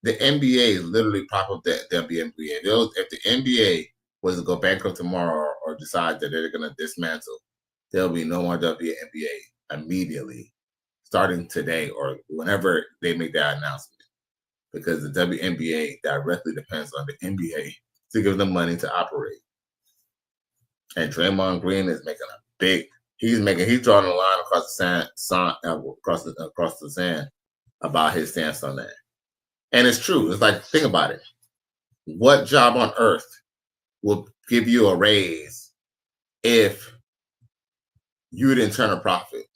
The NBA is literally prop up the WNBA. If the NBA was to go bankrupt tomorrow or decide that they're going to dismantle, there'll be no more WNBA immediately, starting today or whenever they make that announcement. Because the WNBA directly depends on the NBA to give them money to operate. And Draymond Green is he's drawing a line across the sand about his stance on that. And it's true. It's like, think about it. What job on earth will give you a raise if you didn't turn a profit?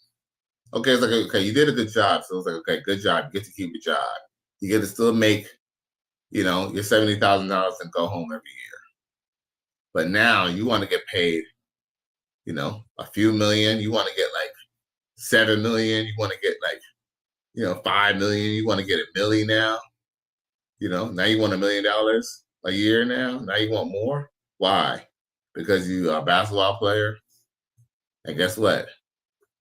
Okay, it's like, okay, you did a good job. So it's like, okay, good job. You get to keep your job. You get to still make, your $70,000 and go home every year. But now you want to get paid, a few million. You want to get like 7 million. You want to get like, 5 million. You want to get $1 million now. Now you want $1 million a year now. Now you want more. Why? Because you are a basketball player. And guess what?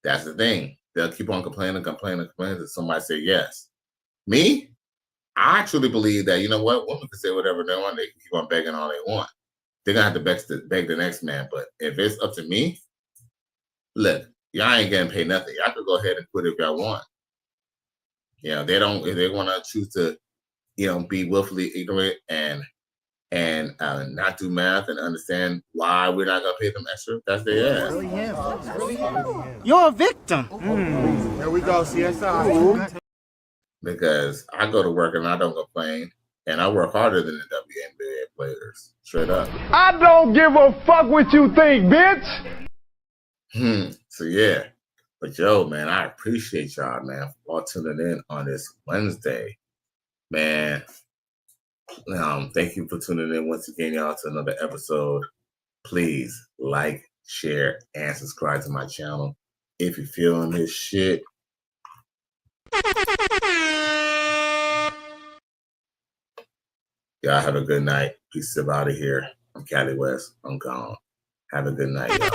That's the thing. They'll keep on complaining until somebody say yes. Me? I truly believe that, women can say whatever they want. They can keep on begging all they want. They're going to have to beg the next man. But if it's up to me, look, y'all ain't getting paid nothing. Y'all can go ahead and quit if y'all want. If they want to choose to, be willfully ignorant and not do math and understand why we're not going to pay them extra, that's their ass. Really him. You're a victim. There we go, CSI. Because I go to work and I don't complain, and I work harder than the WNBA players, straight up. I don't give a fuck what you think, bitch. So yeah, but yo, man, I appreciate y'all, man, for all tuning in on this Wednesday. Man, thank you for tuning in once again, y'all, to another episode. Please like, share, and subscribe to my channel if you're feeling this shit. Y'all have a good night. Peace out of here. I'm Cali West. I'm gone. Have a good night, y'all.